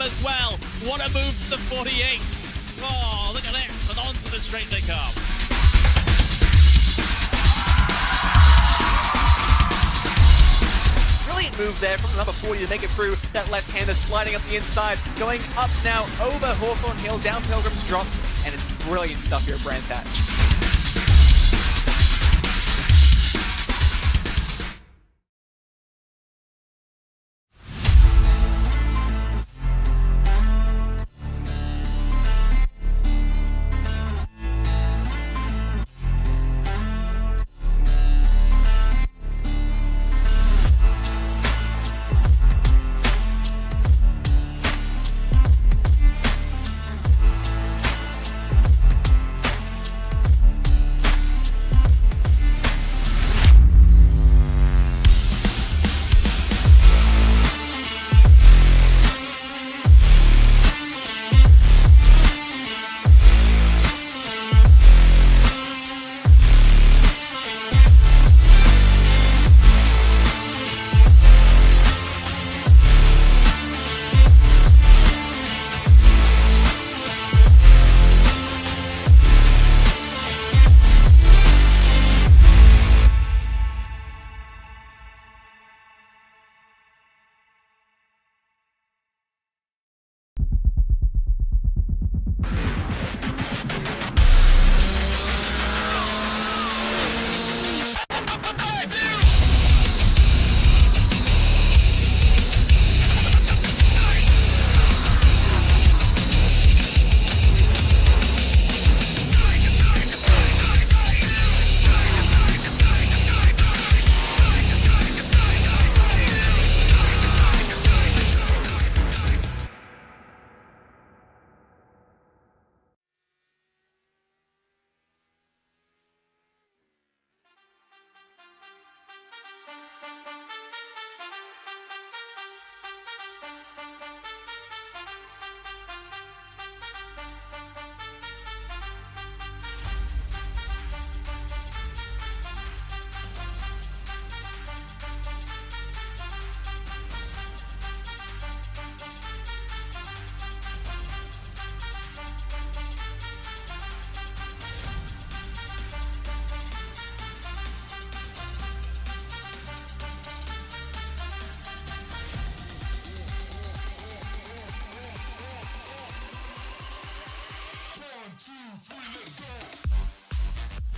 as well. What a move from the 48. Oh, look at this, and onto the straight they come. Brilliant move there from the number 40 to make it through. That left-hander sliding up the inside, going up now over Hawthorne Hill, down Pilgrim's Drop, and it's brilliant stuff here at Brands Hatch.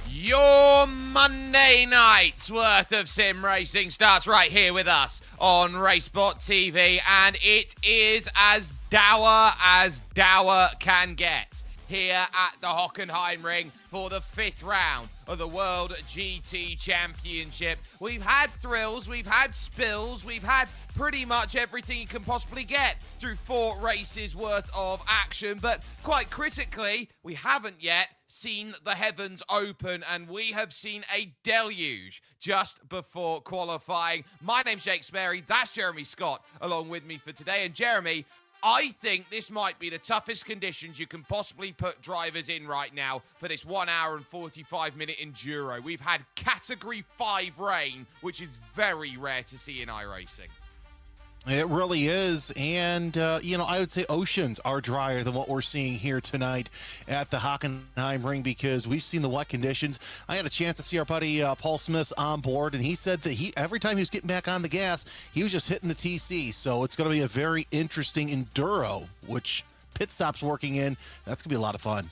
Your Monday night's worth of sim racing starts right here with us on RaceSpotTV, and it is as dour can get here at the Hockenheimring for the 5th round of the World GT Championship. We've had thrills, we've had spills, we've had pretty much everything you can possibly get through 4 races worth of action, but quite critically, we haven't yet seen the heavens open, and we have seen a deluge just before qualifying. My name's Jake Sperry, that's Jeremy Scott along with me for today, and Jeremy, I think this might be the toughest conditions you can possibly put drivers in right now for this 1 hour and 45-minute enduro. We've had Category 5 rain, which is very rare to see in iRacing. It really is, and, I would say oceans are drier than what we're seeing here tonight at the Hockenheimring because we've seen the wet conditions. I had a chance to see our buddy Paul Smith on board, and he said that every time he was getting back on the gas, he was just hitting the TC, so it's going to be a very interesting enduro, which pit stops working in. That's going to be a lot of fun.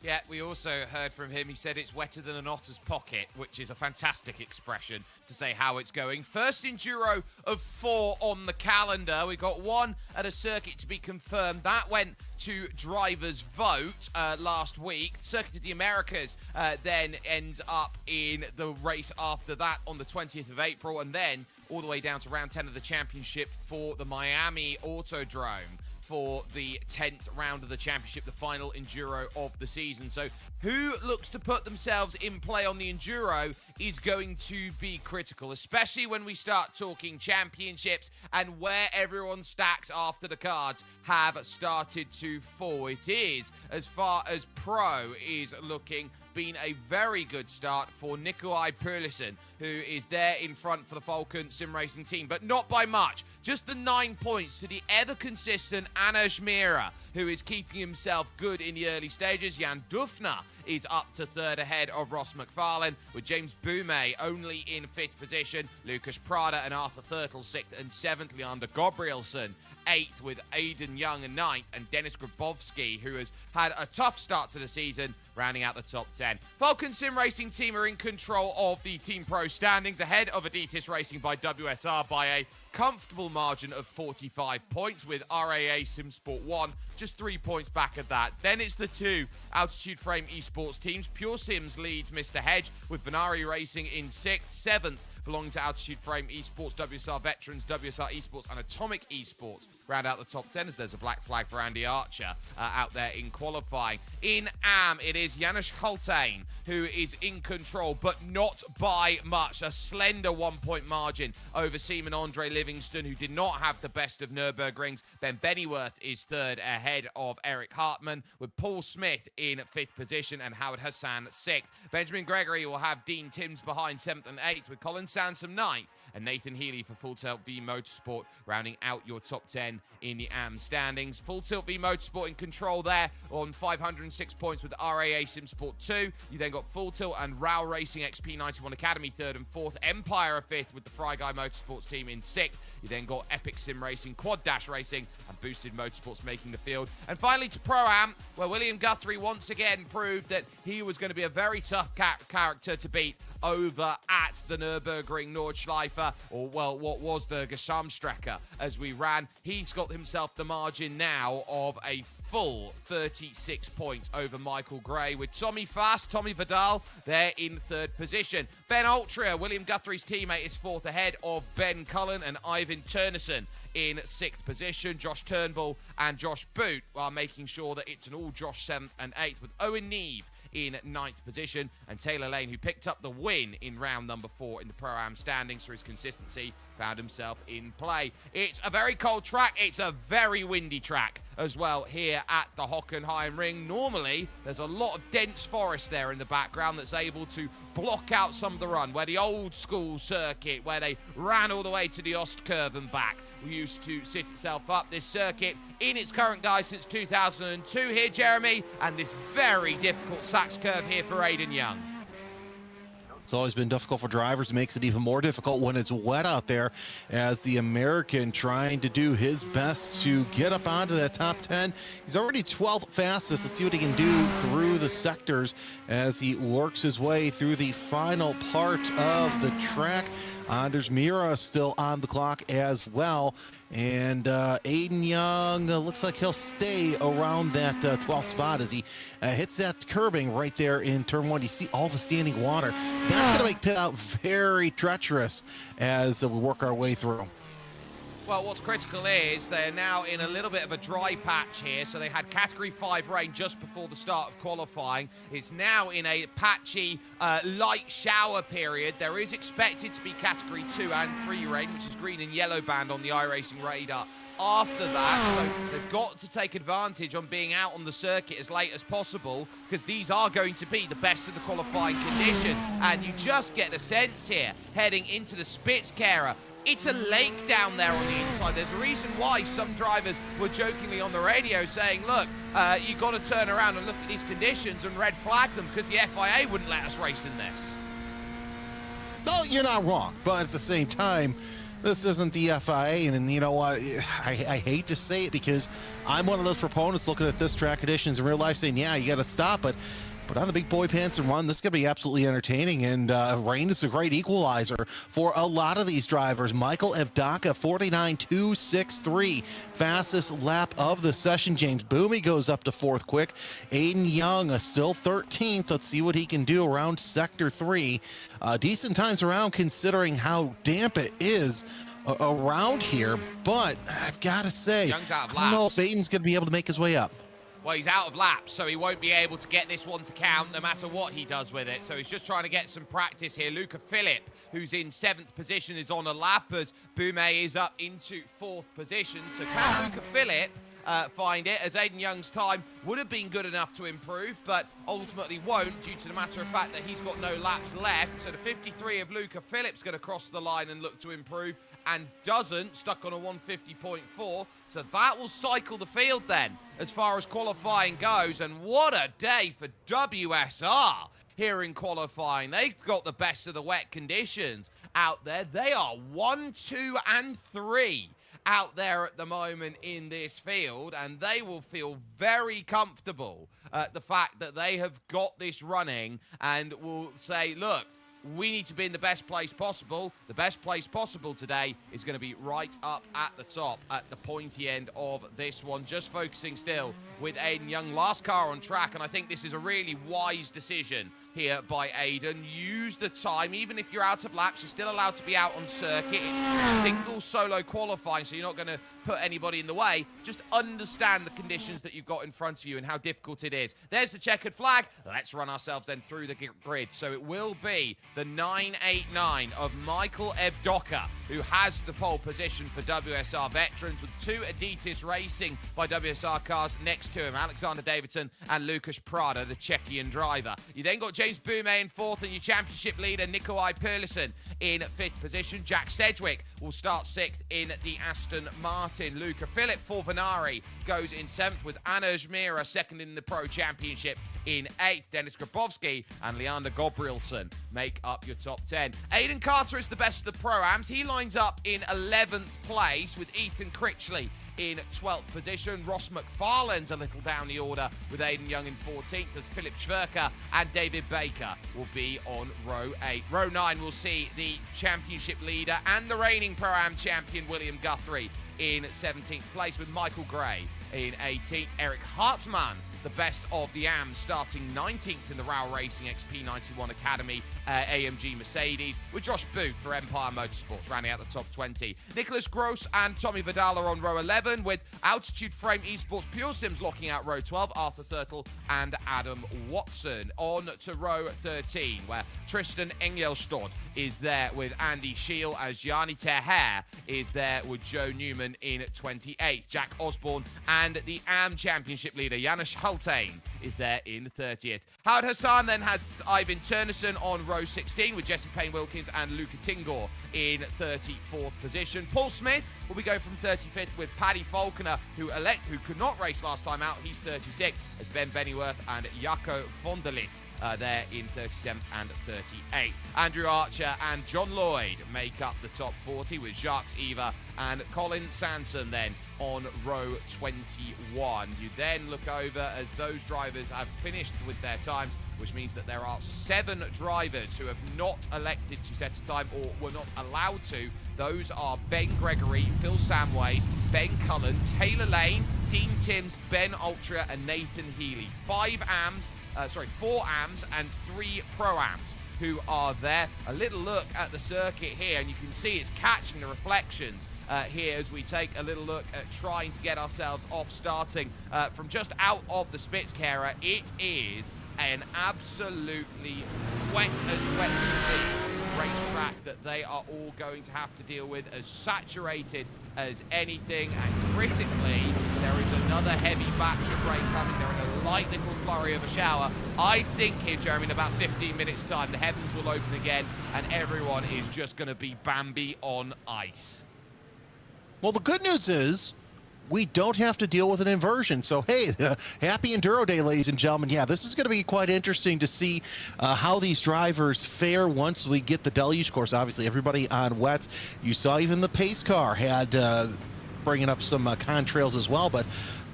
Yeah, we also heard from him. He said it's wetter than an otter's pocket, which is a fantastic expression to say how it's going. First enduro of 4 on the calendar. We got 1 at a circuit to be confirmed. That went to drivers' vote last week. Circuit of the Americas then ends up in the race after that on the 20th of April, and then all the way down to round 10 of the championship for the Miami Autodrome for the 10th round of the championship, the final enduro of the season. So who looks to put themselves in play on the enduro is going to be critical, especially when we start talking championships and where everyone's stacks after the cards have started to fall. It is, as far as pro is looking, been a very good start for Nikolai Perlison, who is there in front for the Falcon Sim Racing team, but not by much. Just the 9 points to the ever-consistent Anush Mira, who is keeping himself good in the early stages. Jan Dufner is up to third ahead of Ross McFarlane, with James Boumet only in fifth position. Lucas Prada and Arthur Thurtle sixth and seventh. Leander Gabrielson eighth, with Aidan Young and ninth, and Dennis Grabowski, who has had a tough start to the season, rounding out the top 10. Falcon Sim Racing team are in control of the Team Pro standings, ahead of Adidas Racing by WSR by a comfortable margin of 45 points, with RAA Sim Sport 1 just 3 points back of that. Then it's the two Altitude Frame Esports teams. Pure Sims leads Mr. Hedge, with Venari Racing in 6th, 7th belonging to Altitude Frame Esports, WSR Veterans, WSR Esports, and Atomic Esports round out the top 10, as there's a black flag for Andy Archer out there in qualifying. In AM, it is Janusz Hultain who is in control, but not by much. A slender 1 point margin over Seaman Andre Livingston, who did not have the best of Nürburgrings. Ben Bennyworth is third ahead of Eric Hartman, with Paul Smith in fifth position and Howard Hassan sixth. Benjamin Gregory will have Dean Timms behind seventh and eighth, with Colin Sansom ninth, and Nathan Healy for Full Tilt V Motorsport rounding out your top 10 in the AM standings. Full Tilt V Motorsport in control there on 506 points with RAA Sim Sport 2. You then got Full Tilt and RAL Racing XP91 Academy third and fourth. Empire fifth, with the Fry Guy Motorsports team in sixth. You then got Epic Sim Racing, Quad Dash Racing, and Boosted Motorsports making the field. And finally to Pro-Am, where William Guthrie once again proved that he was going to be a very tough character to beat over at the Nürburgring Nordschleife, or well, what was the Gesamtstrecke as we ran. He's got himself the margin now of a full 36 points over Michael Gray, with Tommy Fast, Tommy Vidal there in third position. Ben Altria, William Guthrie's teammate, is fourth ahead of Ben Cullen and Ivan Turnison in sixth position. Josh Turnbull and Josh Boot are making sure that it's an all Josh 7th and 8th, with Owen Neve in ninth position, and Taylor Lane, who picked up the win in round number 4 in the Pro-Am standings for his consistency, found himself in play. It's a very cold track. It's a very windy track as well here at the Hockenheimring. Normally, there's a lot of dense forest there in the background that's able to block out some of the run, where the old school circuit, where they ran all the way to the Ostkurve and back, used to sit itself up. This circuit in its current guise since 2002 here, Jeremy, and this very difficult Sachs curve here for Aidan Young. It's always been difficult for drivers. It makes it even more difficult when it's wet out there, as the American trying to do his best to get up onto that top 10. He's already 12th fastest. Let's see what he can do through the sectors as he works his way through the final part of the track. Anders Mira still on the clock as well. And Aidan Young looks like he'll stay around that 12th spot as he hits that curbing right there in turn 1. You see all the standing water. That's going to make pit out very treacherous as we work our way through. Well, what's critical is they're now in a little bit of a dry patch here. So they had Category 5 rain just before the start of qualifying. It's now in a patchy, light shower period. There is expected to be Category 2 and 3 rain, which is green and yellow band on the iRacing radar after that. So they've got to take advantage on being out on the circuit as late as possible, because these are going to be the best of the qualifying conditions. And you just get the sense here, heading into the Spitzkehre, it's a lake down there on the inside. There's a reason why some drivers were jokingly on the radio saying, look, you got to turn around and look at these conditions and red flag them, because the FIA wouldn't let us race in this. No, you're not wrong. But at the same time, this isn't the FIA, and you know what? I hate to say it, because I'm one of those proponents looking at this track conditions in real life saying, yeah, you got to stop it. But on the big boy pants and run, this is going to be absolutely entertaining, and rain is a great equalizer for a lot of these drivers. Michael Evdaka, 49.263, fastest lap of the session. James Boomey goes up to 4th quick. Aidan Young still 13th. Let's see what he can do around Sector 3. Decent times around considering how damp it is around here, but I've got to say, I don't know if Aidan's going to be able to make his way up. Well, he's out of laps, so he won't be able to get this one to count no matter what he does with it. So he's just trying to get some practice here. Luca Philipp, who's in 7th position, is on a lap as Boumet is up into 4th position. So can Luca Philipp find it, as Aiden Young's time would have been good enough to improve, but ultimately won't due to the matter of fact that he's got no laps left. So the 53 of Luca Phillips going to cross the line and look to improve, and doesn't, stuck on a 150.4. So that will cycle the field then as far as qualifying goes. And what a day for WSR here in qualifying. They've got the best of the wet conditions out there. They are 1, 2, and 3 out there at the moment in this field, and they will feel very comfortable at the fact that they have got this running and will say, look, we need to be in the best place possible. The best place possible today is going to be right up at the top, at the pointy end of this one. Just focusing still with Aiden Young. Last car on track, and I think this is a really wise decision here by Aiden. Use the time. Even if you're out of laps, you're still allowed to be out on circuit. It's single solo qualifying, so you're not going to put anybody in the way. Just understand the conditions that you've got in front of you and how difficult it is. There's the checkered flag. Let's run ourselves then through the grid. So it will be the 989 of Michael Evdoka, who has the pole position for WSR Veterans, with 2 Adidas Racing by WSR cars next to him, Alexander Davidson and Lucas Prada, the Czechian driver. You then got James Boumet in 4th, and your championship leader Nikolai Perlison in 5th position. Jack Sedgwick will start 6th in the Aston Martin. Luca Philipp for Venari goes in 7th, with Anuj Mira 2nd in the Pro Championship in 8th. Dennis Grabowski and Leander Gabrielson make up your top 10. Aiden Carter is the best of the Pro-Ams. He lines up in 11th place, with Ethan Critchley in 12th position. Ross McFarlane's a little down the order with Aiden Young in 14th, as Philip Schwerker and David Baker will be on row 8. Row 9 will see the championship leader and the reigning Pro-Am champion William Guthrie in 17th place, with Michael Gray in 18th. Eric Hartmann, the best of the AMs, starting 19th in the RAL Racing XP91 Academy AMG Mercedes, with Josh Booth for Empire Motorsports rounding out the top 20. Nicholas Gross and Tommy Vidal are on row 11, with Altitude Frame Esports Pure Sims locking out row 12, Arthur Thurtle and Adam Watson. On to row 13, where Tristan Engelstad is there with Andy Scheel, as Gianni Teher is there with Joe Newman in 28th. Jack Osborne and the AM Championship leader Janusz Hultain is there in 30th. Howard Hassan then has Ivan Turnerson on row 16, with Jesse Payne-Wilkins and Luca Tingor in 34th position. Paul Smith will be going from 35th, with Paddy Falconer, who could not race last time out. He's 36th, as Ben Bennyworth and Jaco Vonderlit there in 37th and 38th. Andrew Archer and John Lloyd make up the top 40, with Jacques Eva and Colin Sanson then on row 21. You then look over as those drivers have finished with their times, which means that there are 7 drivers who have not elected to set a time or were not allowed to. Those are Ben Gregory, Phil Samways, Ben Cullen, Taylor Lane, Dean Timms, Ben Ultra, and Nathan Healy. 4 AMs and 3 Pro-Ams who are there. A little look at the circuit here, and you can see it's catching the reflections here as we take a little look at trying to get ourselves off, starting from just out of the Spitzkehrer. It is an absolutely wet racetrack that they are all going to have to deal with, as saturated as anything, and critically there is another heavy batch of rain coming. They're in a light little flurry of a shower. I think here, Jeremy, in about 15 minutes time the heavens will open again and everyone is just going to be Bambi on ice. Well, the good news is we don't have to deal with an inversion. So, hey, happy Enduro Day, ladies and gentlemen. Yeah, this is going to be quite interesting to see how these drivers fare once we get the deluge course. Obviously, everybody on wets. You saw even the pace car had bringing up some contrails as well, but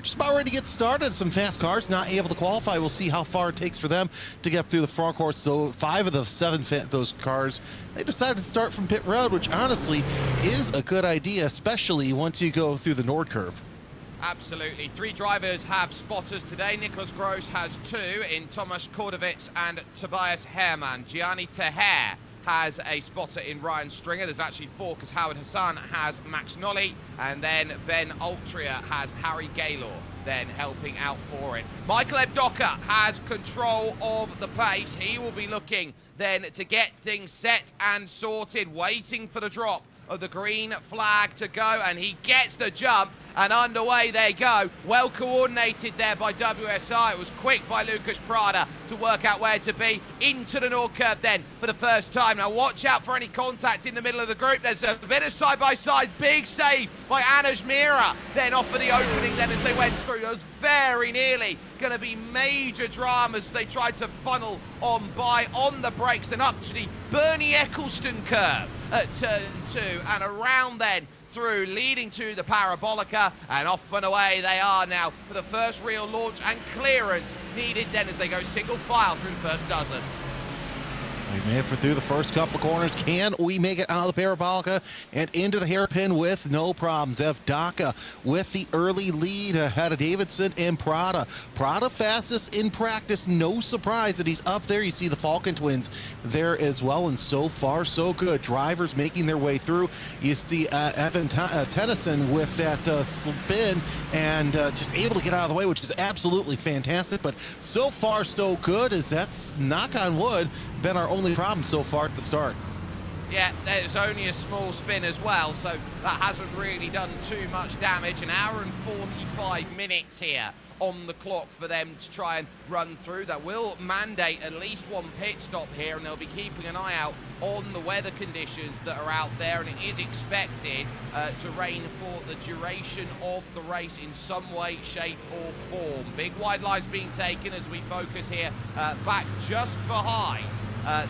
just about ready to get started. Some fast cars not able to qualify. We'll see how far it takes for them to get through the front course. So 5 of the 7 those cars, they decided to start from pit road, which honestly is a good idea, especially once you go through the Nord curve. Absolutely. 3 drivers have spotters today. Nicholas Gross has 2 in Tomasz Kordowicz and Tobias Herrmann. Gianni Teher has a spotter in Ryan Stringer. There's actually 4 because Howard Hassan has Max Nolly, and then Ben Altria has Harry Gaylor then helping out for it. Michael Ebdoka has control of the pace. He will be looking then to get things set and sorted, waiting for the drop of the green flag to go, and he gets the jump, and underway they go. Well coordinated there by WSI. It was quick by Lucas Prada to work out where to be. Into the Nord curve then for the first time. Now watch out for any contact in the middle of the group. There's a bit of side-by-side. Big save by Anush Mira then off for the opening then as they went through. It was very nearly going to be major dramas. They tried to funnel on by on the brakes, then up to the Bernie Eccleston curve at turn 2 and around then through, leading to the Parabolica, and off and away they are now for the first real launch and clearance needed then as they go single file through the first dozen. We've made it through the first couple of corners. Can we make it out of the Parabolica and into the hairpin with no problems? Evdaka with the early lead ahead of Davidson and Prada. Prada fastest in practice. No surprise that he's up there. You see the Falcon twins there as well, and so far so good. Drivers making their way through. You see Evan Tennyson with that spin and just able to get out of the way, which is absolutely fantastic. But so far so good, as that's, knock on wood, been our only problem so far at the start. Yeah, there's only a small spin as well, so that hasn't really done too much damage. An hour and 45 minutes here on the clock for them to try and run through. That will mandate at least one pit stop here, and they'll be keeping an eye out on the weather conditions that are out there, and it is expected to rain for the duration of the race in some way, shape or form. Big wide lines being taken as we focus here back just behind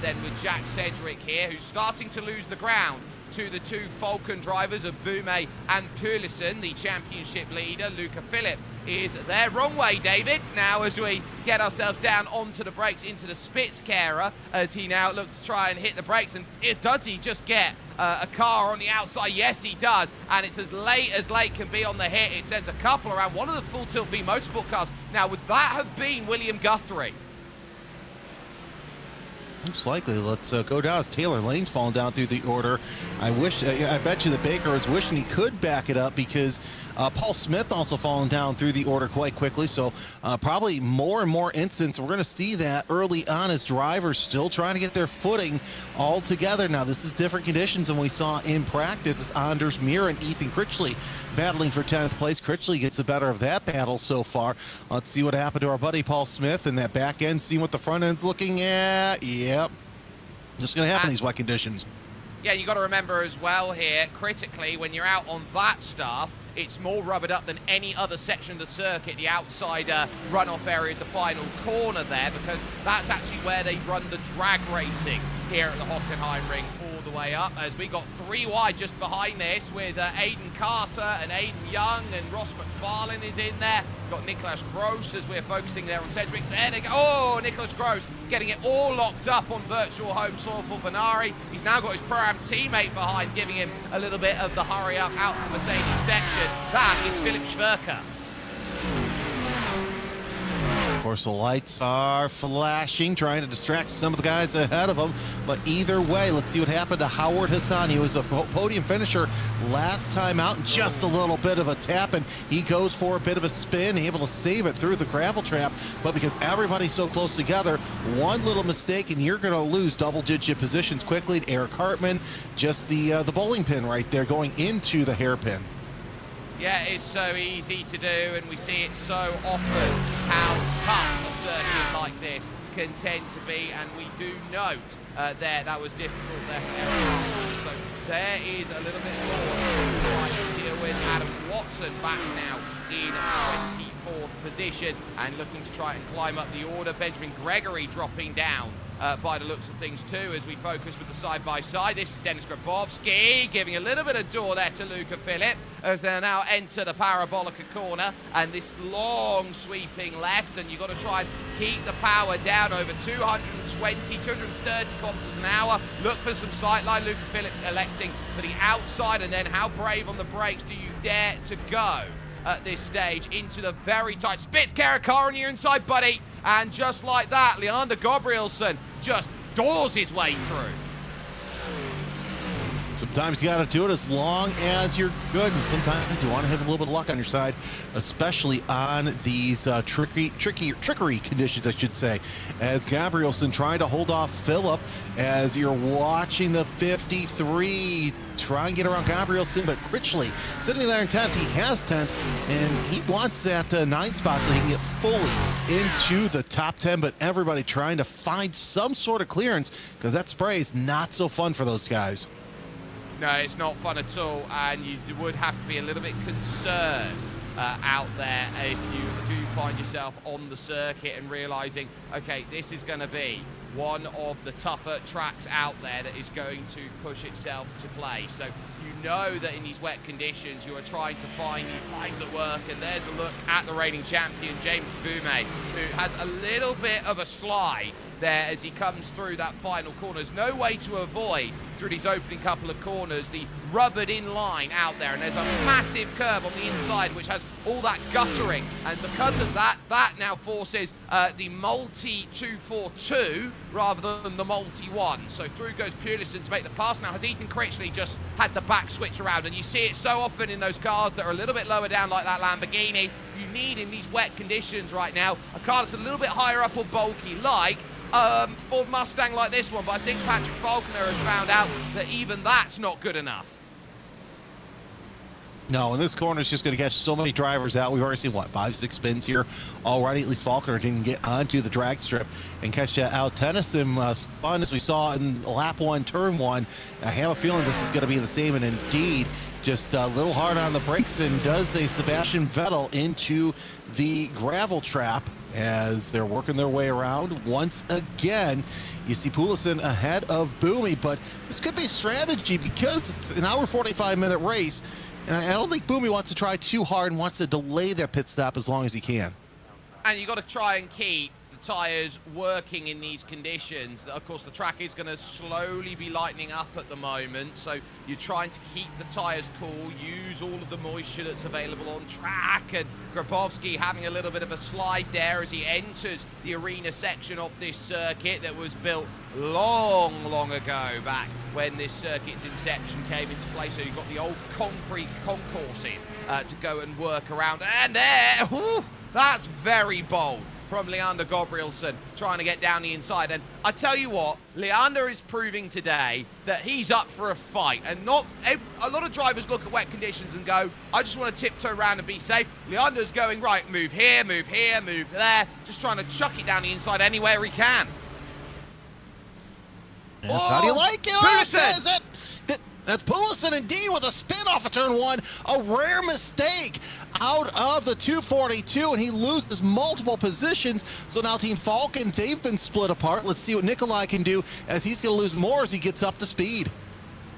then with Jack Sedgwick here, who's starting to lose the ground to the 2 Falcon drivers of Boumet and Pulison. The championship leader, Luca Phillip, is there. Wrong way, David. Now as we get ourselves down onto the brakes into the Spitzkehrer, as he now looks to try and hit the brakes, and does he just get a car on the outside? Yes, he does, and it's as late can be on the hit. It sends a couple around one of the Full Tilt V Motorsport cars. Now, would that have been William Guthrie? Most likely. Let's go down as Taylor Lane's falling down through the order. I bet you that Baker is wishing he could back it up, because Paul Smith also falling down through the order quite quickly. So probably more and more instances we're going to see that early on as drivers still trying to get their footing all together. Now this is different conditions than we saw in practice, as Anders Muir and Ethan Critchley battling for 10th place. Critchley gets the better of that battle so far. Let's see what happened to our buddy Paul Smith in that back end, see what the front end's looking at. Yep. Just going to happen in these wet conditions. Yeah, you got to remember as well here, critically, when you're out on that stuff, it's more rubbered up than any other section of the circuit, the outside runoff area, the final corner there, because that's actually where they run the drag racing here at the Hockenheimring all the way up, as we got 3 wide just behind this with Aidan Carter and Aidan Young, and Ross McFarlane is in there. Got Nicholas Gross as we're focusing there on Sedgwick. There they go. Oh, Nicholas Gross getting it all locked up on virtual home soil for Venari. He's now got his Pro-Am teammate behind, giving him a little bit of the hurry up out from Mercedes section. That is Philip Schwerker. Of course, the lights are flashing, trying to distract some of the guys ahead of him. But either way, let's see what happened to Howard Hassan. He was a podium finisher last time out, and just a little bit of a tap, and he goes for a bit of a spin, able to save it through the gravel trap. But because everybody's so close together, one little mistake and you're going to lose double-digit positions quickly. Eric Hartman, just the bowling pin right there going into the hairpin. Yeah, it's so easy to do, and we see it so often how tough a circuit like this can tend to be, and we do note that was difficult there for Eric. So there is a little bit more to deal with. Adam Watson back now in 24th position and looking to try and climb up the order. Benjamin Gregory dropping down by the looks of things too, as we focus with the side-by-side. This is Dennis Grabowski giving a little bit of door there to Luca Phillip as they now enter the Parabolica corner, and this long sweeping left, and you've got to try and keep the power down over 220, 230 kilometers an hour. Look for some sightline. Luca Phillip electing for the outside, and then how brave on the brakes do you dare to go at this stage into the very tight Spitzkehrer car on your inside, buddy. And just like that, Leander Gabrielsen just doors his way through. Sometimes you got to do it as long as you're good, and sometimes you want to have a little bit of luck on your side, especially on these trickery conditions, I should say. As Gabrielson trying to hold off Phillip, as you're watching the 53 try and get around Gabrielson, but Critchley sitting there in 10th. He has 10th, and he wants that 9th spot so he can get fully into the top 10, but everybody trying to find some sort of clearance because that spray is not so fun for those guys. No, it's not fun at all, and you would have to be a little bit concerned out there if you do find yourself on the circuit and realizing, okay, this is going to be one of the tougher tracks out there that is going to push itself to play. So you know that in these wet conditions you are trying to find these lines that work, and there's a look at the reigning champion James Boumet, who has a little bit of a slide there as he comes through that final corner. There's no way to avoid through these opening couple of corners the rubbered in line out there, and there's a massive curve on the inside which has all that guttering, and because of that, that now forces the multi 242 rather than the multi 1. So through goes Pearlison to make the pass. Now has Ethan Critchley just had the back switch around, and you see it so often in those cars that are a little bit lower down like that Lamborghini. You need in these wet conditions right now a car that's a little bit higher up or bulky, like Ford Mustang like this one, but I think Patrick Falconer has found out that even that's not good enough. No, and this corner is just going to catch so many drivers out. We've already seen, what, 5-6 spins here already. At least Falconer didn't get onto the drag strip and catch that out. Tennyson spun, as we saw in lap 1, turn 1. I have a feeling this is going to be the same, and indeed, just a little hard on the brakes, and does a Sebastian Vettel into the gravel trap as they're working their way around. Once again, you see Poulsen ahead of Boomy, but this could be strategy because it's an hour 45-minute race, and I don't think Boomy wants to try too hard and wants to delay that pit stop as long as he can. And you've got to try and keep the tyres working in these conditions. Of course, the track is going to slowly be lightening up at the moment, so you're trying to keep the tyres cool, use all of the moisture that's available on track, and Grabowski having a little bit of a slide there as he enters the arena section of this circuit that was built long ago, back when this circuit's inception came into place. So you've got the old concrete concourses to go and work around, and there, whew, that's very bold from Leander Gabrielson, trying to get down the inside. And I tell you what, Leander is proving today that he's up for a fight. And a lot of drivers look at wet conditions and go, I just want to tiptoe around and be safe. Leander's going, right, move here, move there, just trying to chuck it down the inside anywhere he can. That's how do you like it? Poulsen! That's Poulsen indeed with a spin off of turn 1. A rare mistake out of the 242, and he loses multiple positions. So now Team Falcon, they've been split apart. Let's see what Nikolai can do, as he's going to lose more as he gets up to speed.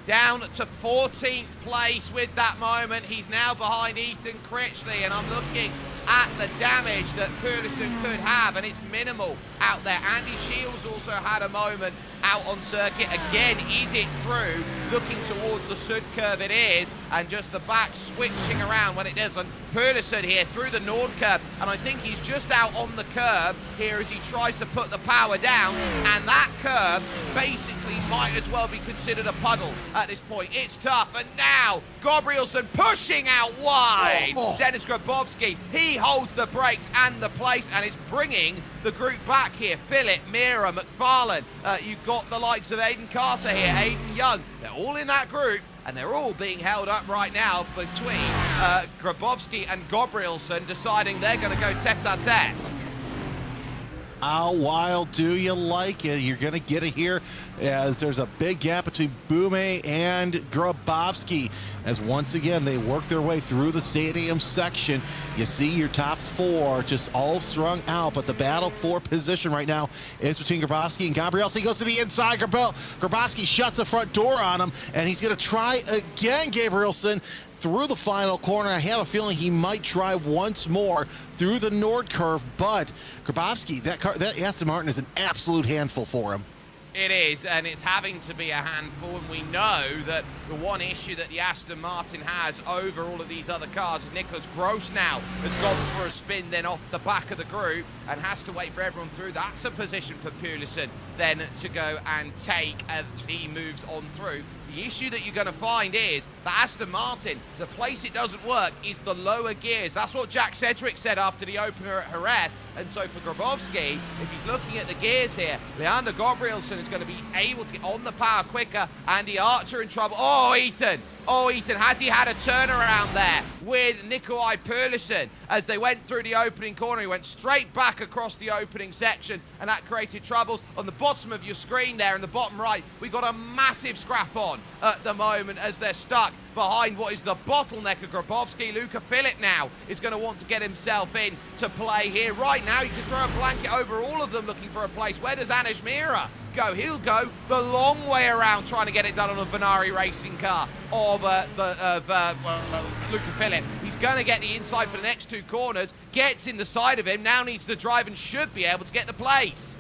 Down to 14th place with that moment. He's now behind Ethan Critchley, and I'm looking at the damage that Pearlison could have, and it's minimal out there. Andy Shields also had a moment out on circuit. Again, is it through? Looking towards the Sud curve, it is, and just the back switching around when it doesn't. Pearlison here through the Nord curve, and I think he's just out on the curve here as he tries to put the power down, and that curve basically might as well be considered a puddle at this point. It's tough, and now Gabrielson pushing out wide. Dennis Grabowski, he holds the brakes and the place, and it's bringing the group back here. Phillip, Mira, McFarlane, you've got the likes of Aiden Carter here, Aiden Young, they're all in that group, and they're all being held up right now between Grabowski and Gabrielson, deciding they're going to go tete-a-tete. How wild do you like it? You're going to get it here as there's a big gap between Boumet and Grabowski, as once again they work their way through the stadium section. You see your top 4 just all strung out, but the battle for position right now is between Grabowski and Gabrielson. He goes to the inside. Grabowski shuts the front door on him, and he's going to try again. Gabrielson through the final corner. I have a feeling he might try once more through the Nord curve, but Grabowski, that Aston Martin is an absolute handful for him. It is, and it's having to be a handful, and we know that the one issue that the Aston Martin has over all of these other cars is Nicholas Gross now has gone for a spin then off the back of the group and has to wait for everyone through. That's a position for Pearlison then to go and take as he moves on through. The issue that you're going to find is that Aston Martin, the place it doesn't work is the lower gears. That's what Jack Sedgwick said after the opener at Jerez. And so for Grabowski, if he's looking at the gears here, Leander Gabrielsen is going to be able to get on the power quicker. Andy Archer in trouble. Oh, Ethan, has he had a turnaround there with Nikolai Perlison as they went through the opening corner? He went straight back across the opening section, and that created troubles. On the bottom of your screen there in the bottom right, we got a massive scrap on at the moment as they're stuck behind what is the bottleneck of Grabowski. Luca Philipp now is going to want to get himself in to play here. Right now, you can throw a blanket over all of them looking for a place. Where does Anish Mira go? He'll go the long way around trying to get it done on a Venari racing car of Luca Philipp. He's going to get the inside for the next two corners, gets in the side of him, now needs to drive and should be able to get the place.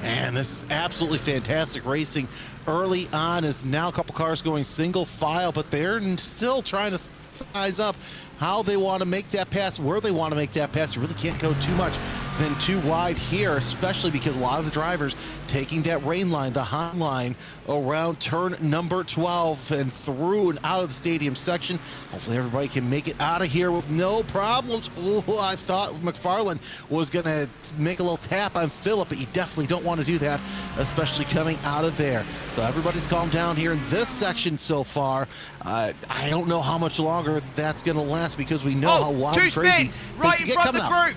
Man, this is absolutely fantastic racing early on. As now a couple cars going single file, but they're still trying to size up how they want to make that pass, where they want to make that pass. You really can't go too much than too wide here, especially because a lot of the drivers taking that rain line, the high line, around turn number 12 and through and out of the stadium section. Hopefully everybody can make it out of here with no problems. Ooh, I thought McFarlane was going to make a little tap on Phillip, but you definitely don't want to do that, especially coming out of there. So everybody's calmed down here in this section so far. I don't know how much longer that's going to last, because we know how wild and crazy spins right in front of the group.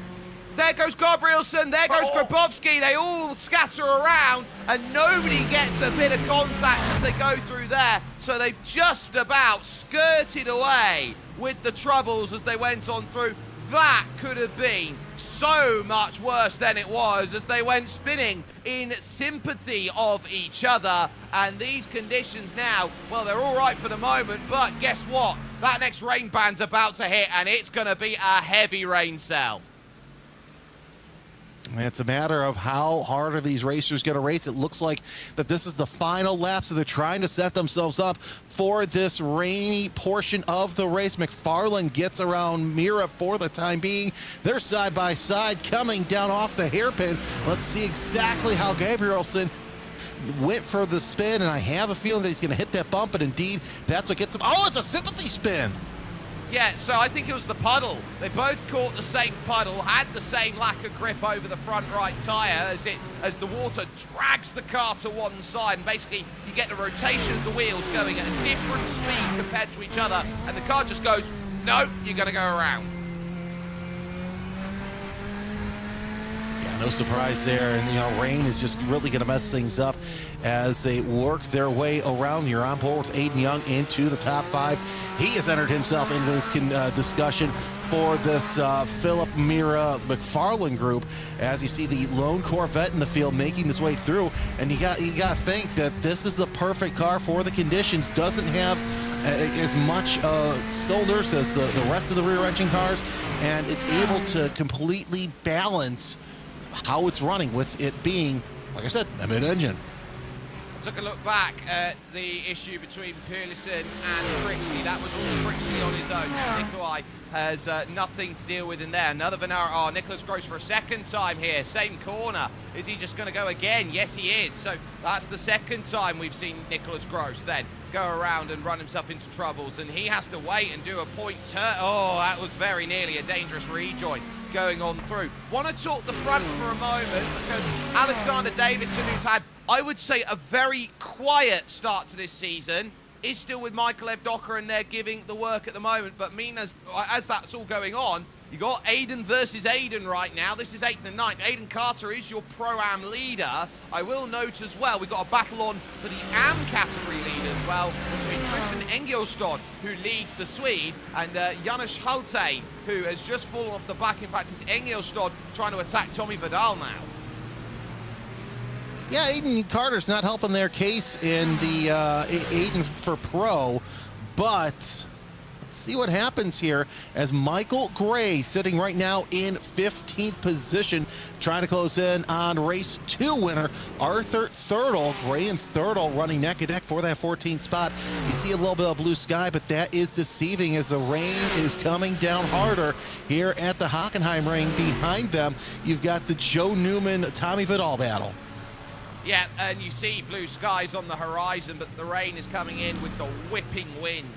There goes Gabrielsen, there goes Grabowski. They all scatter around and nobody gets a bit of contact as they go through there. So they've just about skirted away with the troubles as they went on through. That could have been so much worse than it was as they went spinning in sympathy of each other. And these conditions now, well, they're all right for the moment, but guess what? That next rain band's about to hit, and it's going to be a heavy rain cell. It's a matter of how hard are these racers going to race. It looks like that this is the final lap, so they're trying to set themselves up for this rainy portion of the race. McFarlane gets around Mira for the time being. They're side by side coming down off the hairpin. Let's see exactly how Gabrielsen went for the spin, and I have a feeling that he's going to hit that bump, and indeed, that's what gets him. Oh, it's a sympathy spin. Yeah, so I think it was the puddle. They both caught the same puddle, had the same lack of grip over the front right tyre as the water drags the car to one side, and basically you get the rotation of the wheels going at a different speed compared to each other, and the car just goes, no, you're going to go around. No surprise there, and rain is just really going to mess things up as they work their way around. You're on board with Aiden Young into the top 5. He has entered himself into this discussion for this Phillip Mira McFarlane group, as you see the lone Corvette in the field making its way through. And you got to think that this is the perfect car for the conditions. Doesn't have as much cylinders as the rest of the rear engine cars, and it's able to completely balance how it's running with it being, like I said, a mid-engine. Took a look back at the issue between Perlison and Critchley. That was all Critchley on his own. Nikolai has nothing to deal with in there. Another Venara. Oh, Nicholas Gross for a second time here. Same corner. Is he just going to go again? Yes, he is. So that's the second time we've seen Nicholas Gross then go around and run himself into troubles, and he has to wait and do a point turn. Oh, that was very nearly a dangerous rejoin going on through. Want to talk the front for a moment, because Alexander Davidson, who's had, I would say, a very quiet start to this season, is still with Michael Evdocker, and they're giving the work at the moment. But as that's all going on, you got Aiden versus Aiden right now. This is 8th and 9th. Aiden Carter is your Pro-Am leader. I will note as well, we've got a battle on for the Am category lead as well, between Tristan Engelstad, who leads the Swede, and Janusz Halte, who has just fallen off the back. In fact, it's Engelstad trying to attack Tommy Vidal now. Yeah, Aiden Carter's not helping their case in the Aiden for Pro, but let's see what happens here as Michael Gray sitting right now in 15th position, trying to close in on race 2 winner Arthur Thurtle. Gray and Thurtle running neck and neck for that 14th spot. You see a little bit of blue sky, but that is deceiving as the rain is coming down harder here at the Hockenheimring. Behind them, you've got the Joe Newman, Tommy Vidal battle. Yeah, and you see blue skies on the horizon, but the rain is coming in with the whipping winds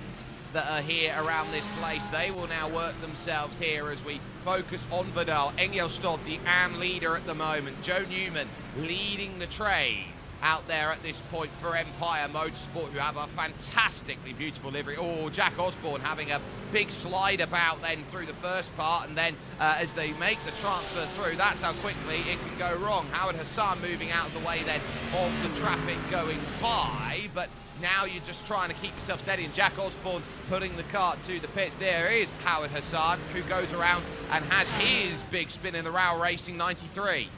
that are here around this place. They will now work themselves here as we focus on Vidal. Engelstad, the AM leader at the moment. Joe Newman leading the trade out there at this point for Empire Motorsport, who have a fantastically beautiful livery. Oh, Jack Osborne having a big slide about then through the first part, and then as they make the transfer through, that's how quickly it can go wrong. Howard Hassan moving out of the way then of the traffic going by, but now you're just trying to keep yourself steady, and Jack Osborne putting the car to the pits. There is Howard Hassan, who goes around and has his big spin in the Rao Racing 93.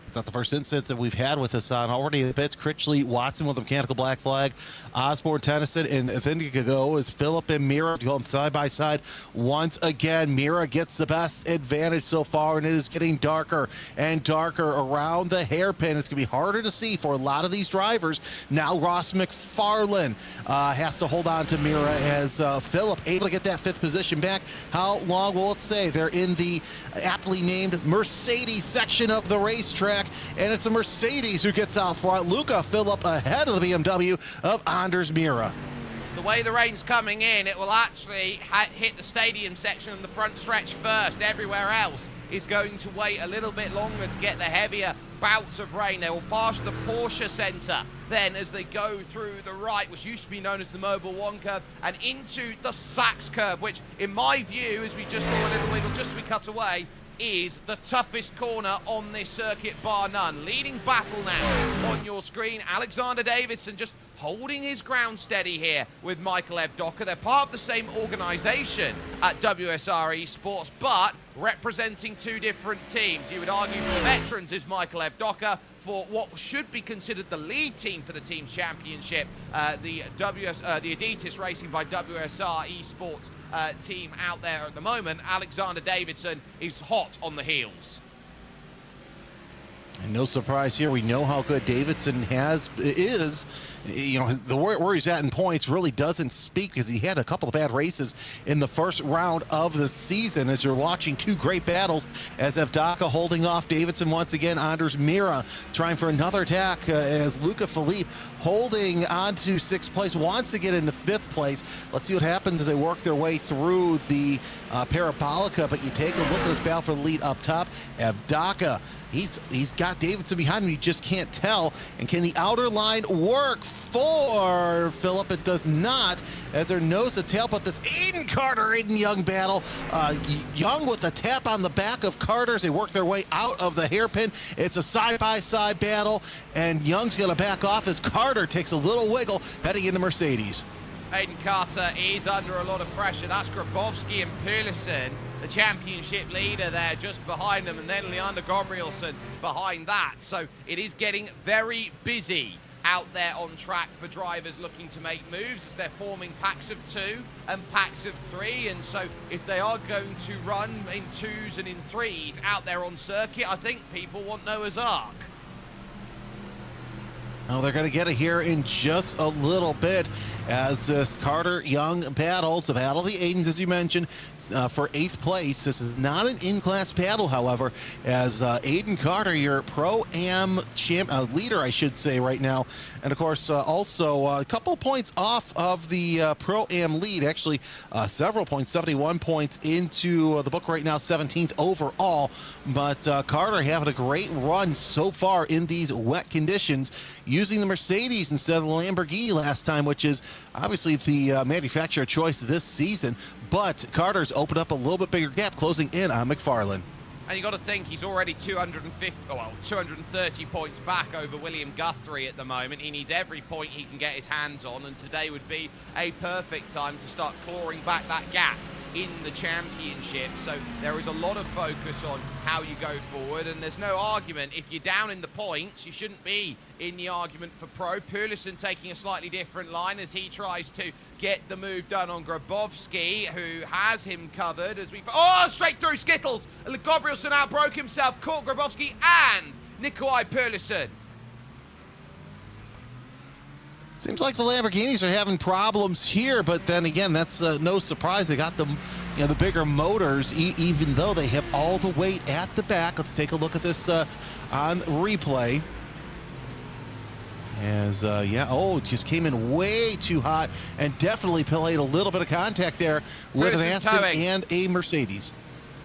It's not the first incident that we've had with Hassan. Already in the pits, Critchley, Watson with the mechanical black flag, Osborne, Tennyson, and then you could go is Phillip and Mira going side by side. Once again, Mira gets the best advantage so far, and it is getting darker and darker around the hairpin. It's going to be harder to see for a lot of these drivers. Now Ross McFarlane has to hold on to Mira as Phillip able to get that fifth position back. How long will it stay? They're in the aptly named Mercedes section of the racetrack, and it's a Mercedes who gets out front. Luca Phillip ahead of the BMW of Anders Mira. The way the rain's coming in, it will actually hit the stadium section and the front stretch first. Everywhere else is going to wait a little bit longer to get the heavier bouts of rain. They will pass the Porsche Centre then as they go through the right, which used to be known as the Mobile 1 curve, and into the Sachs curve, which in my view, as we just saw a little wiggle just as we cut away, is the toughest corner on this circuit, bar none. Leading battle now on your screen, Alexander Davidson just holding his ground steady here with Michael Evdocker. They're part of the same organisation at WSR Esports, but representing two different teams. You would argue for the veterans is Michael Evdocker, for what should be considered the lead team for the team's championship, the Adidas Racing by WSR Esports team out there at the moment. Alexander Davidson is hot on the heels. And no surprise here, we know how good Davidson is. You know, where he's at in points really doesn't speak, because he had a couple of bad races in the first round of the season. As you're watching two great battles, as Evdocker holding off Davidson once again, Anders Mira trying for another attack, as Luca Philippe holding on to sixth place, wants to get into fifth place. Let's see what happens as they work their way through the Parabolica, but you take a look at this battle for the lead up top. Evdocker, he's got Davidson behind him. You just can't tell. And can the outer line work for Phillip? It does not, as they're nose to tail. But this Aiden Carter-Aiden Young battle, Young with the tap on the back of Carter as they work their way out of the hairpin. It's a side-by-side battle, and Young's going to back off as Carter takes a little wiggle heading into Mercedes. Aiden Carter is under a lot of pressure. That's Grabowski and Pearlison, the championship leader there just behind them, and then Leander Gabrielson behind that. So it is getting very busy out there on track for drivers looking to make moves, as they're forming packs of 2 and packs of 3. And so if they are going to run in 2s and in 3s out there on circuit, I think people want Noah's Ark. Oh, they're going to get it here in just a little bit as this Carter-Young battle. It's a battle of the Aidens, as you mentioned, for 8th place. This is not an in-class battle, however, as Aiden Carter, your Pro-Am leader, I should say, right now. And, of course, also a couple points off of the Pro-Am lead. Actually, several points, 71 points into the book right now, 17th overall. But Carter having a great run so far in these wet conditions, using the Mercedes instead of the Lamborghini last time, which is obviously the manufacturer choice this season. But Carter's opened up a little bit bigger gap, closing in on McFarlane. And you got to think he's already 230 points back over William Guthrie at the moment. He needs every point he can get his hands on, and today would be a perfect time to start clawing back that gap in the championship. So there is a lot of focus on how you go forward, and there's no argument. If you're down in the points, you shouldn't be in the argument for pro. Pearlison taking a slightly different line as he tries to get the move done on Grabowski, who has him covered as we... Oh, straight through Skittles! Gabrielson outbroke himself, caught Grabowski and Nikolai Pearlison. Seems like the Lamborghinis are having problems here, but then again, that's no surprise. They got the bigger motors, even though they have all the weight at the back. Let's take a look at this on replay. As, it just came in way too hot and definitely played a little bit of contact there with an Aston and a Mercedes.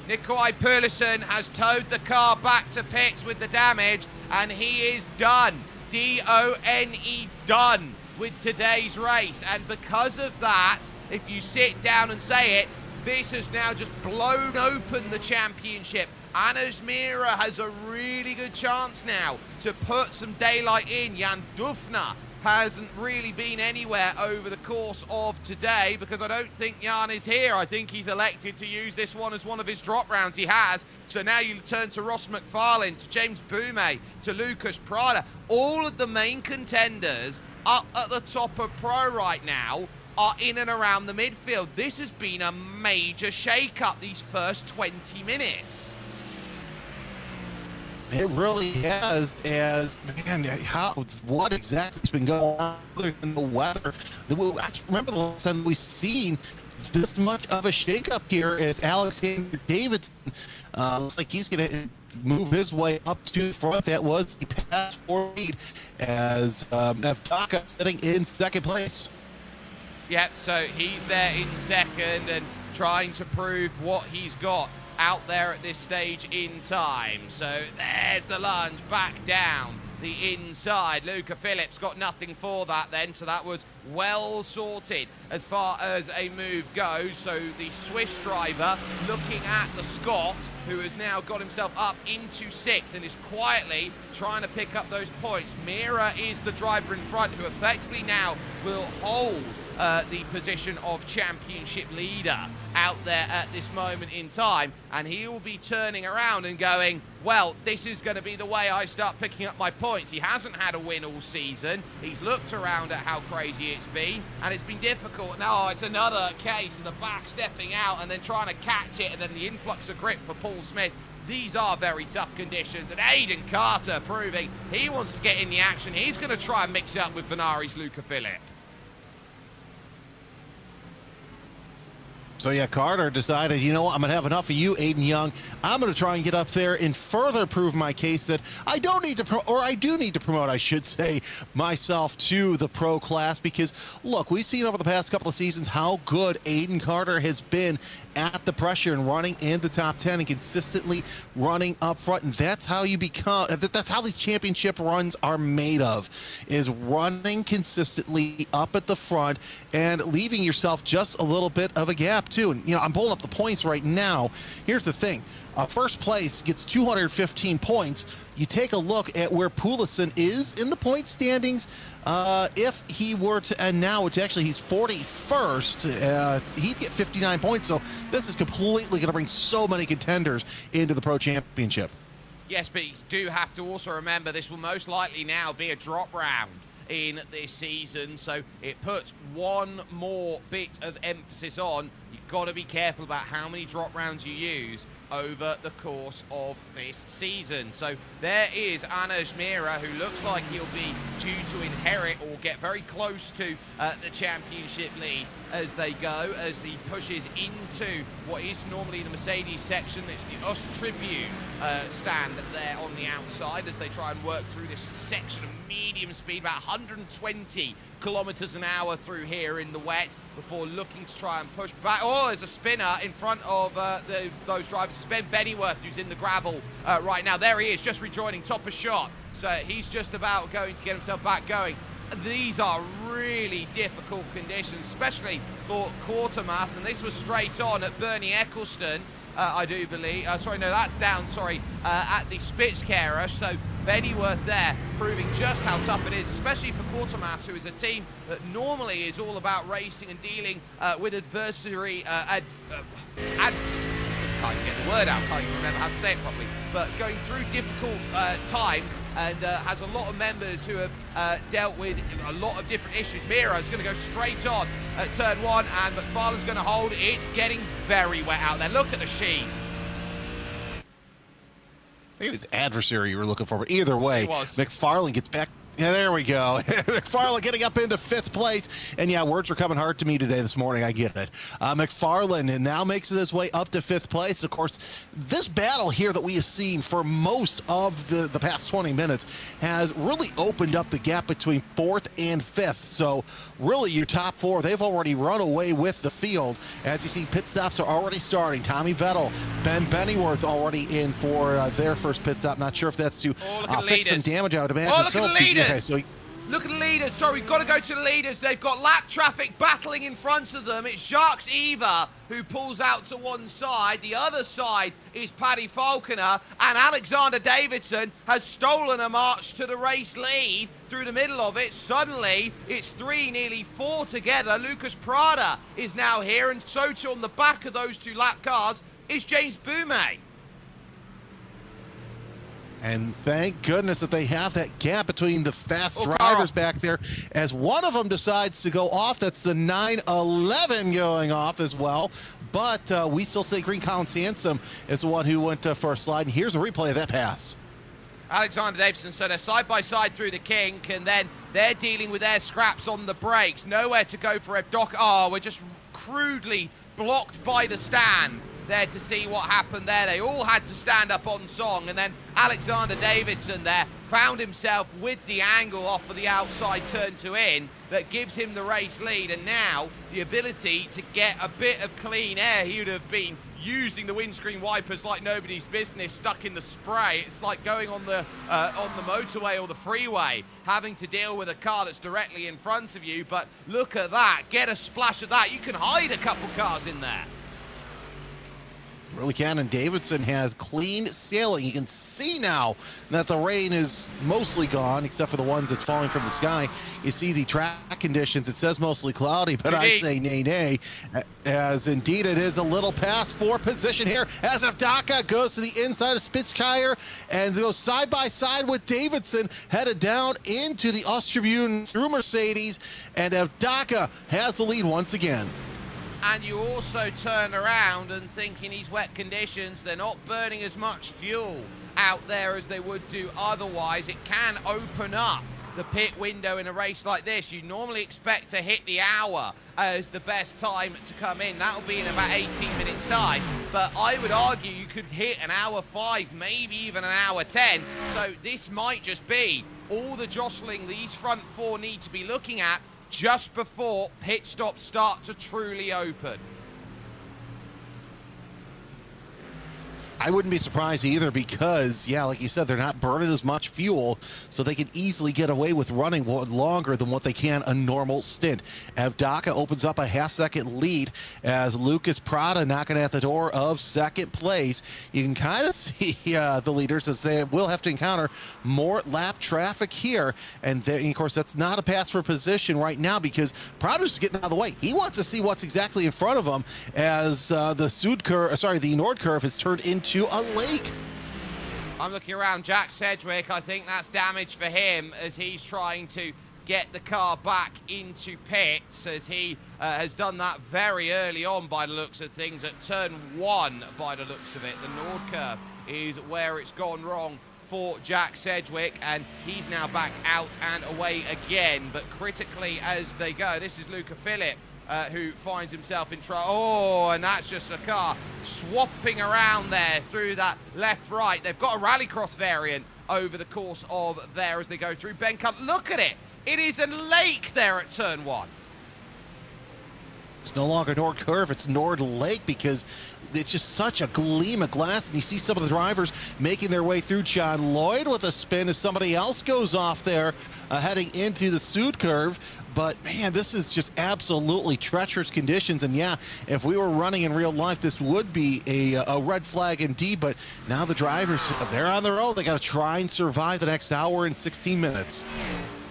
Nikolai Perlison has towed the car back to pits with the damage, and he is done. D-O-N-E, done with today's race. And because of that, if you sit down and say it, this has now just blown open the championship. Anders Mira has a really good chance now to put some daylight in. Jan Dufner hasn't really been anywhere over the course of today because I don't think Jan is here. I think he's elected to use this one as one of his drop rounds. He has. So now you turn to Ross McFarlane, to James Boumet, to Lucas Prada. All of the main contenders up at the top of Pro right now are in and around the midfield. This has been a major shake-up these first 20 minutes. It really has, man, what exactly has been going on other than the weather? I remember the last time we've seen this much of a shakeup here as Alexander Davidson looks like he's going to move his way up to the front. That was the pass for lead as Navtaka sitting in second place. Yep, so he's there in second and trying to prove what he's got out there at this stage in time. So there's the lunge back down the inside. Luca Phillips got nothing for that then, so that was well sorted as far as a move goes. So the Swiss driver looking at the Scot, who has now got himself up into sixth and is quietly trying to pick up those points. Mira is the driver in front who effectively now will hold the position of championship leader out there at this moment in time, and he will be turning around and going, well, this is going to be the way I start picking up my points. He hasn't had a win all season. He's looked around at how crazy it's been, and it's been difficult. Now it's another case of the back stepping out and then trying to catch it, and then the influx of grip for Paul Smith. These are very tough conditions, and Aiden Carter proving he wants to get in the action. He's going to try and mix it up with Venari's Luca Philipp. So yeah, Carter decided, you know what, I'm going to have enough of you, Aiden Young. I'm going to try and get up there and further prove my case that I don't need to promote, or I do need to promote, I should say, myself to the pro class. Because, look, we've seen over the past couple of seasons how good Aiden Carter has been at the pressure and running in the top 10 and consistently running up front. And that's how you become, that's how these championship runs are made of, is running consistently up at the front and leaving yourself just a little bit of a gap too. And I'm pulling up the points right now. Here's the thing. First place gets 215 points. You take a look at where Poulsen is in the point standings. If he were to end now, which actually he's 41st, he'd get 59 points. So this is completely going to bring so many contenders into the Pro Championship. Yes, but you do have to also remember this will most likely now be a drop round in this season, so it puts one more bit of emphasis on. You've got to be careful about how many drop rounds you use over the course of this season. So there is Anders Mira, who looks like he'll be due to inherit or get very close to the championship lead as they go, as he pushes into what is normally the Mercedes section. It's the US Tribune stand there on the outside as they try and work through this section of medium speed, about 120 kilometers an hour through here in the wet, before looking to try and push back. Oh, there's a spinner in front of those drivers. It's Ben Bennyworth who's in the gravel right now. There he is, just rejoining, top of shot. So he's just about going to get himself back going. These are really difficult conditions, especially for Quartermass, and this was straight on at Bernie Eccleston, I do believe. Sorry, no, that's down, at the Spitzkehrer. So Bennyworth there proving just how tough it is, especially for Quartermass, who is a team that normally is all about racing and dealing with adversary. I can't get the word out, can't even remember how to say it properly, but going through difficult times, and has a lot of members who have dealt with a lot of different issues. Mira is going to go straight on at turn one, and McFarlane's going to hold. It's getting very wet out there. Look at the sheen. I think it's adversary you were looking for, but either way, McFarlane gets back Yeah, there we go. McFarlane getting up into 5th place. And yeah, words were coming hard to me this morning. I get it. McFarlane now makes it his way up to 5th place. Of course, this battle here that we have seen for most of the past 20 minutes has really opened up the gap between 4th and 5th. So really your top 4, they've already run away with the field. As you see, pit stops are already starting. Tommy Vettel, Ben Bennyworth already in for their first pit stop. Not sure if that's to fix some damage, I would imagine. Oh, look at the leaders. Okay, so look at the leaders. Sorry, we've got to go to the leaders. They've got lap traffic battling in front of them. It's Jacques Eva who pulls out to one side. The other side is Paddy Falconer. And Alexander Davidson has stolen a march to the race lead through the middle of it. Suddenly, it's 3, nearly 4 together. Lucas Prada is now here. And so too on the back of those 2 lap cars is James Boumet. And thank goodness that they have that gap between the fast drivers back there, as one of them decides to go off. That's the 911 going off as well. But we still say Green Colin Sansom is the one who went for a slide. And here's a replay of that pass. Alexander Davidson, so they're side by side through the kink, and then they're dealing with their scraps on the brakes. Nowhere to go for Evdoka. Oh, we're just crudely blocked by the stand there to see what happened there. They all had to stand up on song, and then Alexander Davidson there found himself with the angle off of the outside turn to in that gives him the race lead, and now the ability to get a bit of clean air. He would have been using the windscreen wipers like nobody's business, stuck in the spray. It's like going on the motorway or the freeway, having to deal with a car that's directly in front of you. But look at that, get a splash of that. You can hide a couple cars in there. Really can, and Davidson has clean sailing. You can see now that the rain is mostly gone, except for the ones that's falling from the sky. You see the track conditions. It says mostly cloudy, but I say nay, as indeed it is a little past 4 position here, as Evdoka goes to the inside of Spitzkeier and goes side by side with Davidson, headed down into the Ostribune through Mercedes, and Evdoka has the lead once again. And you also turn around and think in these wet conditions, they're not burning as much fuel out there as they would do otherwise. It can open up the pit window in a race like this. You normally expect to hit the hour as the best time to come in. That'll be in about 18 minutes time. But I would argue you could hit an hour 5, maybe even an hour 10. So this might just be all the jostling these front 4 need to be looking at just before pit stops start to truly open. I wouldn't be surprised either because, yeah, like you said, they're not burning as much fuel, so they can easily get away with running longer than what they can a normal stint. Evdoka opens up a half-second lead as Lucas Prada knocking at the door of 2nd place. You can kind of see the leaders as they will have to encounter more lap traffic here. And of course, that's not a pass for position right now because Prada's getting out of the way. He wants to see what's exactly in front of him as the Nord curve has turned into a lake. I'm looking around Jack Sedgwick. I think that's damage for him as he's trying to get the car back into pits, as he has done that very early on by the looks of things at turn 1 by the looks of it. The Nord curve is where it's gone wrong for Jack Sedgwick, and he's now back out and away again. But critically as they go, this is Luca Philipp, who finds himself in trouble. Oh, and that's just a car swapping around there through that left-right. They've got a rallycross variant over the course of there as they go through Bencut. Look at it. It is a lake there at turn 1. It's no longer Nord Curve, it's Nord Lake because it's just such a gleam of glass, and you see some of the drivers making their way through. John Lloyd with a spin as somebody else goes off there heading into the Sud curve. But man, this is just absolutely treacherous conditions, and yeah, if we were running in real life, this would be a red flag indeed. But now the drivers, they're on their own. They got to try and survive the next hour and 16 minutes.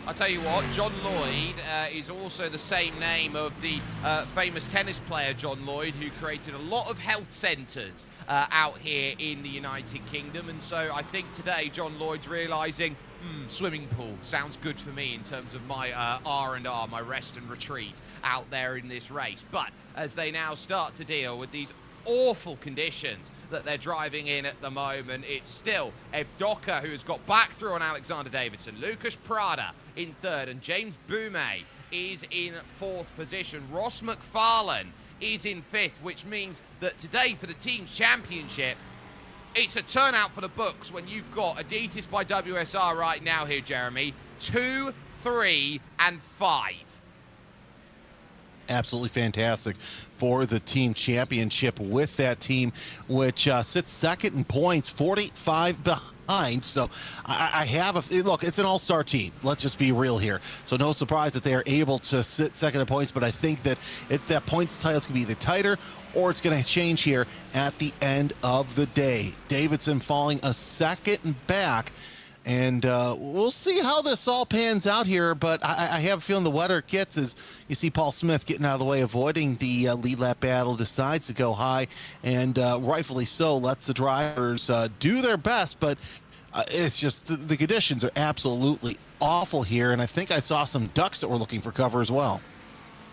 I'll tell you what, John Lloyd is also the same name of the famous tennis player John Lloyd, who created a lot of health centres out here in the United Kingdom. And so I think today John Lloyd's realising, swimming pool sounds good for me in terms of my R&R, my rest and retreat out there in this race. But as they now start to deal with these awful conditions that they're driving in at the moment. It's still Evdoka who has got back through on Alexander Davidson, Lucas Prada in third, and James Boumet is in fourth position. Ross McFarlane is in fifth, which means that today for the team's championship, it's a turnout for the books when you've got Adidas by WSR right now here, Jeremy. 2, 3, and 5. Absolutely fantastic for the team championship with that team, which sits second in points, 45 behind. So I have a look. It's an all-star team. Let's just be real here. So no surprise that they are able to sit second in points. But I think that that points title is going to be either tighter or it's going to change here at the end of the day. Davidson falling a second back. And we'll see how this all pans out here, but I have a feeling the wetter it gets as you see Paul Smith getting out of the way, avoiding the lead lap battle, decides to go high, and rightfully so, lets the drivers do their best, but it's just the conditions are absolutely awful here, and I think I saw some ducks that were looking for cover as well.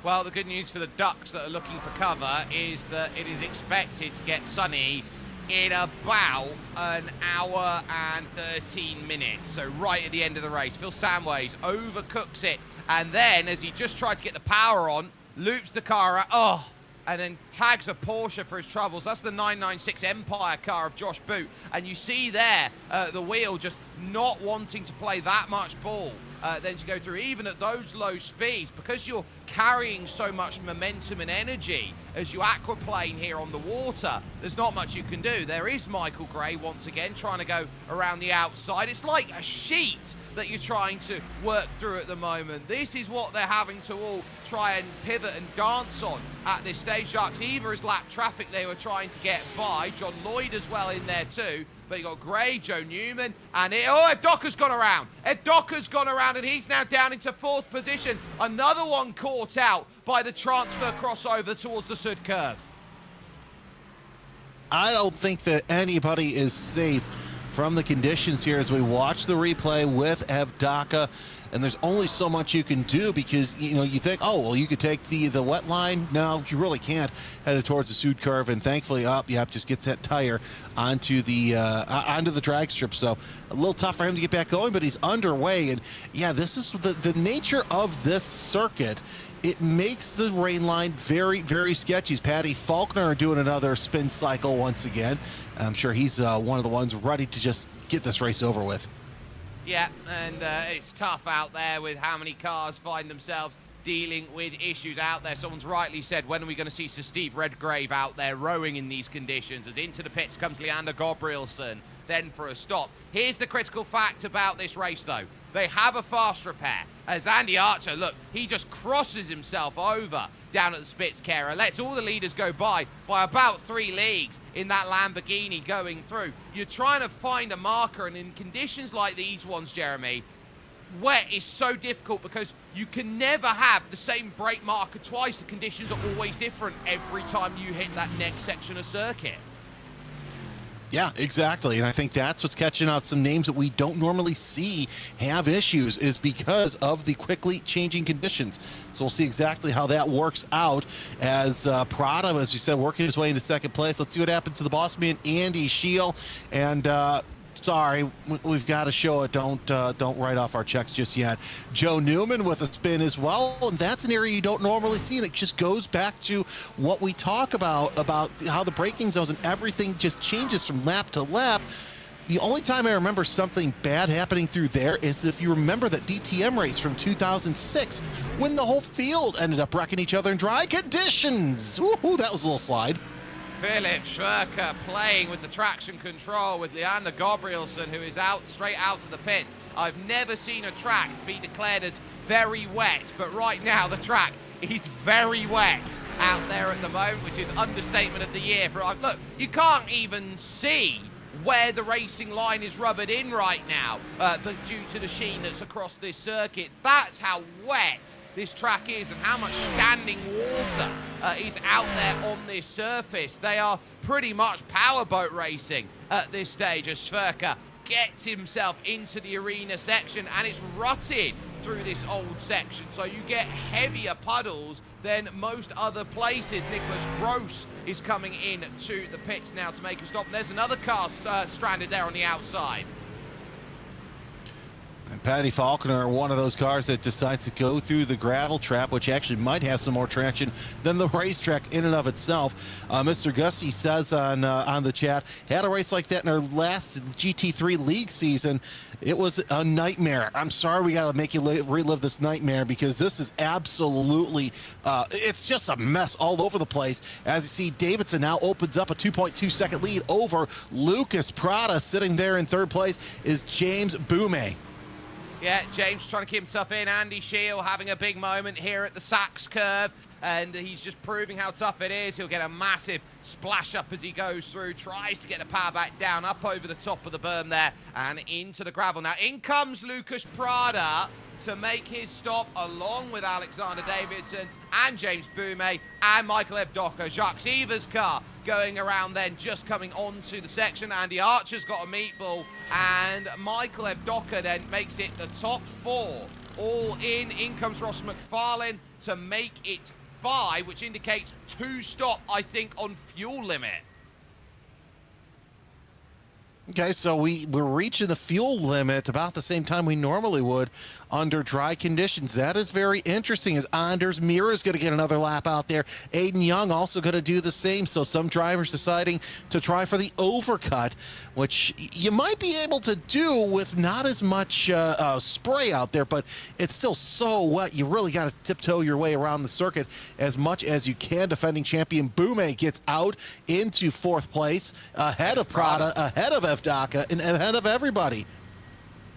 Well, the good news for the ducks that are looking for cover is that it is expected to get sunny in about an hour and 13 minutes. So right at the end of the race, Phil Samways overcooks it. And then as he just tried to get the power on, loops the car out, and then tags a Porsche for his troubles. That's the 996 Empire car of Josh Boot. And you see there the wheel just not wanting to play that much ball. Then to go through, even at those low speeds, because you're carrying so much momentum and energy as you aquaplane here on the water, there's not much you can do. There is Michael Gray once again trying to go around the outside. It's like a sheet that you're trying to work through at the moment. This is what they're having to all try and pivot and dance on at this stage. Jacques Eva is lap traffic they were trying to get by. John Lloyd as well in there too. But you got Gray, Joe Newman, and Evdoka's gone around. Evdoka's gone around, and he's now down into fourth position. Another one caught out by the transfer crossover towards the Sud curve. I don't think that anybody is safe from the conditions here as we watch the replay with Evdoka. And there's only so much you can do because, you know, you think, oh, well, you could take the wet line. No, you really can't, headed towards the Sud curve. And thankfully, just gets that tire onto the drag strip. So a little tough for him to get back going, but he's underway. And yeah, this is the nature of this circuit. It makes the rain line very, very sketchy. Patty Faulkner doing another spin cycle once again. I'm sure he's one of the ones ready to just get this race over with. Yeah, and it's tough out there with how many cars find themselves dealing with issues out there. Someone's rightly said, when are we going to see Sir Steve Redgrave out there rowing in these conditions? As into the pits comes Leander Gabrielsen, then for a stop. Here's the critical fact about this race, though. They have a fast repair. As Andy Archer, look, he just crosses himself over down at the Spitzkehrer, lets all the leaders go by about 3 leagues in that Lamborghini going through. You're trying to find a marker, and in conditions like these ones, Jeremy, wet is so difficult because you can never have the same brake marker twice. The conditions are always different every time you hit that next section of circuit. Yeah, exactly. And I think that's what's catching out some names that we don't normally see have issues, is because of the quickly changing conditions. So we'll see exactly how that works out as Prada, as you said, working his way into second place. Let's see what happens to the boss man, Andy Scheel. And sorry, we've got to show it. Don't write off our checks just yet. Joe Newman with a spin as well, and that's an area you don't normally see, and it just goes back to what we talk about how the braking zones and everything just changes from lap to lap. The only time I remember something bad happening through there is if you remember that DTM race from 2006 when the whole field ended up wrecking each other in dry conditions. Woohoo, that was a little slide. Philip Schwerker playing with the traction control with Leander Gabrielsen, who is straight out to the pit. I've never seen a track be declared as very wet, but right now the track is very wet out there at the moment, which is understatement of the year. Look, you can't even see where the racing line is rubbered in right now, but due to the sheen that's across this circuit. That's how wet this track is and how much standing water is out there on this surface. They are pretty much powerboat racing at this stage as Schwerker gets himself into the arena section, and it's rutted through this old section, so you get heavier puddles than most other places. Nicholas Gross is coming in to the pits now to make a stop. And there's another car stranded there on the outside. And Patty Falconer, one of those cars that decides to go through the gravel trap, which actually might have some more traction than the racetrack in and of itself. Mr. Gusty says on the chat, had a race like that in our last GT3 league season. It was a nightmare. I'm sorry we got to make you relive this nightmare, because this is absolutely, it's just a mess all over the place. As you see, Davidson now opens up a 2.2 second lead over Lucas Prada. Sitting there in third place is James Boumet. Yeah, James trying to keep himself in. Andy Shield having a big moment here at the Sachs curve, and he's just proving how tough it is. He'll get a massive splash up as he goes through, tries to get the power back down, up over the top of the berm there, and into the gravel. Now, in comes Lucas Prada to make his stop, along with Alexander Davidson and James Boumet and Michael Evdoka. Jacques Evers' car going around then, just coming onto the section. Andy Archer's got a meatball, and Michael Evdoka then makes it the top four. All in. In comes Ross McFarlane to make it 5, which indicates 2 stop, I think, on fuel limit. Okay, so we're reaching the fuel limit about the same time we normally would under dry conditions. That is very interesting, as Anders Mira is going to get another lap out there. Aiden Young also going to do the same. So some drivers deciding to try for the overcut, which you might be able to do with not as much spray out there, but it's still so wet. You really got to tiptoe your way around the circuit as much as you can. Defending champion Boumet gets out into 4th place, ahead of Prada, ahead of Evdoka, and ahead of everybody.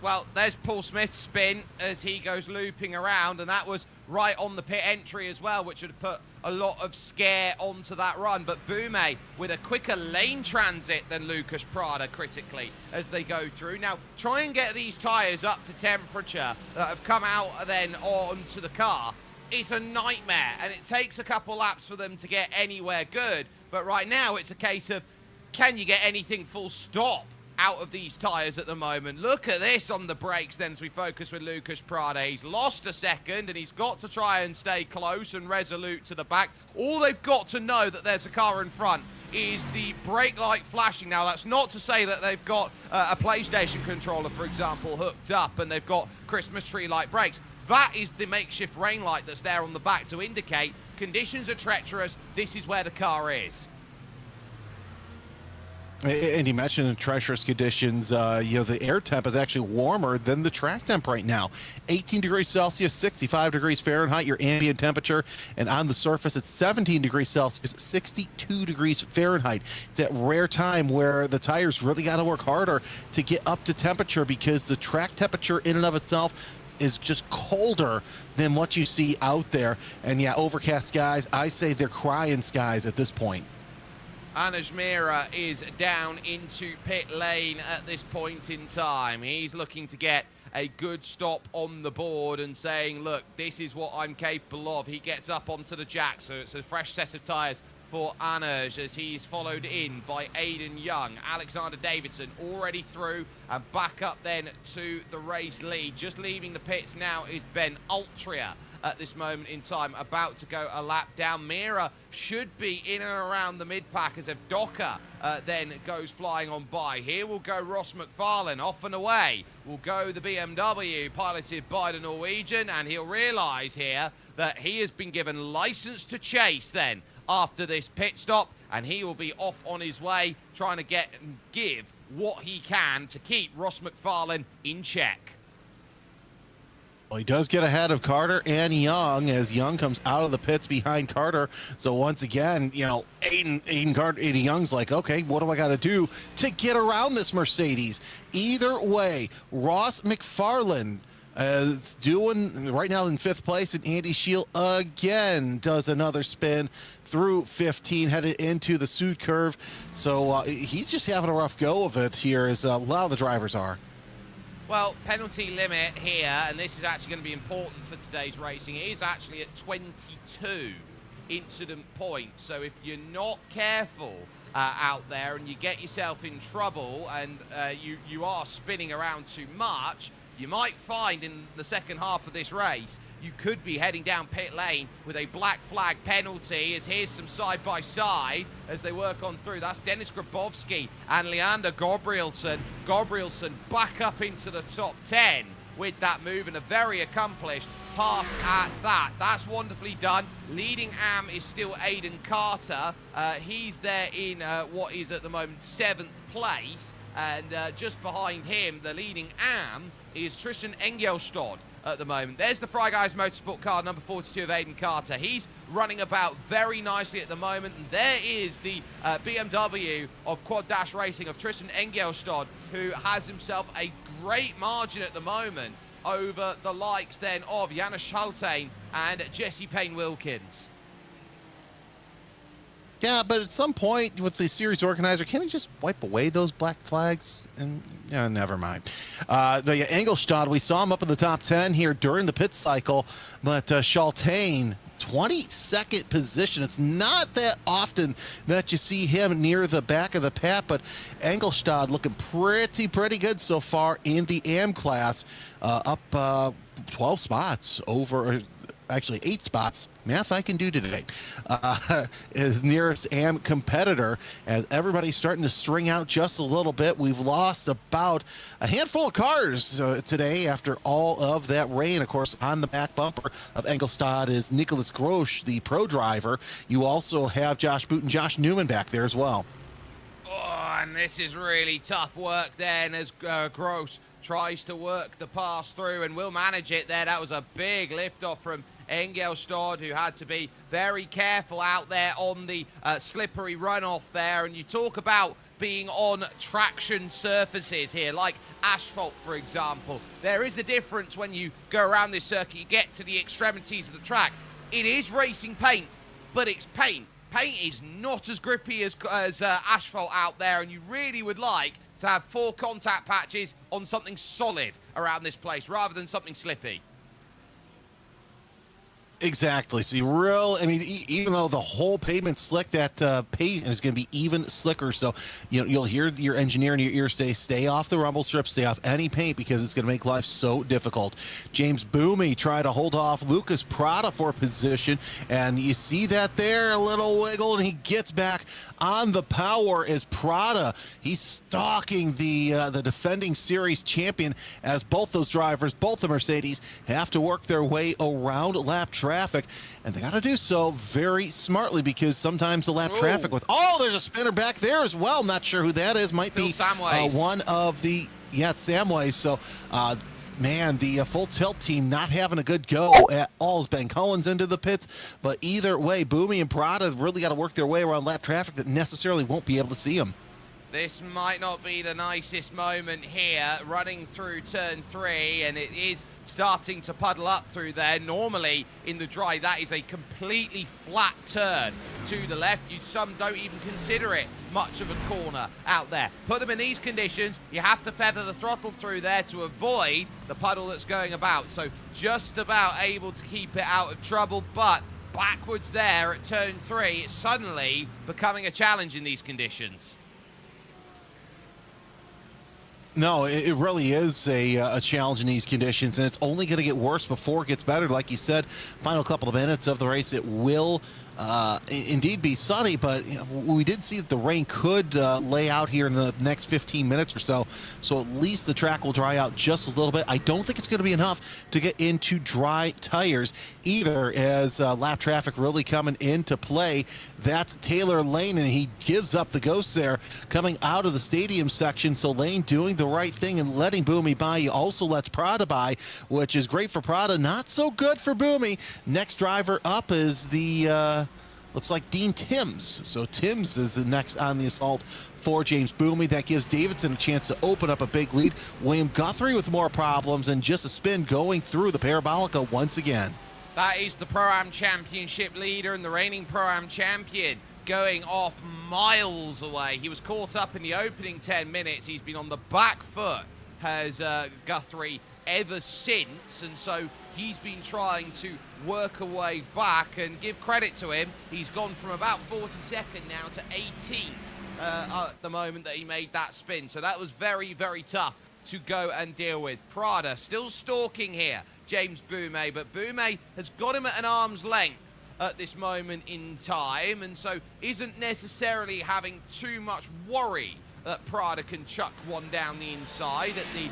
Well, there's Paul Smith's spin as he goes looping around, and that was right on the pit entry as well, which would have put a lot of scare onto that run. But Boumet with a quicker lane transit than Lucas Prada critically as they go through. Now, try and get these tyres up to temperature that have come out then onto the car. It's a nightmare, and it takes a couple laps for them to get anywhere good. But right now, it's a case of, can you get anything full stop out of these tyres at the moment? Look at this on the brakes then as we focus with Lucas Prada. He's lost a second, and he's got to try and stay close and resolute to the back. All they've got to know that there's a car in front is the brake light flashing. Now, that's not to say that they've got a PlayStation controller, for example, hooked up, and they've got Christmas tree light brakes. That is the makeshift rain light that's there on the back to indicate conditions are treacherous. This is where the car is. And you mentioned in treacherous conditions, the air temp is actually warmer than the track temp right now. 18 degrees Celsius, 65 degrees Fahrenheit, your ambient temperature. And on the surface, it's 17 degrees Celsius, 62 degrees Fahrenheit. It's that rare time where the tires really got to work harder to get up to temperature, because the track temperature in and of itself is just colder than what you see out there. And yeah, overcast skies, I say they're crying skies at this point. Anders Mira is down into pit lane at this point in time. He's looking to get a good stop on the board and saying, look, this is what I'm capable of. He gets up onto the jack, so it's a fresh set of tyres for Anders as he's followed in by Aiden Young. Alexander Davidson already through and back up then to the race lead. Just leaving the pits now is Ben Altria at this moment in time, about to go a lap down. Mira should be in and around the mid-pack as Evdoka then goes flying on by. Here will go Ross McFarlane. Off and away will go the BMW piloted by the Norwegian, and he'll realise here that he has been given licence to chase then after this pit stop, and he will be off on his way trying to get and give what he can to keep Ross McFarlane in check. Well, he does get ahead of Carter and Young as Young comes out of the pits behind Carter. So once again, Aiden Young's like, okay, what do I got to do to get around this Mercedes? Either way, Ross McFarlane is doing right now in 5th place, and Andy Shield again does another spin through 15, headed into the Sud curve. So he's just having a rough go of it here, as a lot of the drivers are. Well, penalty limit here, and this is actually going to be important for today's racing. It is actually at 22 incident points. So if you're not careful out there and you get yourself in trouble and you are spinning around too much, you might find in the second half of this race, you could be heading down pit lane with a black flag penalty, as here's some side-by-side as they work on through. That's Dennis Grabowski and Leander Gabrielsen. Gabrielsen back up into the top 10 with that move, and a very accomplished pass at that. That's wonderfully done. Leading AM is still Aiden Carter. He's there in what is at the moment 7th place. And just behind him, the leading AM is Tristan Engelstad at the moment. There's the Fry Guys Motorsport car, number 42 of Aiden Carter. He's running about very nicely at the moment. And there is the BMW of Quad Dash Racing of Tristan Engelstad, who has himself a great margin at the moment over the likes then of Janis Schaltane and Jesse Payne-Wilkins. Yeah, but at some point with the series organizer, can he just wipe away those black flags? And yeah, never mind. But yeah, Engelstad, we saw him up in the top 10 here during the pit cycle, but Schaltane, 22nd position. It's not that often that you see him near the back of the pack, but Engelstad looking pretty good so far in the AM class, up 12 spots over, actually 8 spots. Math I can do today. His nearest AM competitor, as everybody's starting to string out just a little bit. We've lost about a handful of cars today after all of that rain. Of course, on the back bumper of Engelstad is Nicholas Grosch, the pro driver. You also have Josh Boot and Josh Newman back there as well. Oh, and this is really tough work then as Gross tries to work the pass through and will manage it there. That was a big lift off from Engelstad, who had to be very careful out there on the slippery runoff there. And you talk about being on traction surfaces here, like asphalt, for example. There is a difference when you go around this circuit, you get to the extremities of the track. It is racing paint, but it's paint. Paint is not as grippy as asphalt out there, and you really would like to have 4 contact patches on something solid around this place rather than something slippy. Exactly. See, even though the whole pavement's slick, that paint is going to be even slicker. So, you'll hear your engineer in your ear say, stay off the rumble strip, stay off any paint, because it's going to make life so difficult. James Boomey tried to hold off Lucas Prada for position, and you see that there, a little wiggle, and he gets back on the power as Prada, he's stalking the defending series champion, as both those drivers, both the Mercedes, have to work their way around lap traffic, and they got to do so very smartly, because sometimes the lap traffic with there's a spinner back there as well. I'm not sure who that is. Might be one of the it's Samways. So man, the full tilt team not having a good go at all. Ben Collins into the pits, but either way, Boomey and Prada really got to work their way around lap traffic that necessarily won't be able to see them. This might not be the nicest moment here, running through turn 3, and it is starting to puddle up through there. Normally, in the dry, that is a completely flat turn to the left. Some don't even consider it much of a corner out there. Put them in these conditions, you have to feather the throttle through there to avoid the puddle that's going about. So just about able to keep it out of trouble, but backwards there at turn 3, it's suddenly becoming a challenge in these conditions. No, it really is a challenge in these conditions, and it's only going to get worse before it gets better. Like you said, final couple of minutes of the race, it will indeed be sunny, but we did see that the rain could lay out here in the next 15 minutes or so, so at least the track will dry out just a little bit. I don't think it's going to be enough to get into dry tires either, as lap traffic really coming into play. That's Taylor Lane, and he gives up the ghost there coming out of the stadium section. So Lane doing the right thing and letting Boomey by. He also lets Prada by, which is great for Prada, not so good for Boomey. Next driver up is the looks like Dean Timms. So Timms is the next on the assault for James Boomey. That gives Davidson a chance to open up a big lead. William Guthrie with more problems, and just a spin going through the Parabolica once again. That is the Pro-Am Championship leader and the reigning Pro-Am champion, going off miles away. He was caught up in the opening 10 minutes. He's been on the back foot, has Guthrie, ever since, and so he's been trying to work a way back, and give credit to him, he's gone from about 42nd now to 18th at the moment that he made that spin. So that was very, very tough to go and deal with. Prada still stalking here, James Boumet, but Boumet has got him at an arm's length at this moment in time, and so isn't necessarily having too much worry that Prada can chuck one down the inside at the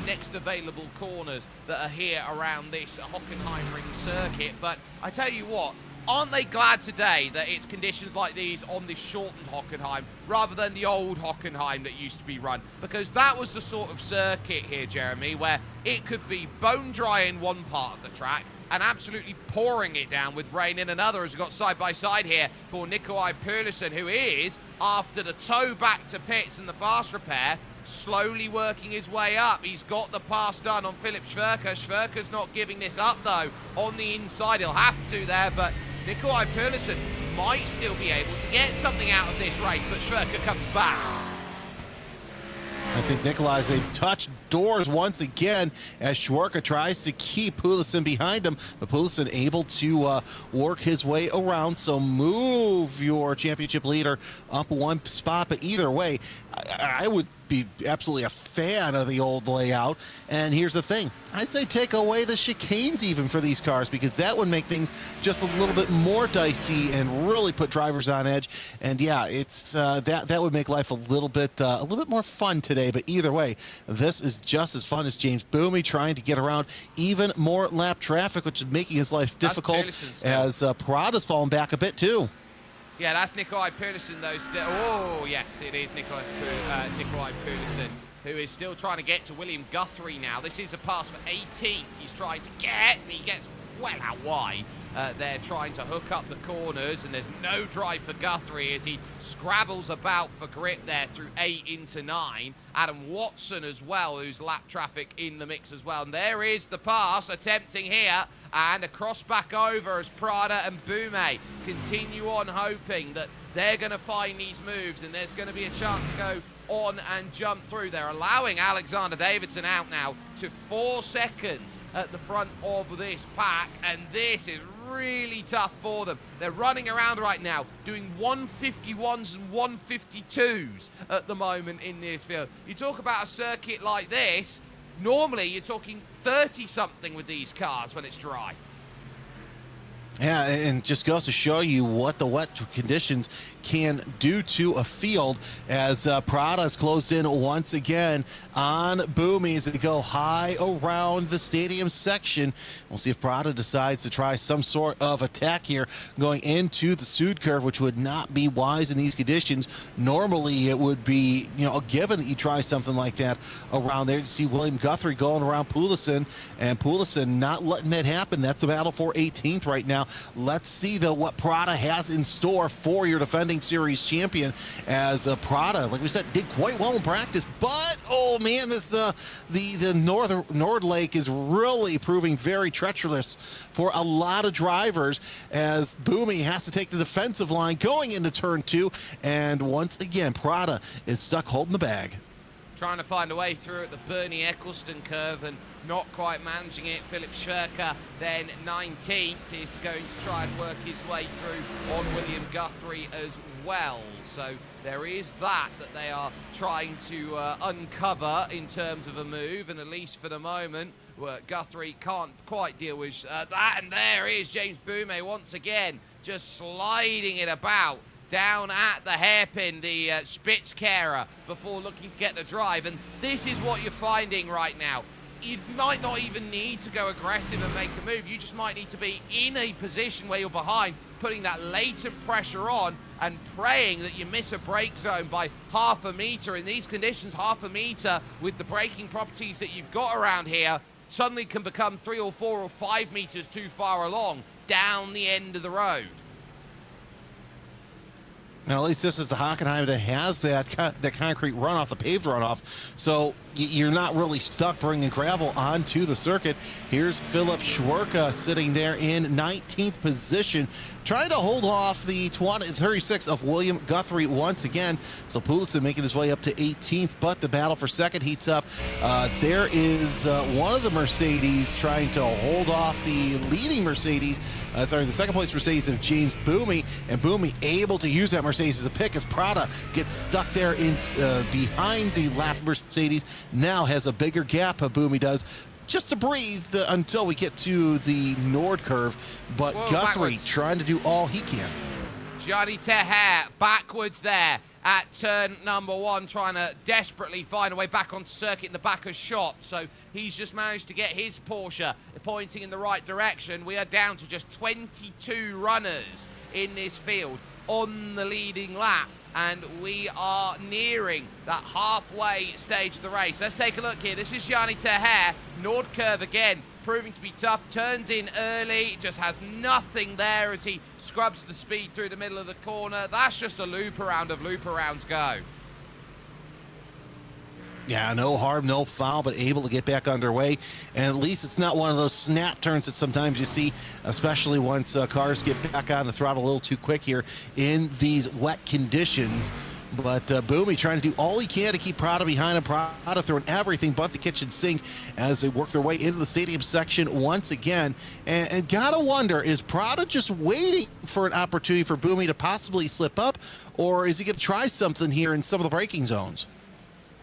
next available corners that are here around this Hockenheimring circuit. But I tell you what, aren't they glad today that it's conditions like these on this shortened Hockenheim rather than the old Hockenheim that used to be run? Because that was the sort of circuit here, Jeremy, where it could be bone dry in one part of the track and absolutely pouring it down with rain in another, as we've got side by side here for Nikolai Purlison, who is, after the tow back to pits and the fast repair, slowly working his way up. He's got the pass done on Philip Schwerker. Schwerker's not giving this up, though, on the inside. He'll have to there, but Nikolai Purlison might still be able to get something out of this race, but Schwerker comes back. I think Nikolai's touched doors once again as Schwerka tries to keep Pulisic behind him, but Pulisic able to work his way around. So move your championship leader up one spot, but either way, I would be absolutely a fan of the old layout. And here's the thing, I'd say take away the chicanes even for these cars, because that would make things just a little bit more dicey and really put drivers on edge. And yeah, it's that would make life a little bit more fun today. But either way, this is just as fun as James Boumet trying to get around even more lap traffic, which is making his life difficult as Prada's fallen back a bit too. Yeah, that's Nikolai Purlison, though. Oh, yes, it is Nikolai Purlison, who is still trying to get to William Guthrie now. This is a pass for 18th. He's trying to get, and he gets well out wide. They're trying to hook up the corners, and there's no drive for Guthrie as he scrabbles about for grip there through 8 into 9. Adam Watson as well, who's lap traffic in the mix as well. And there is the pass attempting here, and a cross back over as Prada and Boumet continue on hoping that they're going to find these moves, and there's going to be a chance to go on and jump through. They're allowing Alexander Davidson out now to 4 seconds at the front of this pack, and this is really tough for them. They're running around right now doing 151s and 152s at the moment in this field. You talk about a circuit like this, normally you're talking 30-something with these cars when it's dry. Yeah, and just goes to show you what the wet conditions can do to a field as Prada's closed in once again on Boumet as they go high around the stadium section. We'll see if Prada decides to try some sort of attack here going into the Sud curve, which would not be wise in these conditions. Normally, it would be, a given that you try something like that around there. You see William Guthrie going around Pulisic, and Pulisic not letting that happen. That's a battle for 18th right now. Let's see, though, what Prada has in store for your defending series champion, as Prada, like we said, did quite well in practice, but oh man, this the Nord Lake is really proving very treacherous for a lot of drivers, as Boumet has to take the defensive line going into turn 2, and once again Prada is stuck holding the bag. Trying to find a way through at the Bernie Eccleston curve and not quite managing it. Philip Schwerker, then 19th, is going to try and work his way through on William Guthrie as well. So there is that they are trying to uncover in terms of a move, and at least for the moment, Guthrie can't quite deal with that. And there is James Boumet once again, just sliding it about down at the hairpin, the Spitzkehrer, before looking to get the drive. And this is what you're finding right now. You might not even need to go aggressive and make a move. You just might need to be in a position where you're behind, putting that latent pressure on and praying that you miss a brake zone by half a meter. In these conditions, half a meter with the braking properties that you've got around here suddenly can become 3 or 4 or 5 meters too far along down the end of the road. Now, at least this is the Hockenheim that has that concrete runoff, the paved runoff, so you're not really stuck bringing gravel onto the circuit. Here's Philip Schwerka sitting there in 19th position, trying to hold off the 36 of William Guthrie once again. So Pulisic making his way up to 18th, but the battle for second heats up. There is one of the Mercedes trying to hold off the leading Mercedes, the second place Mercedes of James Boumet, and Boumet able to use that Mercedes Mercedes is a pick as Prada gets stuck there in behind the lap Mercedes. Now has a bigger gap, Boomy does, just to breathe until we get to the Nord curve. But Whoa, Guthrie backwards. trying to do all he can. Gianni Teher backwards there at turn number 1, trying to desperately find a way back onto circuit in the back of shot. So he's just managed to get his Porsche pointing in the right direction. We are down to just 22 runners in this field on the leading lap, and we are nearing that halfway stage of the race. Let's take a look here. This is Gianni Teher, Nord curve again, proving to be tough, turns in early, just has nothing there as he scrubs the speed through the middle of the corner. That's just a loop around of loop arounds go. Yeah, no harm, no foul, but able to get back underway. And at least it's not one of those snap turns that sometimes you see, especially once cars get back on the throttle a little too quick here in these wet conditions. But Boomy trying to do all he can to keep Prada behind him. Prada throwing everything but the kitchen sink as they work their way into the stadium section once again. And gotta wonder, is Prada just waiting for an opportunity for Boomy to possibly slip up? Or is he going to try something here in some of the braking zones?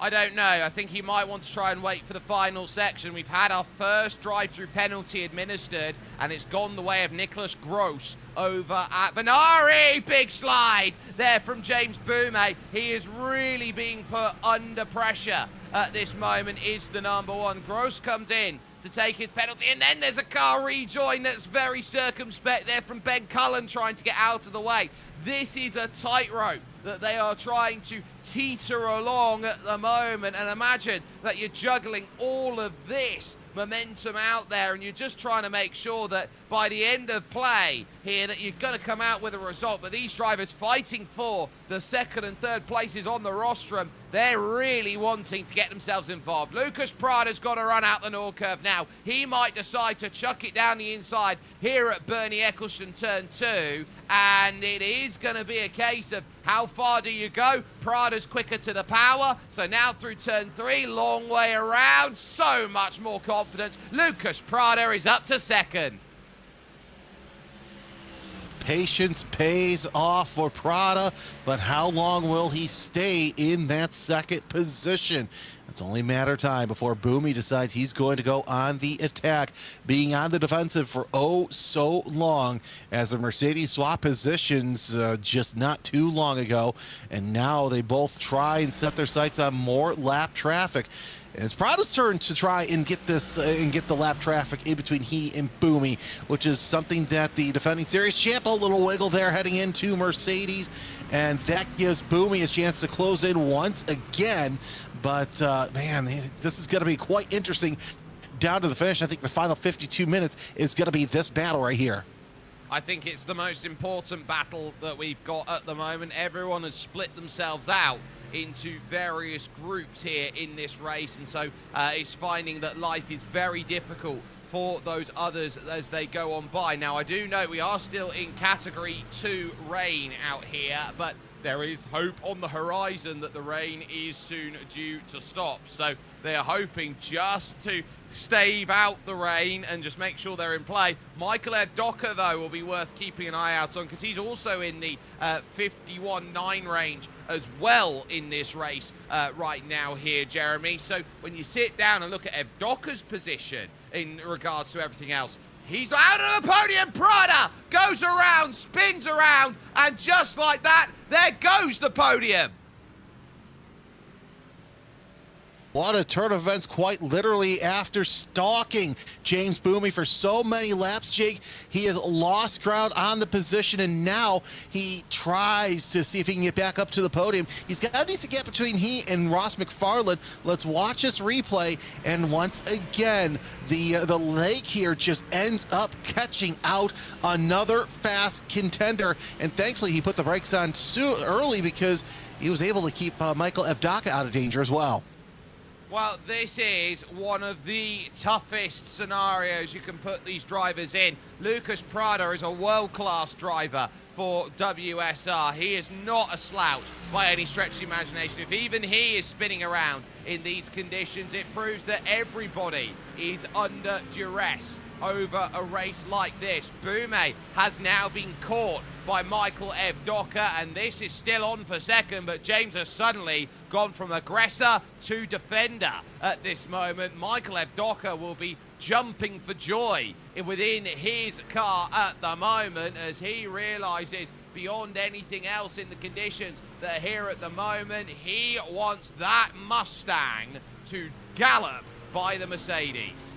I don't know. I think he might want to try and wait for the final section. We've had our first drive-through penalty administered, and it's gone the way of Nicholas Gross over at Venari. Big slide there from James Boumet. He is really being put under pressure at this moment, is the number 1. Gross comes in to take his penalty, and then there's a car rejoin that's very circumspect there from Ben Cullen trying to get out of the way. This is a tightrope that they are trying to teeter along at the moment, and imagine that you're juggling all of this momentum out there, and you're just trying to make sure that by the end of play here that you're going to come out with a result. But these drivers fighting for the 2nd and 3rd places on the rostrum, they're really wanting to get themselves involved. Lucas Prada's got to run out the Nord curve now. He might decide to chuck it down the inside here at Bernie Eccleston turn 2, and it is going to be a case of how far do you go? Prada's quicker to the power, so now through turn 3, long way around, so much more confidence. Lucas Prada is up to 2nd. Patience pays off for Prada, but how long will he stay in that 2nd position? It's only a matter of time before Boomy decides he's going to go on the attack, being on the defensive for oh so long as the Mercedes swap positions just not too long ago, and now they both try and set their sights on more lap traffic. And it's Prada's turn to try and get this and get the lap traffic in between he and Boomy, which is something that the defending series champ, a little wiggle there heading into Mercedes, and that gives Boomy a chance to close in once again. But man, this is going to be quite interesting down to the finish. I think the final 52 minutes is going to be this battle right here. I think it's the most important battle that we've got at the moment. Everyone has split themselves out into various groups here in this race, and so it's finding that life is very difficult for those others as they go on by. Now, I do know we are still in Category 2 rain out here, but there is hope on the horizon that the rain is soon due to stop. So they are hoping just to stave out the rain and just make sure they're in play. Michael Erdoka, though, will be worth keeping an eye out on because he's also in the 51.9 range as well in this race right now here, Jeremy. So when you sit down and look at Erdoka's position in regards to everything else, he's out of the podium. Prada goes around, spins around, and just like that, there goes the podium. What a turn of events, quite literally, after stalking James Boomy for so many laps, Jake. He has lost ground on the position, and now he tries to see if he can get back up to the podium. He's got a decent gap between he and Ross McFarland. Let's watch this replay, and once again, the lake here just ends up catching out another fast contender, and thankfully he put the brakes on early because he was able to keep Michael Erdoka out of danger as well. Well, this is one of the toughest scenarios you can put these drivers in. Lucas Prada is a world-class driver for WSR. He is not a slouch by any stretch of the imagination. If even he is spinning around in these conditions, it proves that everybody is under duress over a race like this. Bume has now been caught by Michael Evdoka, and this is still on for second, but James has suddenly gone from aggressor to defender at this moment. Michael Evdoka will be jumping for joy within his car at the moment as he realizes beyond anything else in the conditions that are here at the moment, he wants that Mustang to gallop by the Mercedes.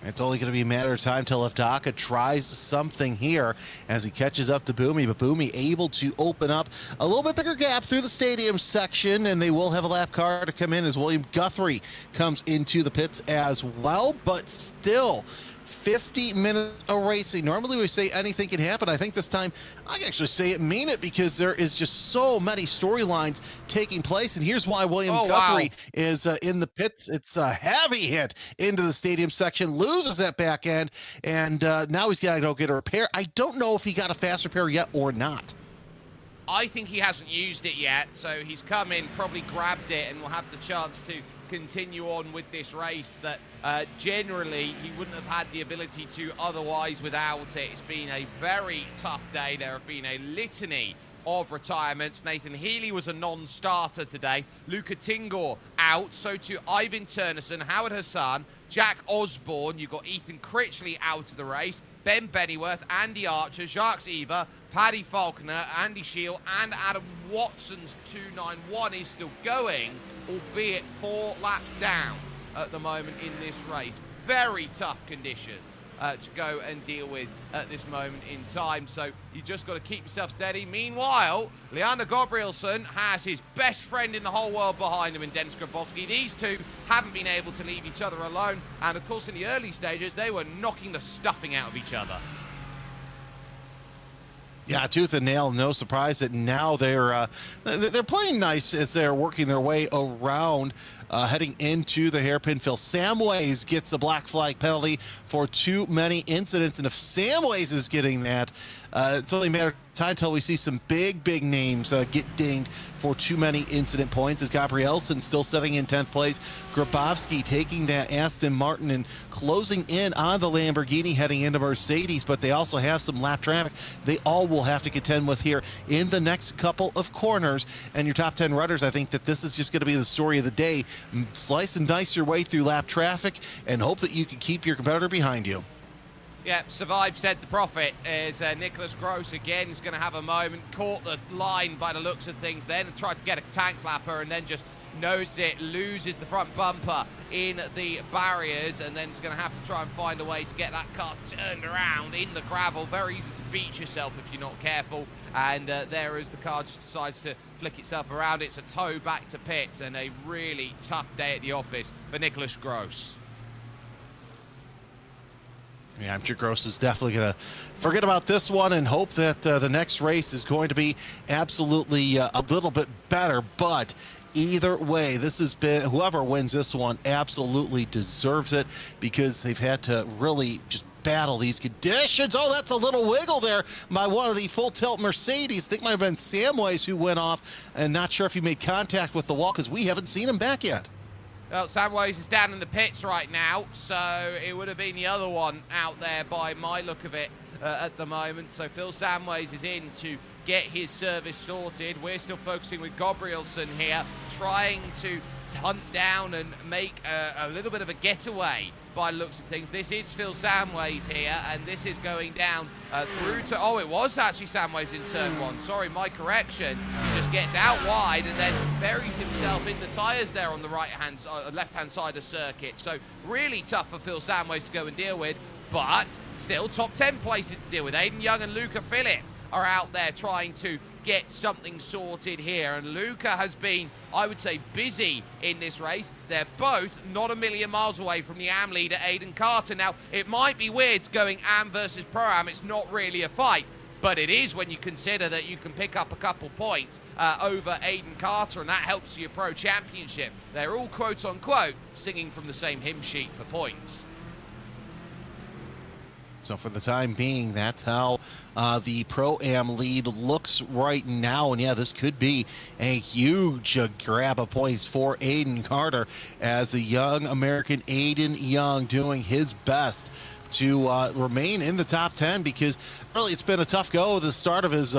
It's only going to be a matter of time till Evdoka tries something here as he catches up to Boomy, but Boomy able to open up a little bit bigger gap through the stadium section, and they will have a lap car to come in as William Guthrie comes into the pits as well, but still 50 minutes of racing. Normally we say anything can happen. I think this time I can actually say it, mean it, because there is just so many storylines taking place. And here's why William Guthrie is in the pits. It's a heavy hit into the stadium section, loses that back end, and now he's got to go get a repair. I don't know if he got a fast repair yet or not. I think he hasn't used it yet, so he's come in, probably grabbed it, and will have the chance to continue on with this race that generally he wouldn't have had the ability to otherwise without it. It's been a very tough day. There have been a litany of retirements. Nathan Healy was a non-starter today. Luca Tingor out, so too Ivan Turnison, Howard Hassan, Jack Osborne. You've got Ethan Critchley out of the race, Ben Bennyworth, Andy Archer, Jacques Eva, Paddy Falconer, Andy Shield, and Adam Watson's 291 is still going, albeit 4 laps down at the moment in this race. Very tough conditions to go and deal with at this moment in time, so you just got to keep yourself steady. Meanwhile, Leander Gabrielsen has his best friend in the whole world behind him in Dennis Grabowski. These two haven't been able to leave each other alone, and of course in the early stages they were knocking the stuffing out of each other. Yeah, tooth and nail. No surprise that now they're playing nice as they're working their way around, heading into the hairpin. Phil Samways gets a black flag penalty for too many incidents, and if Samways is getting that, it's only a matter of time until we see some big names get dinged for too many incident points, as Gabrielsen still sitting in 10th place. Grabowski taking that Aston Martin and closing in on the Lamborghini heading into Mercedes, but they also have some lap traffic they all will have to contend with here in the next couple of corners. And your top 10 runners, I think that this is just going to be the story of the day. Slice and dice your way through lap traffic and hope that you can keep your competitor behind you. Yeah, survive, said the prophet, as Nicholas Gross again is going to have a moment, caught the line by the looks of things then, and tried to get a tank slapper, and then just knows it, loses the front bumper in the barriers, and then is going to have to try and find a way to get that car turned around in the gravel. Very easy to beat yourself if you're not careful, and there as the car just decides to flick itself around. It's a tow back to pits, and a really tough day at the office for Nicholas Gross. Yeah, I'm sure Gross is definitely going to forget about this one and hope that the next race is going to be absolutely a little bit better. But either way, this has been, whoever wins this one absolutely deserves it, because they've had to really just battle these conditions. Oh, that's a little wiggle there by one of the full tilt Mercedes. I think it might have been Samways who went off, and not sure if he made contact with the wall because we haven't seen him back yet. Well, Samways is down in the pits right now, so it would have been the other one out there by my look of it at the moment. So Phil Samways is in to get his service sorted. We're still focusing with Gabrielsen here, trying to hunt down and make a little bit of a getaway by the looks of things. This is Phil Samways here, and this is going down through to, oh, it was actually Samways in turn 1. Sorry, my correction. He just gets out wide and then buries himself in the tyres there on the left-hand side of circuit. So really tough for Phil Samways to go and deal with, but still top 10 places to deal with. Aiden Young and Luca Phillip are out there trying to get something sorted here, and Luca has been, I would say, busy in this race. They're both not a million miles away from the AM leader, Aiden Carter. Now, it might be weird going AM versus Pro-Am. It's not really a fight, but it is when you consider that you can pick up a couple points over Aiden Carter, and that helps your Pro Championship. They're all, quote-unquote, singing from the same hymn sheet for points. So for the time being, that's how the Pro-Am lead looks right now. And yeah, this could be a huge grab of points for Aiden Carter, as the young American Aiden Young doing his best to remain in the top 10, because really it's been a tough go at the start of his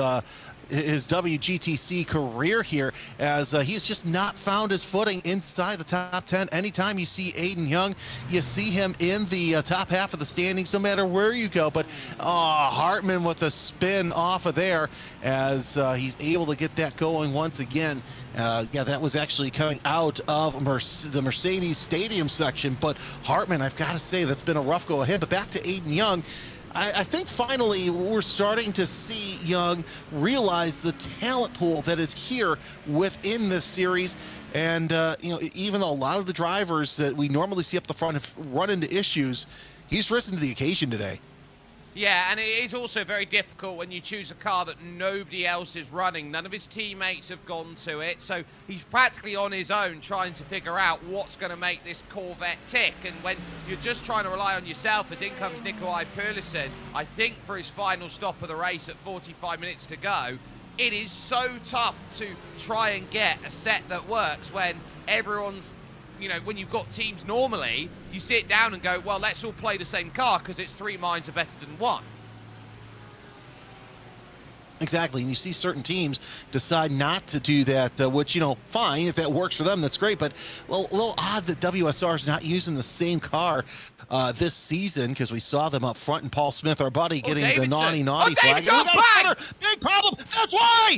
WGTC career here, as he's just not found his footing inside the top 10. Anytime you see Aiden Young, you see him in the top half of the standings, no matter where you go. But Hartman with a spin off of there, as he's able to get that going once again. Yeah, that was actually coming out of the Mercedes Stadium section. But Hartman, I've got to say, that's been a rough go ahead. But back to Aiden Young. I think finally we're starting to see Young realize the talent pool that is here within this series. And, even though a lot of the drivers that we normally see up the front have run into issues, he's risen to the occasion today. Yeah, and it is also very difficult when you choose a car that nobody else is running. None of his teammates have gone to it, so he's practically on his own trying to figure out what's going to make this Corvette tick. And when you're just trying to rely on yourself, as in comes Nikolai Perlison, I think for his final stop of the race at 45 minutes to go, it is so tough to try and get a set that works when everyone's, when you've got teams normally, you sit down and go, well, let's all play the same car because it's 3 minds are better than 1. Exactly, and you see certain teams decide not to do that, which, fine, if that works for them, that's great, but a little odd that WSR is not using the same car this season, because we saw them up front, and Paul Smith, our buddy, getting the naughty flag. Big problem, that's why!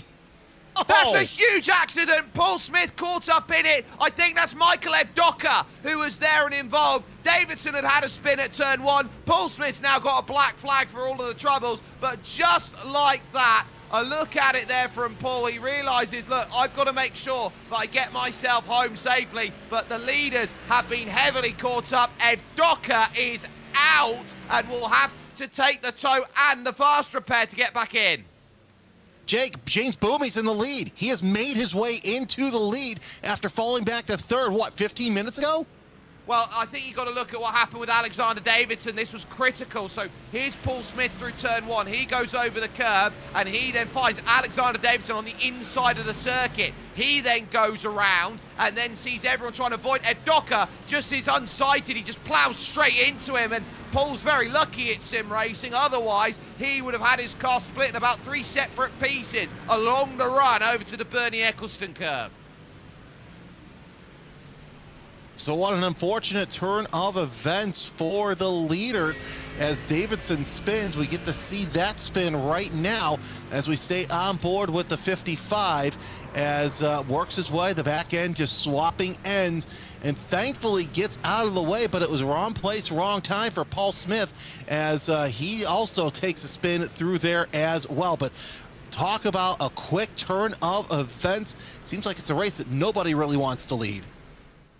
That's a huge accident. Paul Smith caught up in it. I think that's Michael Evdoka who was there and involved. Davidson had a spin at turn 1. Paul Smith's now got a black flag for all of the troubles. But just like that, a look at it there from Paul. He realises, look, I've got to make sure that I get myself home safely. But the leaders have been heavily caught up. Evdoka is out and will have to take the tow and the fast repair to get back in. Jake, James Boomey's in the lead. He has made his way into the lead after falling back to third, 15 minutes ago? Well, I think you've got to look at what happened with Alexander Davidson. This was critical. So here's Paul Smith through turn 1. He goes over the curb, and he then finds Alexander Davidson on the inside of the circuit. He then goes around and then sees everyone trying to avoid Evdoka. Just is unsighted. He just plows straight into him, and Paul's very lucky at sim racing. Otherwise, he would have had his car split in about 3 separate pieces along the run over to the Bernie Eccleston curve. So what an unfortunate turn of events for the leaders as Davidson spins. We get to see that spin right now as we stay on board with the 55 as works his way, the back end just swapping ends, and thankfully gets out of the way, but it was wrong place, wrong time for Paul Smith as he also takes a spin through there as well. But talk about a quick turn of events. Seems like it's a race that nobody really wants to lead.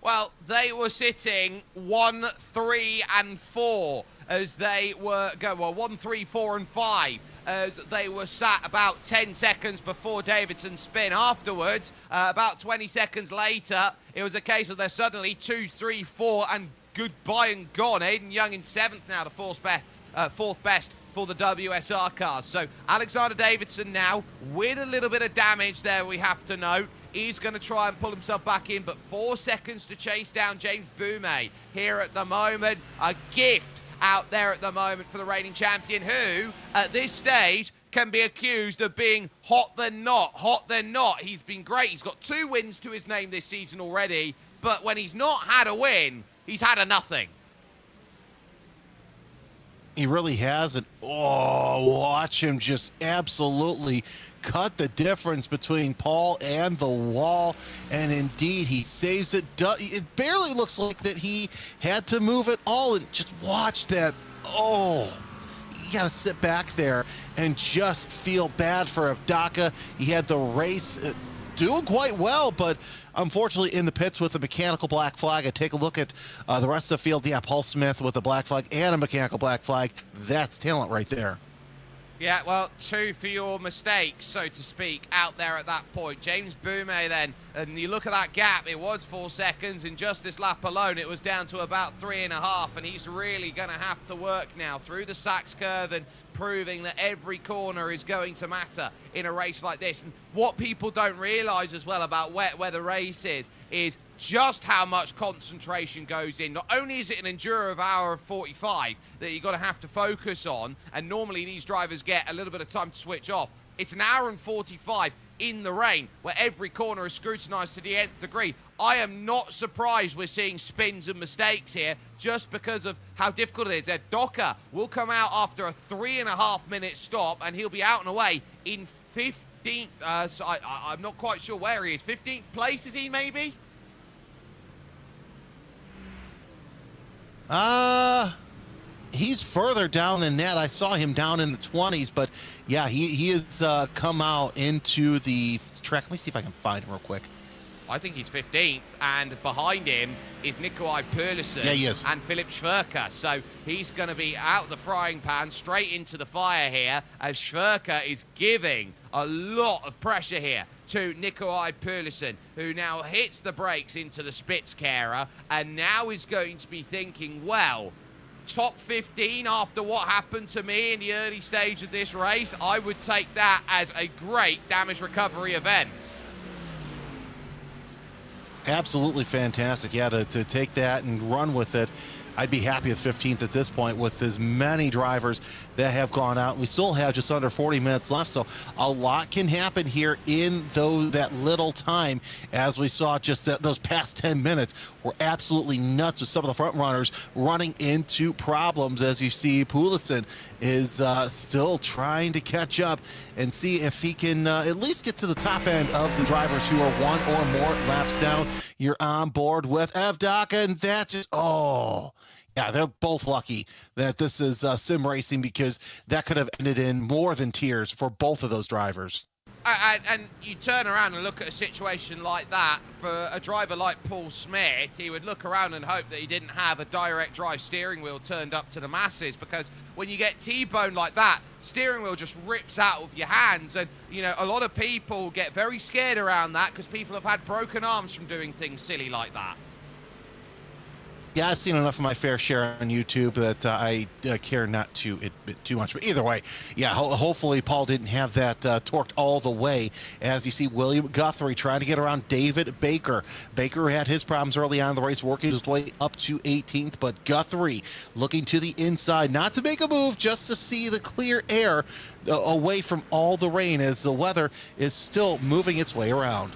Well, they were sitting 1, 3, and 4 as they were 1, 3, 4, and 5 as they were sat about 10 seconds before Davidson's spin. Afterwards, about 20 seconds later, it was a case of they're suddenly 2, 3, 4, and goodbye and gone. Aiden Young in 7th now, the fourth best for the WSR cars. So Alexander Davidson now with a little bit of damage there, we have to note. He's going to try and pull himself back in, but 4 seconds to chase down James Boumé here at the moment. A gift out there at the moment for the reigning champion, who, at this stage, can be accused of being hot than not. He's been great. He's got 2 wins to his name this season already, but when he's not had a win, he's had a nothing. He really hasn't. Oh, watch him just absolutely cut the difference between Paul and the wall. And indeed, he saves it. It barely looks like that he had to move it all. And just watch that. Oh, you got to sit back there and just feel bad for Evdoka. He had the race doing quite well, but unfortunately in the pits with a mechanical black flag. I take a look at the rest of the field. Yeah, Paul Smith with a black flag and a mechanical black flag. That's talent right there. Yeah, well, 2 for your mistakes, so to speak, out there at that point. James Boumet then, and you look at that gap, it was 4 seconds. In just this lap alone, it was down to about 3.5, and he's really going to have to work now through the Sachs curve and proving that every corner is going to matter in a race like this. And what people don't realise as well about wet weather races is just how much concentration goes in. Not only is it an enduro of hour of 45 that you've got to have to focus on, and normally these drivers get a little bit of time to switch off, it's an hour and 45 in the rain where every corner is scrutinised to the nth degree. I am not surprised we're seeing spins and mistakes here just because of how difficult it is. Docker will come out after a 3.5-minute stop, and he'll be out and away in 15th. So I'm not quite sure where he is. 15th place, is he maybe? He's further down than that. I saw him down in the 20s, but yeah, he has come out into the track. Let me see if I can find him real quick. I think he's 15th, and behind him is Nikolai Perlison and Philip Schwerker. So he's going to be out of the frying pan, straight into the fire here, as Schwerker is giving a lot of pressure here to Nikolai Perlison, who now hits the brakes into the Spitzkehrer, and now is going to be thinking, well, top 15 after what happened to me in the early stage of this race, I would take that as a great damage recovery event. Absolutely fantastic. Yeah, to take that and run with it. I'd be happy with 15th at this point with as many drivers that have gone out. We still have just under 40 minutes left, so a lot can happen here in that little time. As we saw, just those past 10 minutes were absolutely nuts with some of the front runners running into problems. As you see, Poulsen is still trying to catch up and see if he can at least get to the top end of the drivers who are 1 or more laps down. You're on board with Evdoka, and that just, yeah, they're both lucky that this is sim racing, because that could have ended in more than tears for both of those drivers. And you turn around and look at a situation like that, for a driver like Paul Smith, he would look around and hope that he didn't have a direct drive steering wheel turned up to the masses, because when you get T-boned like that, steering wheel just rips out of your hands. And, you know, a lot of people get very scared around that because people have had broken arms from doing things silly like that. Yeah, I've seen enough of my fair share on YouTube that I care not to admit too much. But either way, yeah, hopefully Paul didn't have that torqued all the way. As you see, William Guthrie trying to get around David Baker. Baker had his problems early on in the race, working his way up to 18th. But Guthrie looking to the inside, not to make a move, just to see the clear air away from all the rain, as the weather is still moving its way around.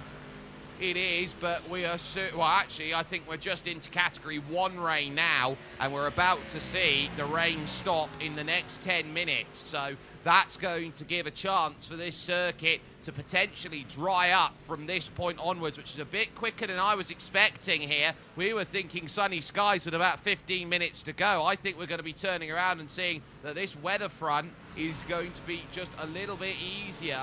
It is, but we are, well, actually, I think we're just into category 1 rain now, and we're about to see the rain stop in the next 10 minutes. So that's going to give a chance for this circuit to potentially dry up from this point onwards, which is a bit quicker than I was expecting here. We were thinking sunny skies with about 15 minutes to go. I think we're going to be turning around and seeing that this weather front is going to be just a little bit easier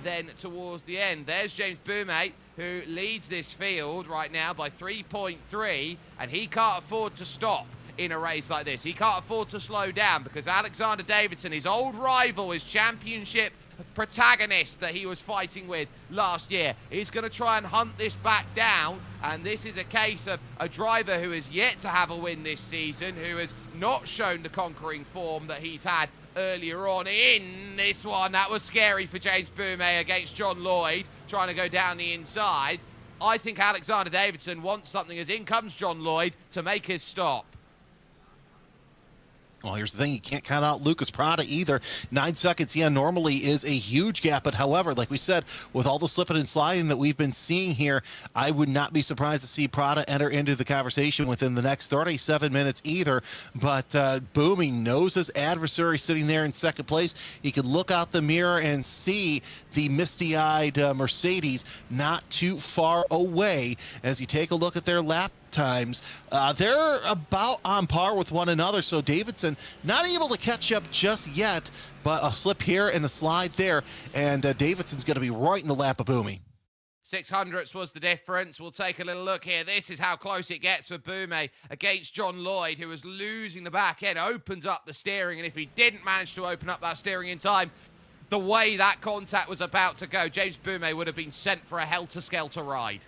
than towards the end. There's James Boumet, who leads this field right now by 3.3, and he can't afford to stop in a race like this. He can't afford to slow down, because Alexander Davidson, his old rival, his championship protagonist that he was fighting with last year, is going to try and hunt this back down. And this is a case of a driver who has yet to have a win this season, who has not shown the conquering form that he's had earlier on in this one. That was scary for James Boumet against John Lloyd, trying to go down the inside. I think Alexander Davidson wants something, as in comes John Lloyd to make his stop. Well, here's the thing. You can't count out Lucas Prada either. 9 seconds, yeah, normally is a huge gap. But however, like we said, with all the slipping and sliding that we've been seeing here, I would not be surprised to see Prada enter into the conversation within the next 37 minutes either. But Booming knows his adversary sitting there in second place. He could look out the mirror and see the misty-eyed Mercedes not too far away. As you take a look at their lap times, they're about on par with one another. So Davidson not able to catch up just yet, but a slip here and a slide there, and Davidson's going to be right in the lap of Boomy. 600ths was the difference. We'll take a little look here. This is how close it gets for Bume against John Lloyd, who was losing the back end, opens up the steering, and if he didn't manage to open up that steering in time, the way that contact was about to go, James Bume would have been sent for a helter-skelter ride.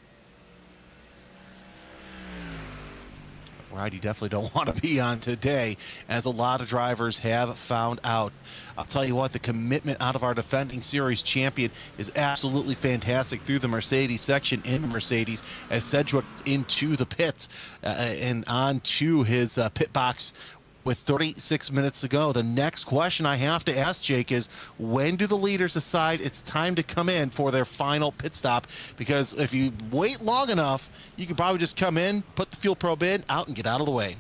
Ride you definitely don't want to be on today, as a lot of drivers have found out. I'll tell you what, the commitment out of our defending series champion is absolutely fantastic through the Mercedes section in the Mercedes, as Sedgwick into the pits and on to his pit box with 36 minutes to go. The next question I have to ask, Jake, is when do the leaders decide it's time to come in for their final pit stop? Because if you wait long enough, you can probably just come in, put the fuel probe in, out, and get out of the way.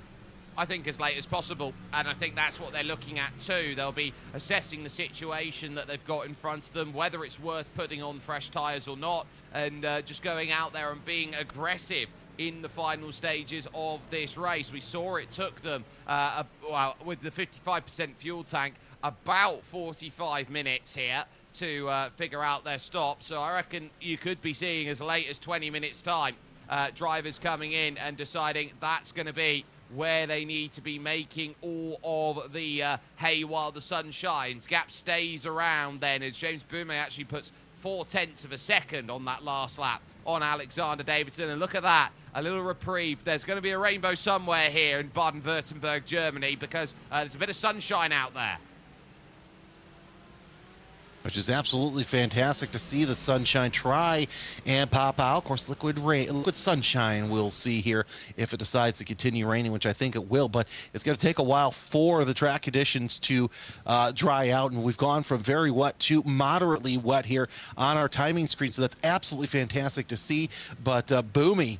I think as late as possible, and I think that's what they're looking at too. They'll be assessing the situation that they've got in front of them, whether it's worth putting on fresh tyres or not, and just going out there and being aggressive in the final stages of this race. We saw it took them, well, with the 55% fuel tank, about 45 minutes here to figure out their stop. So I reckon you could be seeing as late as 20 minutes time drivers coming in and deciding that's going to be where they need to be making all of the hay while the sun shines. Gap stays around then as James Bume actually puts 0.4 of a second on that last lap on Alexander Davidson. And look at that, a little reprieve. There's going to be a rainbow somewhere here in Baden-Württemberg, Germany, because there's a bit of sunshine out there. Which is absolutely fantastic to see the sunshine try and pop out. Of course, liquid sunshine we'll see here if it decides to continue raining, which I think it will. But it's going to take a while for the track conditions to dry out. And we've gone from very wet to moderately wet here on our timing screen. So that's absolutely fantastic to see. But Bume,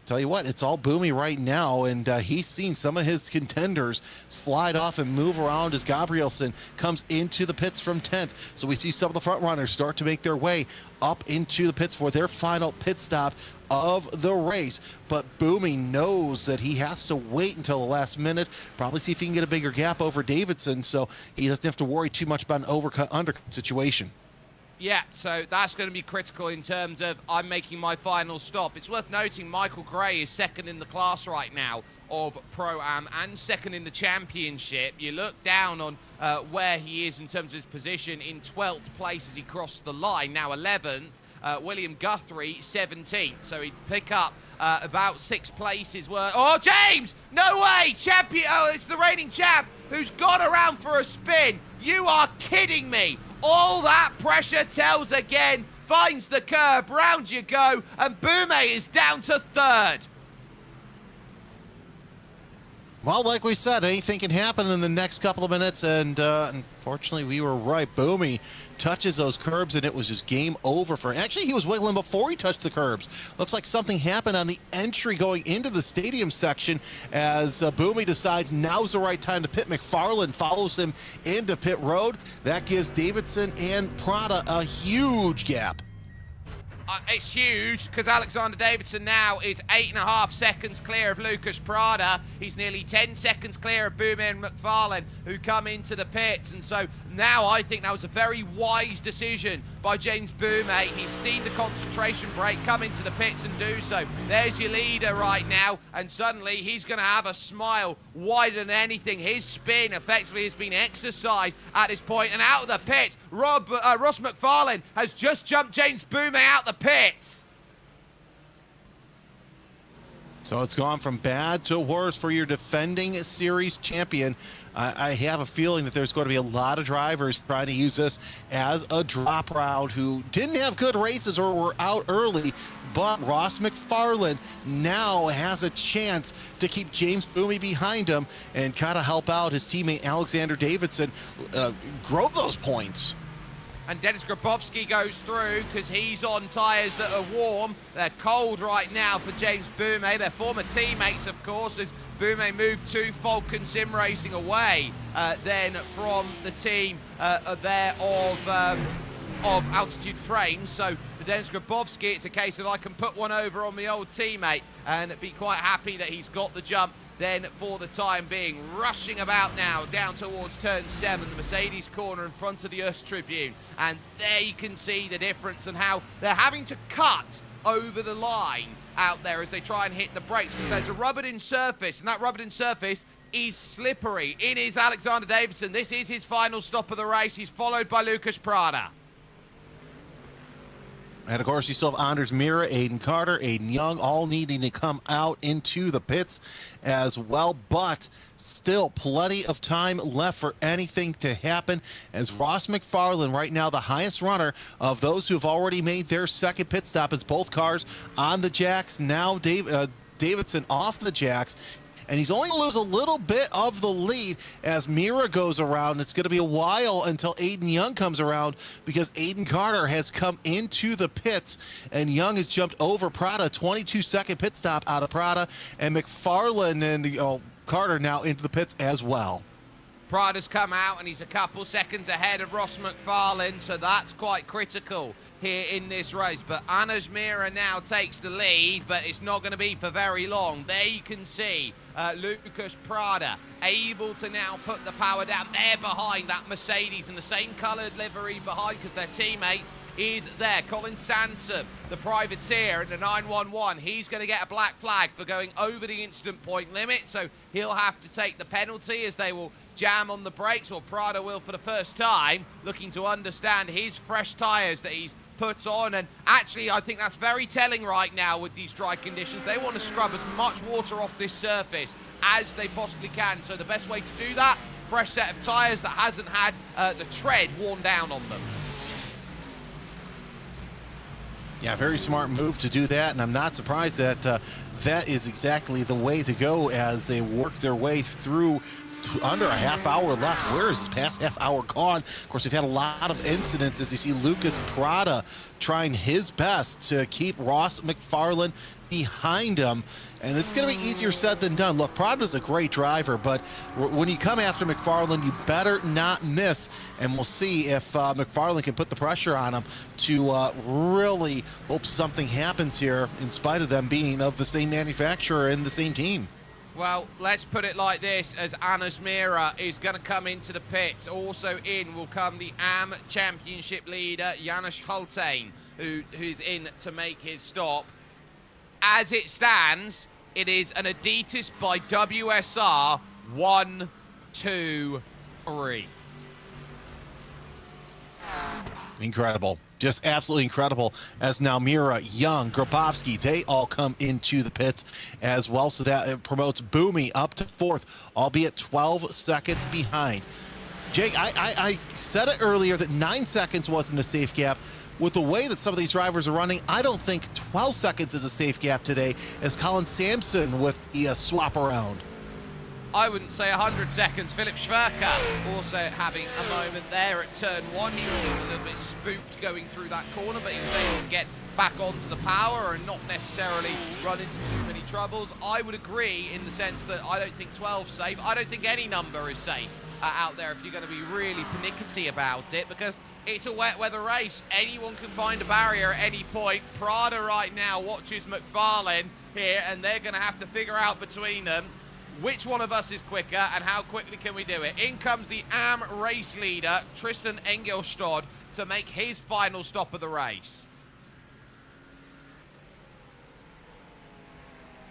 tell you what, it's all Bume right now, and he's seen some of his contenders slide off and move around as Gabrielson comes into the pits from 10th. So we see some of the front runners start to make their way up into the pits for their final pit stop of the race. But Bume knows that he has to wait until the last minute, probably see if he can get a bigger gap over Davidson, so he doesn't have to worry too much about an overcut-undercut situation. Yeah, so that's going to be critical in terms of I'm making my final stop. It's worth noting Michael Gray is second in the class right now of Pro-Am and second in the championship. You look down on where he is in terms of his position in 12th place as he crossed the line, now 11th. William Guthrie, 17th. So he'd pick up about 6 places worth. Oh, James! No way! Champion! Oh, it's the reigning champ who's gone around for a spin. You are kidding me. All that pressure tells again, finds the curb, round you go, and Bume is down to 3rd. Well, like we said, anything can happen in the next couple of minutes, and unfortunately, we were right. Bume touches those curbs, and it was just game over for him. Actually, he was wiggling before he touched the curbs. Looks like something happened on the entry going into the stadium section as Bume decides now's the right time to pit. McFarland follows him into pit road. That gives Davidson and Prada a huge gap. It's huge because Alexander Davidson now is 8.5 seconds clear of Lucas Prada. He's nearly 10 seconds clear of Bume and McFarlane, who come into the pits. And so now I think that was a very wise decision by James Bume. He's seen the concentration break, come into the pits and do so. There's your leader right now, and suddenly he's going to have a smile wider than anything. His spin effectively has been exercised at this point, and out of the pits, Ross McFarlane has just jumped James Bume out the pits. So it's gone from bad to worse for your defending series champion. I have a feeling that there's going to be a lot of drivers trying to use this as a drop round who didn't have good races or were out early. But Ross McFarlane now has a chance to keep James Bume behind him and kind of help out his teammate Alexander Davidson grow those points. And Dennis Grabowski goes through because he's on tyres that are warm. They're cold right now for James Bume. They're former teammates, of course, as Bume moved to Falcon Sim Racing away then from the team there of Altitude Frames. So for Dennis Grabowski, it's a case of I can put one over on my old teammate and be quite happy that he's got the jump then for the time being, rushing about now down towards turn 7, the Mercedes corner in front of the US Tribune. And there you can see the difference and how they're having to cut over the line out there as they try and hit the brakes, because there's a rubbered-in surface, and that rubbered-in surface is slippery. In is Alexander Davidson. This is his final stop of the race. He's followed by Lucas Prada. And of course, you still have Anders Mira, Aiden Carter, Aiden Young, all needing to come out into the pits as well. But still plenty of time left for anything to happen, as Ross McFarlane, right now the highest runner of those who have already made their second pit stop, as both cars on the jacks. Now Davidson off the jacks. And he's only going to lose a little bit of the lead as Mira goes around. It's going to be a while until Aiden Young comes around, because Aiden Carter has come into the pits, and Young has jumped over Prada. 22-second pit stop out of Prada, and McFarlane and Carter now into the pits as well. Prada's come out, and he's a couple seconds ahead of Ross McFarlane, so that's quite critical here in this race. But Anders Mira now takes the lead, but it's not going to be for very long. There you can see Lucas Prada able to now put the power down. They're behind that Mercedes in the same coloured livery behind, because their teammates is there. Colin Sansom, the privateer in the 911, he's going to get a black flag for going over the instant point limit, so he'll have to take the penalty as they will jam on the brakes, or Prada will for the first time, looking to understand his fresh tyres that he's put on. And actually, I think that's very telling right now with these dry conditions. They want to scrub as much water off this surface as they possibly can. So the best way to do that, fresh set of tyres that hasn't had the tread worn down on them. Yeah, very smart move to do that, and I'm not surprised that that is exactly the way to go as they work their way through under a half hour left. Where is this past half hour gone? Of course, we've had a lot of incidents as you see Lucas Prada trying his best to keep Ross McFarlane behind him. And it's going to be easier said than done. Look, Prada's a great driver, but when you come after McFarlane, you better not miss. And we'll see if McFarlane can put the pressure on him to really hope something happens here, in spite of them being of the same manufacturer and the same team. Well, let's put it like this, as Anders Mira is going to come into the pits. Also in will come the AM Championship leader, Janusz Hultain, who is in to make his stop. As it stands, it is an Adidas by WSR 1, 2, 3. Incredible. Just absolutely incredible, as now Mira, Young, Grabowski, they all come into the pits as well. So that promotes Boomy up to 4th, albeit 12 seconds behind. Jake, I said it earlier that 9 seconds wasn't a safe gap. With the way that some of these drivers are running, I don't think 12 seconds is a safe gap today, as Colin Sampson with the swap around. I wouldn't say 100 seconds. Philip Schwerker also having a moment there at turn 1. He was a little bit spooked going through that corner, but he was able to get back onto the power and not necessarily run into too many troubles. I would agree in the sense that I don't think 12's safe. I don't think any number is safe out there if you're going to be really pernickety about it, because it's a wet weather race. Anyone can find a barrier at any point. Prada right now watches McFarlane here, and they're going to have to figure out between them which one of us is quicker and how quickly can we do it. In comes the AM race leader, Tristan Engelstad, to make his final stop of the race.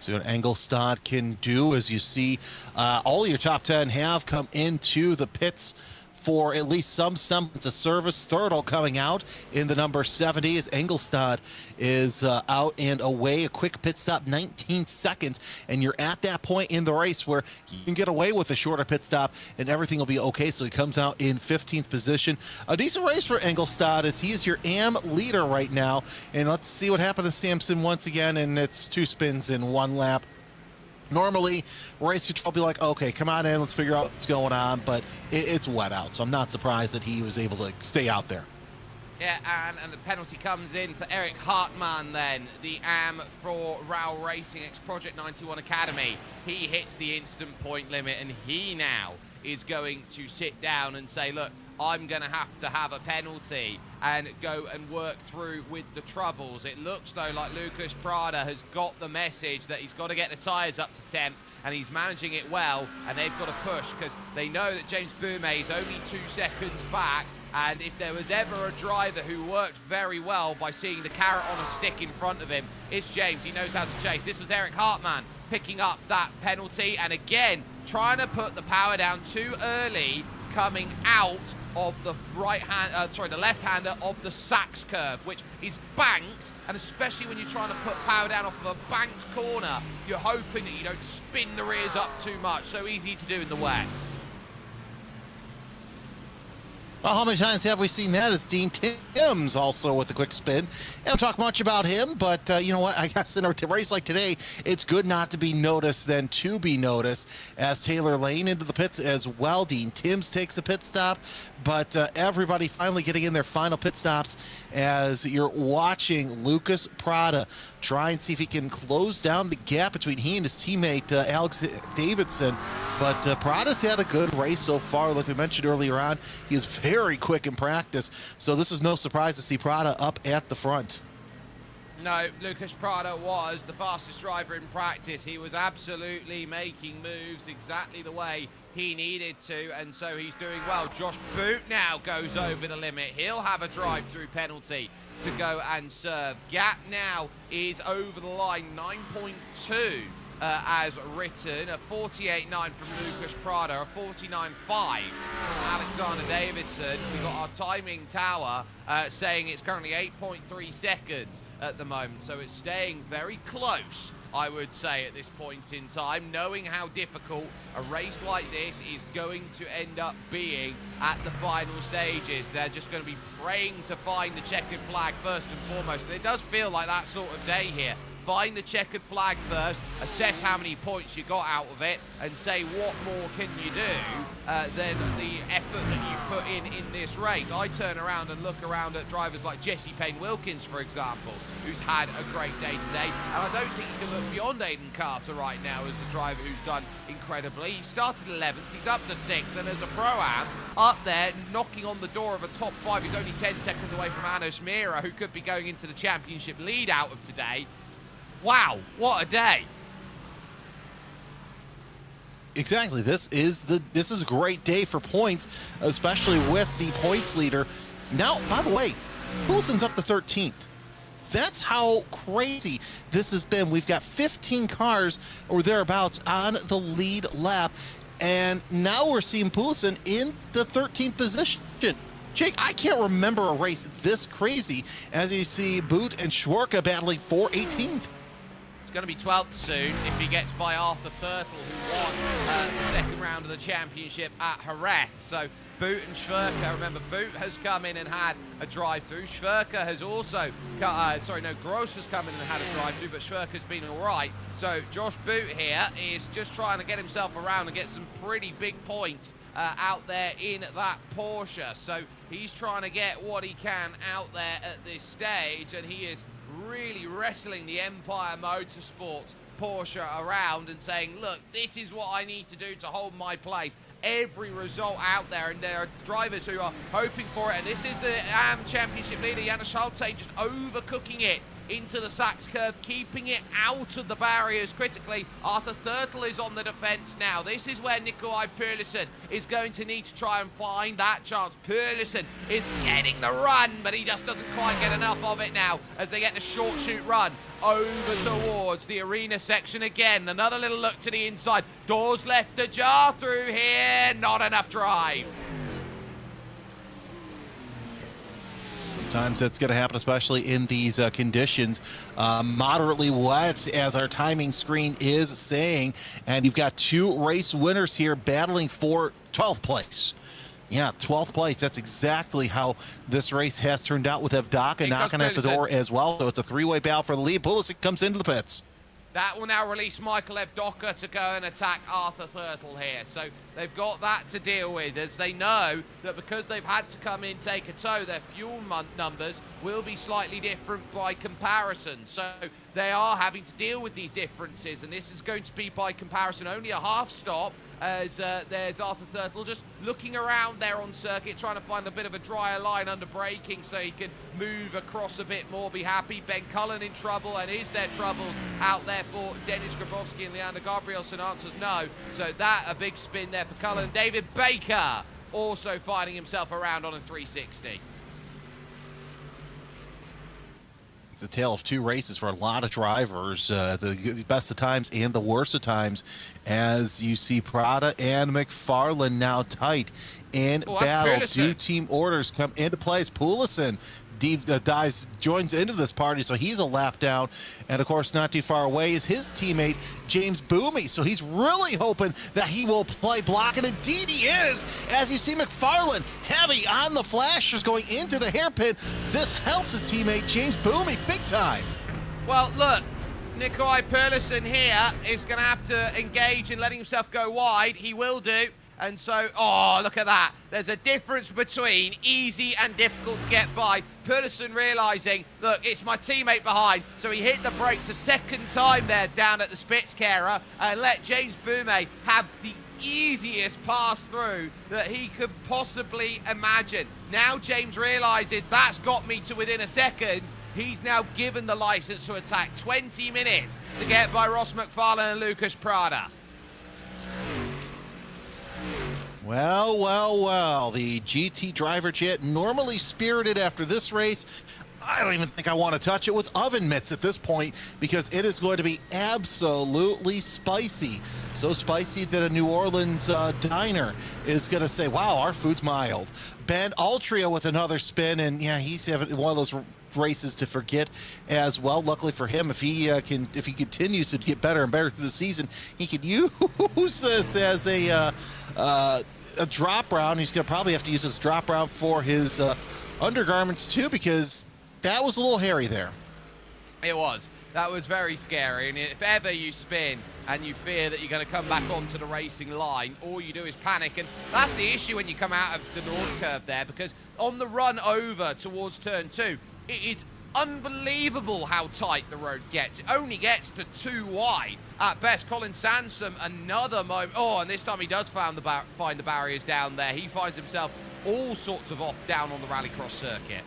So what Engelstad can do, as you see, all your top 10 have come into the pits for at least some semblance of service. Thurtle coming out in the number 70 as Engelstad is out and away. A quick pit stop, 19 seconds, and you're at that point in the race where you can get away with a shorter pit stop and everything will be okay. So he comes out in 15th position. A decent race for Engelstad, as he is your AM leader right now. And let's see what happened to Sampson once again, and it's 2 spins in 1 lap. Normally, race control will be like, okay, come on in, let's figure out what's going on, but it's wet out, so I'm not surprised that he was able to stay out there. Yeah, and the penalty comes in for Eric Hartmann then, the AM for RAL Racing X Project 91 Academy. He hits the instant point limit, and he now is going to sit down and say, look, I'm going to have a penalty and go and work through with the troubles. It looks, though, like Lucas Prada has got the message that he's got to get the tyres up to temp, and he's managing it well, and they've got to push because they know that James Boumet is only 2 seconds back. And if there was ever a driver who worked very well by seeing the carrot on a stick in front of him, it's James. He knows how to chase. This was Eric Hartmann picking up that penalty, and again, trying to put the power down too early, coming out of the the left-hander of the Sachs curve, which is banked, and especially when you're trying to put power down off of a banked corner, you're hoping that you don't spin the rears up too much. So easy to do in the wet. Well, how many times have we seen that? As Dean Timms also with a quick spin. I don't talk much about him, but you know what? I guess in a race like today, it's good not to be noticed than to be noticed. As Taylor Lane into the pits as well. Dean Timms takes a pit stop, but everybody finally getting in their final pit stops as you're watching Lucas Prada try and see if he can close down the gap between he and his teammate Alex Davidson. But Prada's had a good race so far. Like we mentioned earlier on, he is very quick in practice, so this is no surprise to see Prada up at the front. No, Lucas Prada was the fastest driver in practice. He was absolutely making moves exactly the way he needed to, and so he's doing well. Josh Boot now goes over the limit. He'll have a drive-through penalty to go and serve. Gap now is over the line, 9.2 as written. A 48.9 from Lucas Prada, a 49.5 from Alexander Davidson. We've got our timing tower saying it's currently 8.3 seconds at the moment, so it's staying very close, I would say, at this point in time, knowing how difficult a race like this is going to end up being at the final stages. They're just going to be praying to find the checkered flag first and foremost. And it does feel like that sort of day here. Find the checkered flag first, assess how many points you got out of it, and say what more can you do than the effort that you put in this race. I turn around and look around at drivers like Jesse Payne-Wilkins, for example, who's had a great day today, and I don't think you can look beyond Aiden Carter right now as the driver who's done incredibly. He started 11th, he's up to 6th, and as a Pro-Am, up there, knocking on the door of a top 5, he's only 10 seconds away from Anush Mira, who could be going into the championship lead out of today. Wow, what a day. Exactly. This is a great day for points, especially with the points leader. Now, by the way, Wilson's up to 13th. That's how crazy this has been. We've got 15 cars or thereabouts on the lead lap, and now we're seeing Poulsen in the 13th position. Jake, I can't remember a race this crazy as you see Boot and Schwarka battling for 18th. Going to be 12th soon if he gets by Arthur Thurtle, who won the second round of the championship at Jerez. So Boot and Schwerka, remember, Boot has come in and had a drive-through. Schwerka has also, Gross has come in and had a drive-through, but Schwerka's been all right. So Josh Boot here is just trying to get himself around and get some pretty big points out there in that Porsche. So he's trying to get what he can out there at this stage, and he is really wrestling the Empire Motorsports Porsche around and saying, look, this is what I need to do to hold my place. Every result out there, and there are drivers who are hoping for it, and this is the AM Championship leader, Janis Schulte, just overcooking it into the Sachs curve, keeping it out of the barriers critically. Arthur Thurtle is on the defense now. This is where Nikolai Perlison is going to need to try and find that chance. Perlison is getting the run, but he just doesn't quite get enough of it now as they get the short shoot run over towards the arena section again. Another little look to the inside. Doors left ajar through here. Not enough drive. Sometimes that's going to happen, especially in these conditions. Moderately wet, as our timing screen is saying. And you've got two race winners here battling for 12th place. Yeah, 12th place. That's exactly how this race has turned out, with Evdaka knocking at the door as well. So it's a three-way battle for the lead. Pulisic comes into the pits. That will now release Michael Evdaka to go and attack Arthur Thurtle here. So they've got that to deal with, as they know that because they've had to come in, take a tow, their fuel numbers will be slightly different by comparison. So they are having to deal with these differences, and this is going to be, by comparison, only a half stop as there's Arthur Turtle just looking around there on circuit, trying to find a bit of a drier line under braking so he can move across a bit more, be happy. Ben Cullen in trouble, and is there troubles out there for Dennis Grabowski and Leander Gabrielson? Answers no. So that, a big spin there for Cullen. David Baker also finding himself around on a 360. It's a tale of two races for a lot of drivers, the best of times and the worst of times, as you see Prada and McFarlane now tight in battle. Poulsen. Two team orders come into place. Poulsen joins into this party, so he's a lap down. And of course, not too far away is his teammate James Boomy, so he's really hoping that he will play block, and indeed he is, as you see McFarlane heavy on the flashers going into the hairpin. This helps his teammate James Boomy big time. Well, look, Nikolai Poulsen here is going to have to engage in letting himself go wide. He will do. And so, oh, look at that. There's a difference between easy and difficult to get by. Poulsen realising, look, it's my teammate behind. So he hit the brakes a second time there down at the Spitzkehrer and let James Boomy have the easiest pass through that he could possibly imagine. Now James realises that's got me to within a second. He's now given the licence to attack. 20 minutes to get by Ross McFarlane and Lucas Prada. Well, well, well, the GT driver jet normally spirited after this race. I don't even think I want to touch it with oven mitts at this point, because it is going to be absolutely spicy. So spicy that a New Orleans diner is going to say, wow, our food's mild. Ben Altria with another spin, and yeah, he's having one of those races to forget as well. Luckily for him, if he continues to get better and better through the season, he could use this as a drop round. He's going to probably have to use this drop round for his undergarments too, because that was a little hairy there. It was. That was very scary, and if ever you spin and you fear that you're going to come back onto the racing line, all you do is panic, and that's the issue when you come out of the Nord curve there, because on the run over towards turn 2, it is unbelievable how tight the road gets. It only gets to 2 wide at best. Colin Sansom, another moment. Oh, and this time he does find the barriers down there. He finds himself all sorts of off down on the rallycross circuit.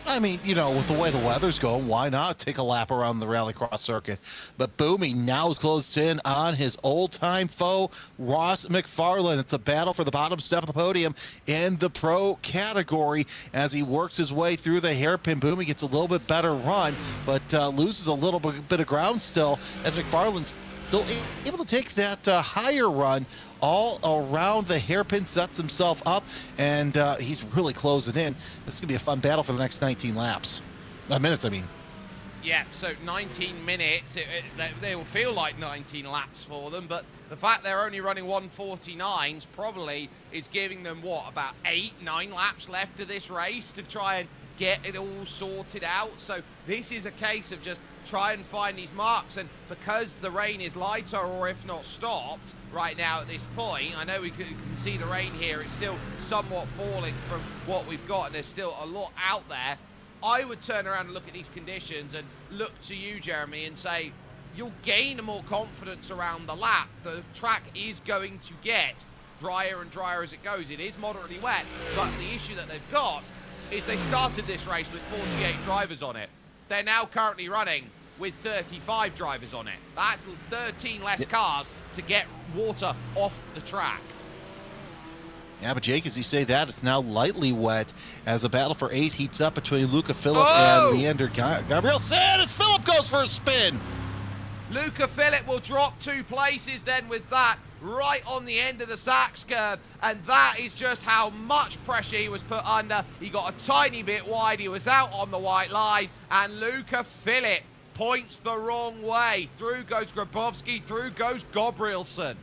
I mean, you know, with the way the weather's going, why not take a lap around the rallycross circuit? But Boomy now is closed in on his old-time foe, Ross McFarlane. It's a battle for the bottom step of the podium in the pro category as he works his way through the hairpin. Boomy gets a little bit better run, but loses a little bit of ground still, as McFarlane's still able to take that higher run all around the hairpin, sets himself up, and he's really closing in. This is going to be a fun battle for the next 19 laps. Minutes, I mean. Yeah, so 19 minutes. They will feel like 19 laps for them, but the fact they're only running 149s probably is giving them, what, about 8-9 laps left of this race to try and get it all sorted out. So this is a case of just try and find these marks, and because the rain is lighter, or if not stopped right now at this point, I know we can see the rain here, it's still somewhat falling from what we've got, and there's still a lot out there. I would turn around and look at these conditions and look to you, Jeremy, and say you'll gain more confidence around the lap. The track is going to get drier and drier as it goes. It is moderately wet, but the issue that they've got is they started this race with 48 drivers on it. They're now currently running with 35 drivers on it. That's 13 less cars to get water off the track. Yeah, but Jake, as you say that, it's now lightly wet as the battle for 8 heats up between Luca Phillip and Leander Gabrielson, as Phillip goes for a spin. Luca Phillip will drop 2 places then with that, right on the end of the Sachs curve, and that is just how much pressure he was put under. He got a tiny bit wide, he was out on the white line, and Luca Phillip points the wrong way. Through goes Grabowski, through goes Gabrielson.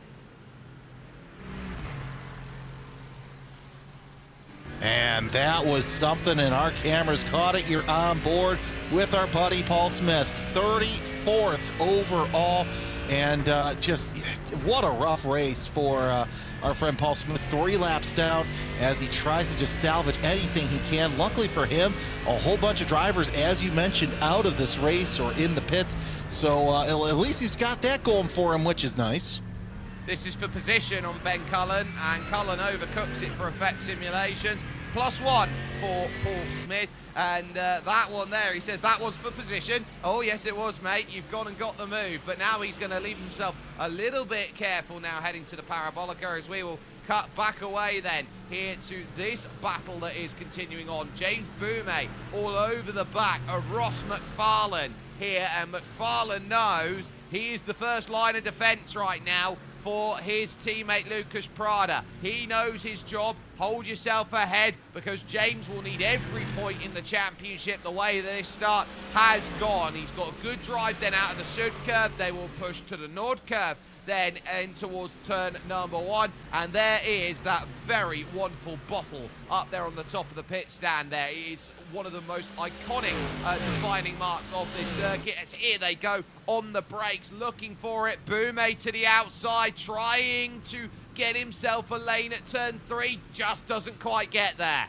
And that was something, and our cameras caught it. You're on board with our buddy Paul Smith, 34th overall. And just what a rough race for our friend Paul Smith. 3 laps down as he tries to just salvage anything he can. Luckily for him, a whole bunch of drivers, as you mentioned, out of this race or in the pits. So at least he's got that going for him, which is nice. This is for position on Ben Cullen, and Cullen overcooks it for effect simulations. +1 for Paul Smith, and that one there, he says that one's for position. Oh yes it was, mate, you've gone and got the move, but now he's going to leave himself a little bit careful now heading to the Parabolica, as we will cut back away then here to this battle that is continuing on. James Boumet all over the back of Ross McFarlane here, and McFarlane knows he is the first line of defence right now for his teammate Lucas Prada. He knows his job. Hold yourself ahead, because James will need every point in the championship the way this start has gone. He's got a good drive then out of the Sud curve. They will push to the Nord curve, then in towards turn number 1, and there is that very wonderful bottle up there on the top of the pit stand there. It is one of the most iconic defining marks of this circuit, as here they go on the brakes, looking for it. Boumet to the outside, trying to get himself a lane at turn 3, just doesn't quite get there.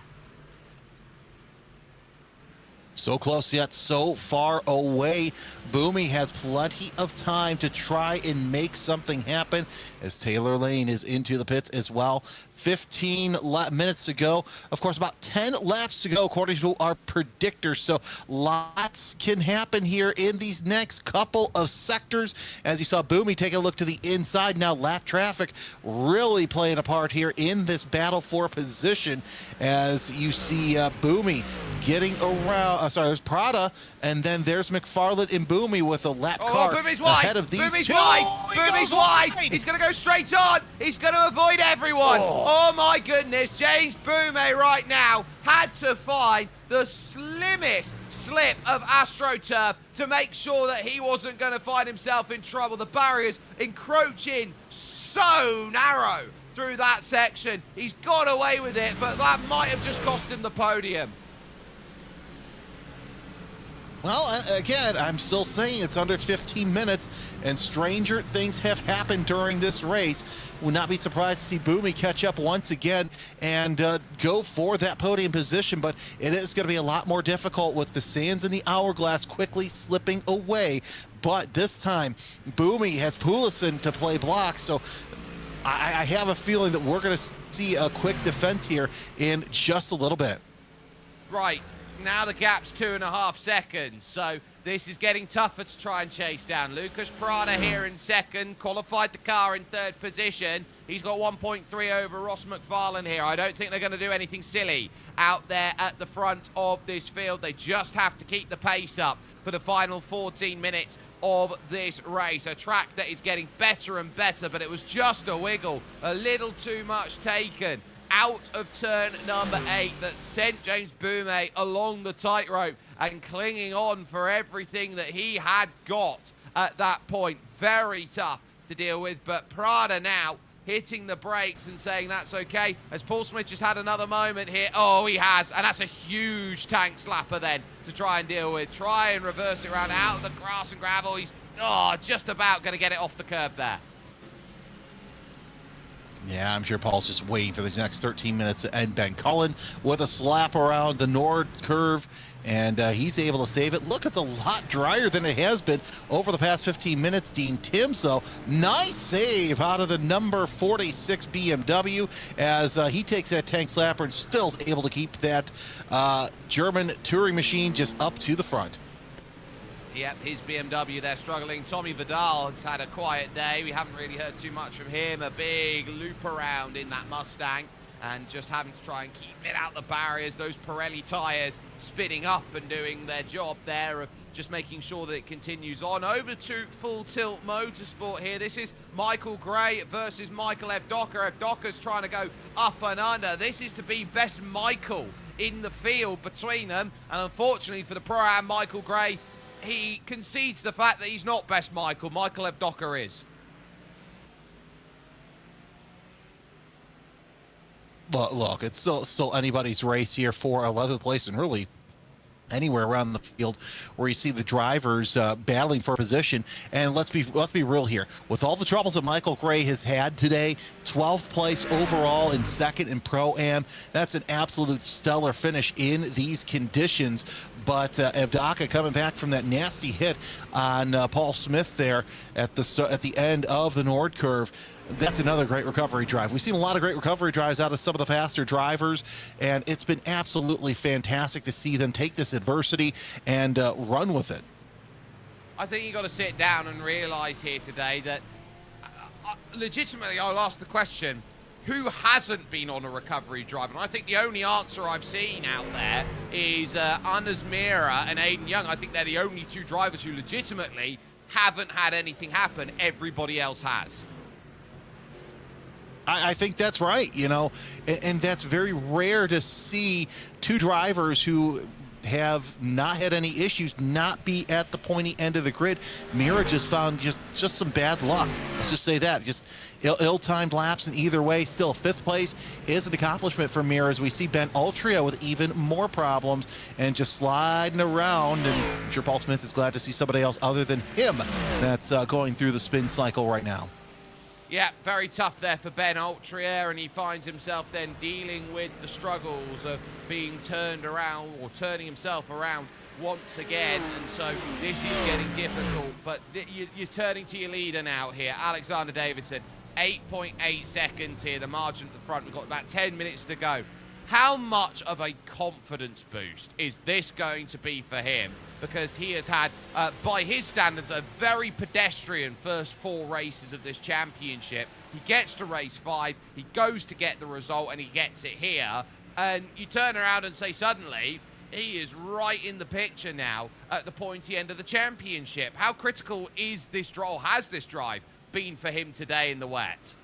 So close yet so far away. Boomy has plenty of time to try and make something happen, as Taylor Lane is into the pits as well. 15 minutes to go. Of course, about 10 laps to go according to our predictor. So lots can happen here in these next couple of sectors. As you saw Boomy take a look to the inside. Now lap traffic really playing a part here in this battle for position, as you see Boomy getting around. There's Prada, and then there's McFarlane and Boomy with a lap car ahead of these two. Boomy's wide. He's going to go straight on. He's going to avoid everyone. Oh my goodness. James Boumet right now had to find the slimmest slip of AstroTurf to make sure that he wasn't going to find himself in trouble. The barriers encroaching so narrow through that section. He's got away with it, but that might have just cost him the podium. Well, again, I'm still saying it's under 15 minutes, and stranger things have happened during this race. Would not be surprised to see Boomy catch up once again and go for that podium position, but it is going to be a lot more difficult with the sands in the hourglass quickly slipping away. But this time, Boomy has Poulsen to play block, so I have a feeling that we're going to see a quick defense here in just a little bit. Right. Now the gap's 2.5 seconds, so this is getting tougher to try and chase down. Lucas Prada here in second, qualified the car in third position. He's got 1.3 over Ross McFarlane here. I don't think they're going to do anything silly out there at the front of this field. They just have to keep the pace up for the final 14 minutes of this race. A track that is getting better and better, but it was just a wiggle, a little too much taken out of turn number 8 that sent James Boumet along the tightrope and clinging on for everything that he had got at that point. Very tough to deal with, but Prada now hitting the brakes and saying that's okay, as Paul Smith just had another moment here. Oh, he has, and that's a huge tank slapper then to try and deal with. Try and reverse it around out of the grass and gravel. He's just about going to get it off the curb there. Yeah, I'm sure Paul's just waiting for the next 13 minutes to end. Ben Cullen with a slap around the Nord curve, and he's able to save it. Look, it's a lot drier than it has been over the past 15 minutes. Dean Timso, nice save out of the number 46 BMW as he takes that tank slapper and still is able to keep that German touring machine just up to the front. Yep, his BMW, they're struggling. Tommy Vidal has had a quiet day. We haven't really heard too much from him. A big loop around in that Mustang and just having to try and keep it out the barriers. Those Pirelli tyres spinning up and doing their job there of just making sure that it continues on. Over to Full Tilt Motorsport here. This is Michael Gray versus Michael Evdocker. Evdocker's trying to go up and under. This is to be best Michael in the field between them. And unfortunately for the Pro-Am, Michael Gray, he concedes the fact that he's not best Michael. Michael Evdocker is. Look, it's still anybody's race here for 11th place, and really anywhere around the field where you see the drivers battling for position. And let's be real here. With all the troubles that Michael Gray has had today, 12th place overall and second in Pro-Am, that's an absolute stellar finish in these conditions. But Evdaka coming back from that nasty hit on Paul Smith there at the end of the Nord curve. That's another great recovery drive. We've seen a lot of great recovery drives out of some of the faster drivers, and it's been absolutely fantastic to see them take this adversity and run with it. I think you got to sit down and realize here today that legitimately I'll ask the question, who hasn't been on a recovery drive? And I think the only answer I've seen out there is Anders Mira and Aiden Young. I think they're the only two drivers who legitimately haven't had anything happen. Everybody else has. I think that's right, you know, and that's very rare to see two drivers who have not had any issues not be at the pointy end of the grid. Mira just found just some bad luck. Let's just say that. Just ill-timed laps, and either way, still fifth place is an accomplishment for Mira, as we see Ben Altria with even more problems and just sliding around. And I'm sure Paul Smith is glad to see somebody else other than him that's going through the spin cycle right now. Yeah, very tough there for Ben Altria, and he finds himself then dealing with the struggles of being turned around, or turning himself around once again, and so this is getting difficult. But you're turning to your leader now here, Alexander Davidson. 8.8 seconds here, the margin at the front. We've got about 10 minutes to go. How much of a confidence boost is this going to be for him? Because he has had, by his standards, a very pedestrian first 4 races of this championship. He gets to race 5, he goes to get the result, and he gets it here. And you turn around and say suddenly, he is right in the picture now at the pointy end of the championship. How critical is this drive, has this drive been for him today in the wet?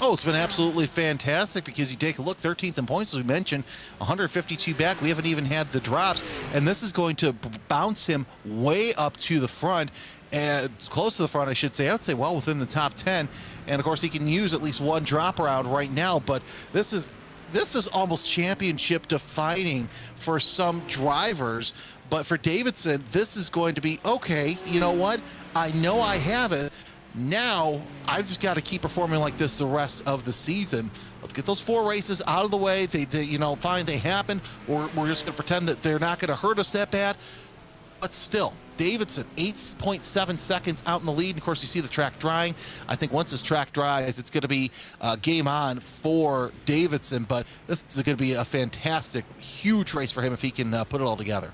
Oh, it's been absolutely fantastic, because you take a look, 13th in points, as we mentioned, 152 back. We haven't even had the drops, and this is going to bounce him way up to the front, and close to the front, I should say. I would say well within the top 10, and of course he can use at least one drop around right now, but this is almost championship defining for some drivers. But for Davidson, this is going to be, okay, you know what? I know I have it. Now, I've just got to keep performing like this the rest of the season. Let's get those 4 races out of the way. They you know, fine, they happen. Or we're just going to pretend that they're not going to hurt us that bad. But still, Davidson, 8.7 seconds out in the lead. And of course, you see the track drying. I think once this track dries, it's going to be game on for Davidson. But this is going to be a fantastic, huge race for him if he can put it all together.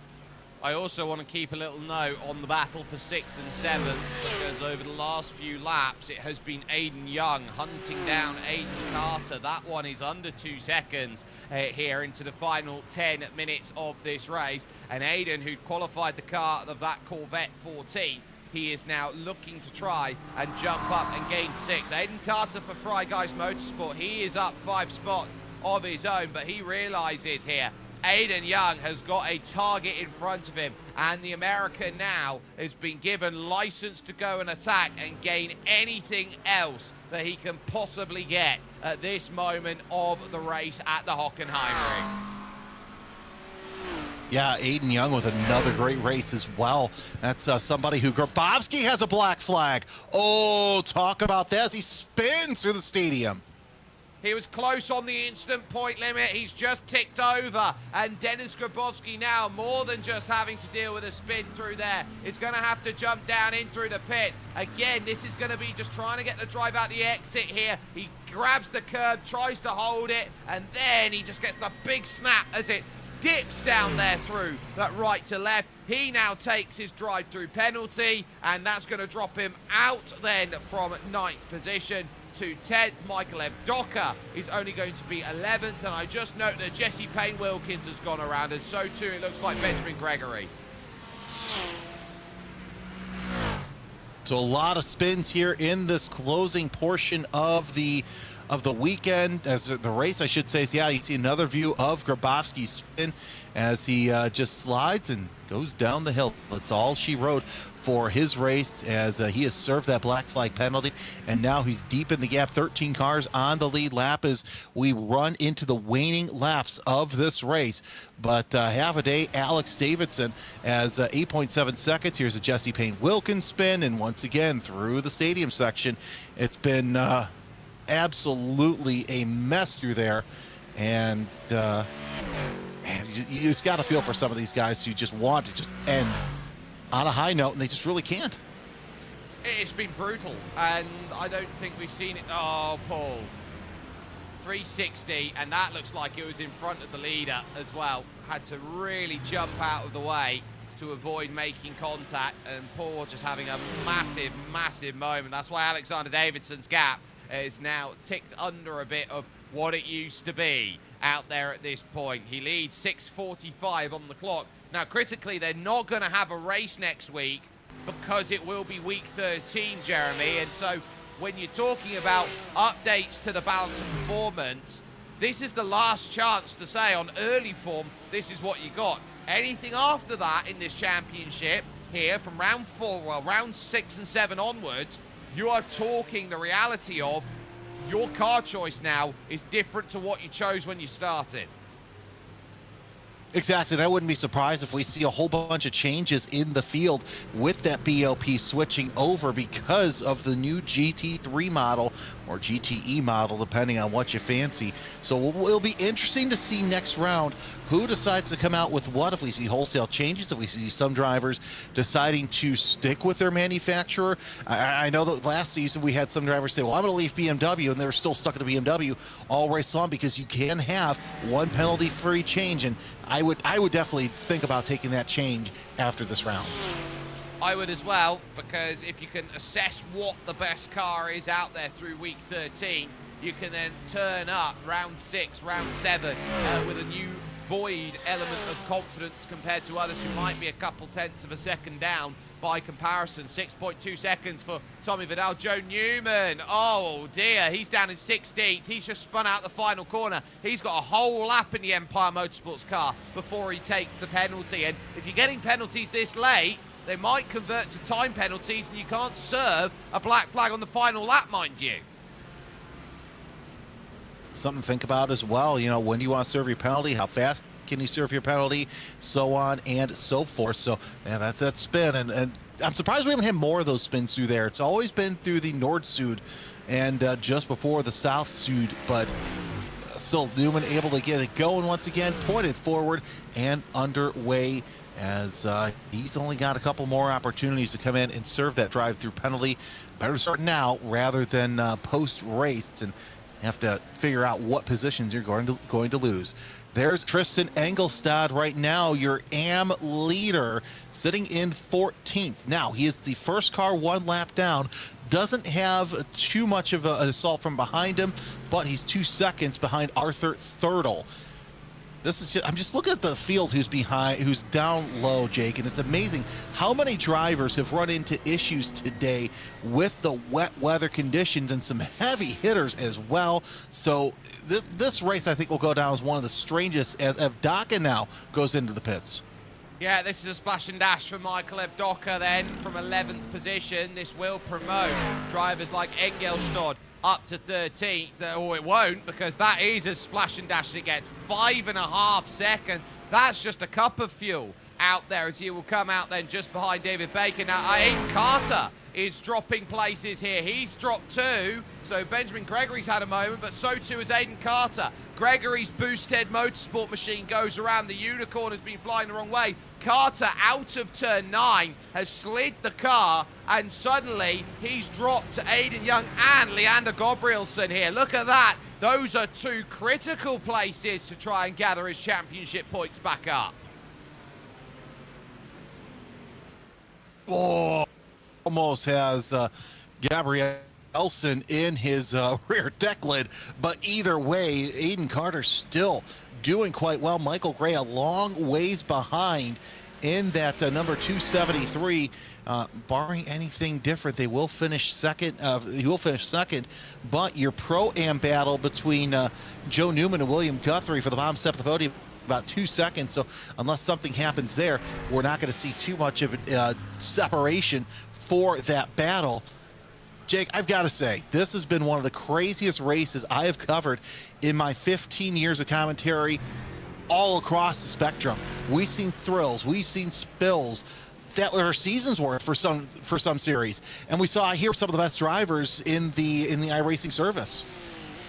I also want to keep a little note on the battle for 6th and 7th, because over the last few laps, it has been Aiden Young hunting down Aiden Carter. That one is under 2 seconds here into the final 10 minutes of this race. And Aiden, who'd qualified the car of that Corvette 14th, he is now looking to try and jump up and gain 6th. Aiden Carter for Fry Guys Motorsport, he is up 5 spots of his own, but he realizes here Aiden Young has got a target in front of him, and the American now has been given license to go and attack and gain anything else that he can possibly get at this moment of the race at the Hockenheimring. Yeah, Aiden Young with another great race as well. That's somebody who, Grabowski has a black flag. Oh, talk about that as he spins through the stadium. He was close on the instant point limit. He's just ticked over. And Dennis Grabowski now, more than just having to deal with a spin through there, is going to have to jump down in through the pits. Again, this is going to be just trying to get the drive out the exit here. He grabs the curb, tries to hold it, and then he just gets the big snap as it dips down there through that right to left. He now takes his drive-through penalty, and that's going to drop him out then from 9th position to 10th. Michael Evdaka is only going to be 11th, and I just note that Jesse Payne Wilkins has gone around, and so too it looks like Benjamin Gregory. So a lot of spins here in this closing portion of the weekend, as the race, I should say. So yeah, you see another view of Grabowski's spin as he just slides and goes down the hill. That's all she wrote for his race as he has served that black flag penalty, and now he's deep in the gap. 13 cars on the lead lap as we run into the waning laps of this race. But half a day, Alex Davidson as 8.7 seconds. Here's a Jesse Payne Wilkins spin, and once again through the stadium section. It's been absolutely a mess through there, and man, you just got to feel for some of these guys who just want to just end on a high note, and they just really can't. It's been brutal, and I don't think we've seen it. Oh, Paul. 360, and that looks like it was in front of the leader as well. Had to really jump out of the way to avoid making contact, and Paul just having a massive, massive moment. That's why Alexander Davidson's gap is now ticked under a bit of what it used to be out there at this point. He leads 6:45 on the clock. Now, critically, they're not going to have a race next week because it will be week 13, Jeremy. And so when you're talking about updates to the balance of performance, this is the last chance to say on early form, this is what you got. Anything after that in this championship here from round 4, well, round 6 and 7 onwards, you are talking the reality of your car choice now is different to what you chose when you started. Exactly, and I wouldn't be surprised if we see a whole bunch of changes in the field with that BLP switching over because of the new GT3 model or GTE model, depending on what you fancy. So it'll be interesting to see next round who decides to come out with what, if we see wholesale changes, if we see some drivers deciding to stick with their manufacturer. I know that last season we had some drivers say, well, I'm going to leave BMW, and they were still stuck at the BMW all race long because you can have one penalty-free change, and I would definitely think about taking that change after this round. I would as well, because if you can assess what the best car is out there through week 13, you can then turn up round 6, round 7 with a new void element of confidence compared to others who might be a couple tenths of a second down by comparison. 6.2 seconds for Tommy Vidal. Joe Newman, oh dear, he's down in 16th. He's just spun out the final corner. He's got a whole lap in the Empire Motorsports car before he takes the penalty. And if you're getting penalties this late, they might convert to time penalties, and you can't serve a black flag on the final lap, mind you. Something to think about as well. You know, when do you want to serve your penalty? How fast can you serve your penalty? So on and so forth. So, yeah, that's that spin. And I'm surprised we haven't had more of those spins through there. It's always been through the Nord Sud and just before the South Sud. But still, Newman able to get it going once again, pointed forward and underway, as he's only got a couple more opportunities to come in and serve that drive-through penalty. Better start now rather than post-race, and have to figure out what positions you're going to lose. There's Tristan Engelstad right now, your AM leader, sitting in 14th. Now, he is the first car one lap down. Doesn't have too much of an assault from behind him, but he's 2 seconds behind Arthur Thurtle. This is I'm just looking at the field who's down low, Jake, and it's amazing how many drivers have run into issues today with the wet weather conditions and some heavy hitters as well. So this race, I think, will go down as one of the strangest as Evdaka now goes into the pits. Yeah, this is a splash and dash for Michael Evdaka then from 11th position. This will promote drivers like Engelstad up to 13th, or it won't, because that is as splash and dash as it gets. 5.5 seconds. That's just a cup of fuel out there as he will come out then just behind David Baker. Now, Aiden Carter is dropping places here. He's dropped 2, so Benjamin Gregory's had a moment, but so too is Aiden Carter. Gregory's boosted motorsport machine goes around. The unicorn has been flying the wrong way. Carter, out of turn 9, has slid the car, and suddenly he's dropped to Aiden Young and Leander Gabrielson here. Look at that. Those are 2 critical places to try and gather his championship points back up. Oh, almost has Gabrielson in his rear deck lid, but either way, Aiden Carter still doing quite well. Michael Gray a long ways behind in that number 273. Barring anything different, they will finish second. He will finish second, but your Pro-Am battle between Joe Newman and William Guthrie for the bottom step of the podium about 2 seconds. So unless something happens there, we're not going to see too much of a separation for that battle. Jake, I've got to say, this has been one of the craziest races I have covered in my 15 years of commentary all across the spectrum. We've seen thrills, we've seen spills that were seasons worth for some series, and we saw here some of the best drivers in the iRacing service.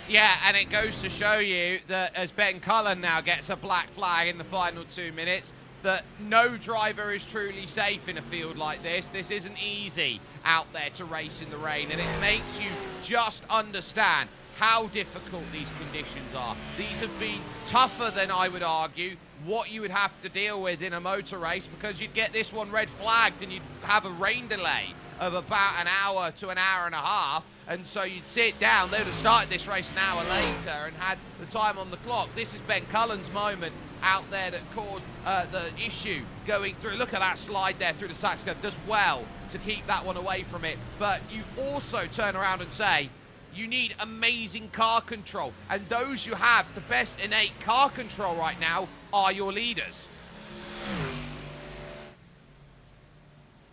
Yeah, and it goes to show you that as Ben Cullen now gets a black flag in the final 2 minutes, that no driver is truly safe in a field like this. This isn't easy out there to race in the rain, and it makes you just understand how difficult these conditions are. These have been tougher than, I would argue, what you would have to deal with in a motor race, because you'd get this one red flagged and you'd have a rain delay of about an hour to an hour and a half, and so you'd sit down. They would have started this race an hour later and had the time on the clock. This is Ben Cullen's moment out there that caused the issue going through. Look at that slide there through the Sachs curve. Does well to keep that one away from it. But you also turn around and say, you need amazing car control. And those who have the best innate car control right now are your leaders.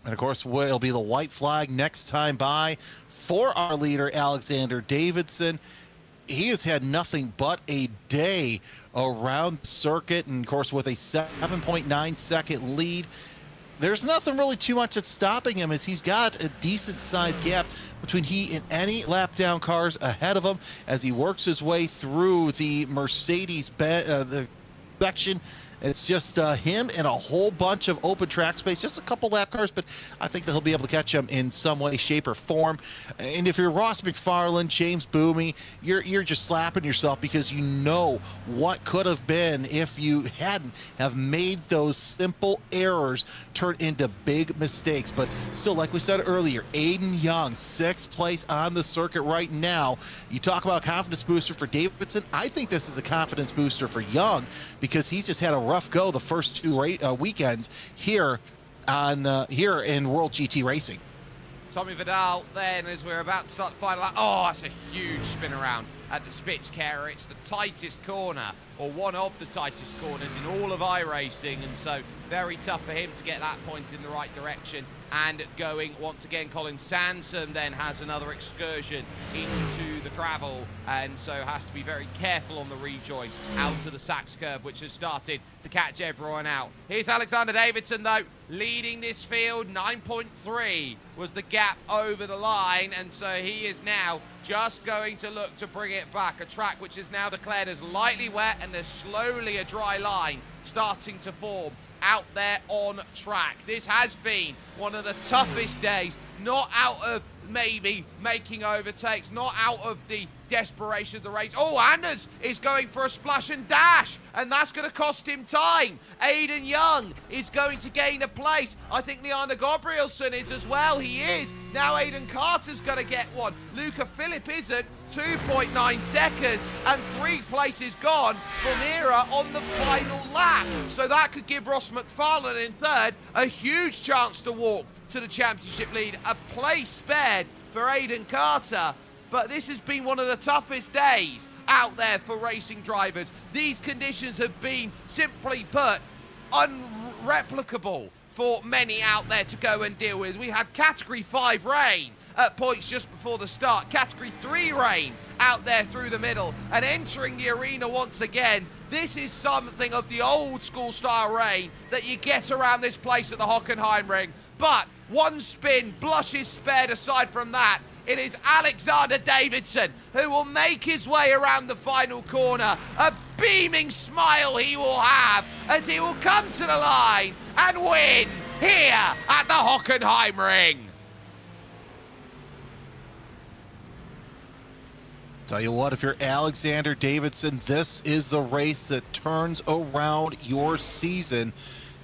And of course, it'll be the white flag next time by for our leader, Alexander Davidson. He has had nothing but a day around the circuit, and of course with a 7.9 second lead. There's nothing really too much that's stopping him, as he's got a decent sized gap between he and any lap down cars ahead of him as he works his way through the Mercedes the section. It's just him and a whole bunch of open track space, just a couple lap cars, but I think that he'll be able to catch him in some way, shape, or form. And if you're Ross McFarlane, James Boomey, you're just slapping yourself, because you know what could have been if you hadn't have made those simple errors turn into big mistakes. But still, like we said earlier, Aiden Young, 6th place on the circuit right now. You talk about a confidence booster for Davidson. I think this is a confidence booster for Young, because he's just had a rough go the first 2 weekends here in World GT Racing. Tommy Vidal then, as we're about to start the final lap. Oh, that's a huge spin around at the Spitzkehrer. It's the tightest corner, or one of the tightest corners in all of iRacing, and so very tough for him to get that point in the right direction. And going once again, Colin Sansom then has another excursion into the gravel, and so has to be very careful on the rejoin out to the Sachs curve, which has started to catch everyone out. Here's Alexander Davidson, though, leading this field. 9.3 was the gap over the line, and so he is now just going to look to bring it back. A track which is now declared as lightly wet, and there's slowly a dry line starting to form out there on track. This has been one of the toughest days, not out of maybe making overtakes, not out of the desperation of the race. Oh, Anders is going for a splash and dash, and that's going to cost him time. Aiden Young is going to gain a place. I think Leander Gabrielson is as well. He is. Now Aiden Carter's going to get one. Luca Phillip isn't. 2.9 seconds and 3 places gone for Mira on the final lap. So that could give Ross McFarlane in 3rd a huge chance to walk to the championship lead. A place spared for Aiden Carter, but this has been one of the toughest days out there for racing drivers. These conditions have been, simply put, unreplicable for many out there to go and deal with. We had Category 5 rain at points just before the start, Category 3 rain out there through the middle, and entering the arena once again. This is something of the old school style rain that you get around this place at the Hockenheimring. But one spin, blushes spared. Aside from that, it is Alexander Davidson who will make his way around the final corner. A beaming smile he will have as he will come to the line and win here at the Hockenheimring. Tell you what, if you're Alexander Davidson, this is the race that turns around your season.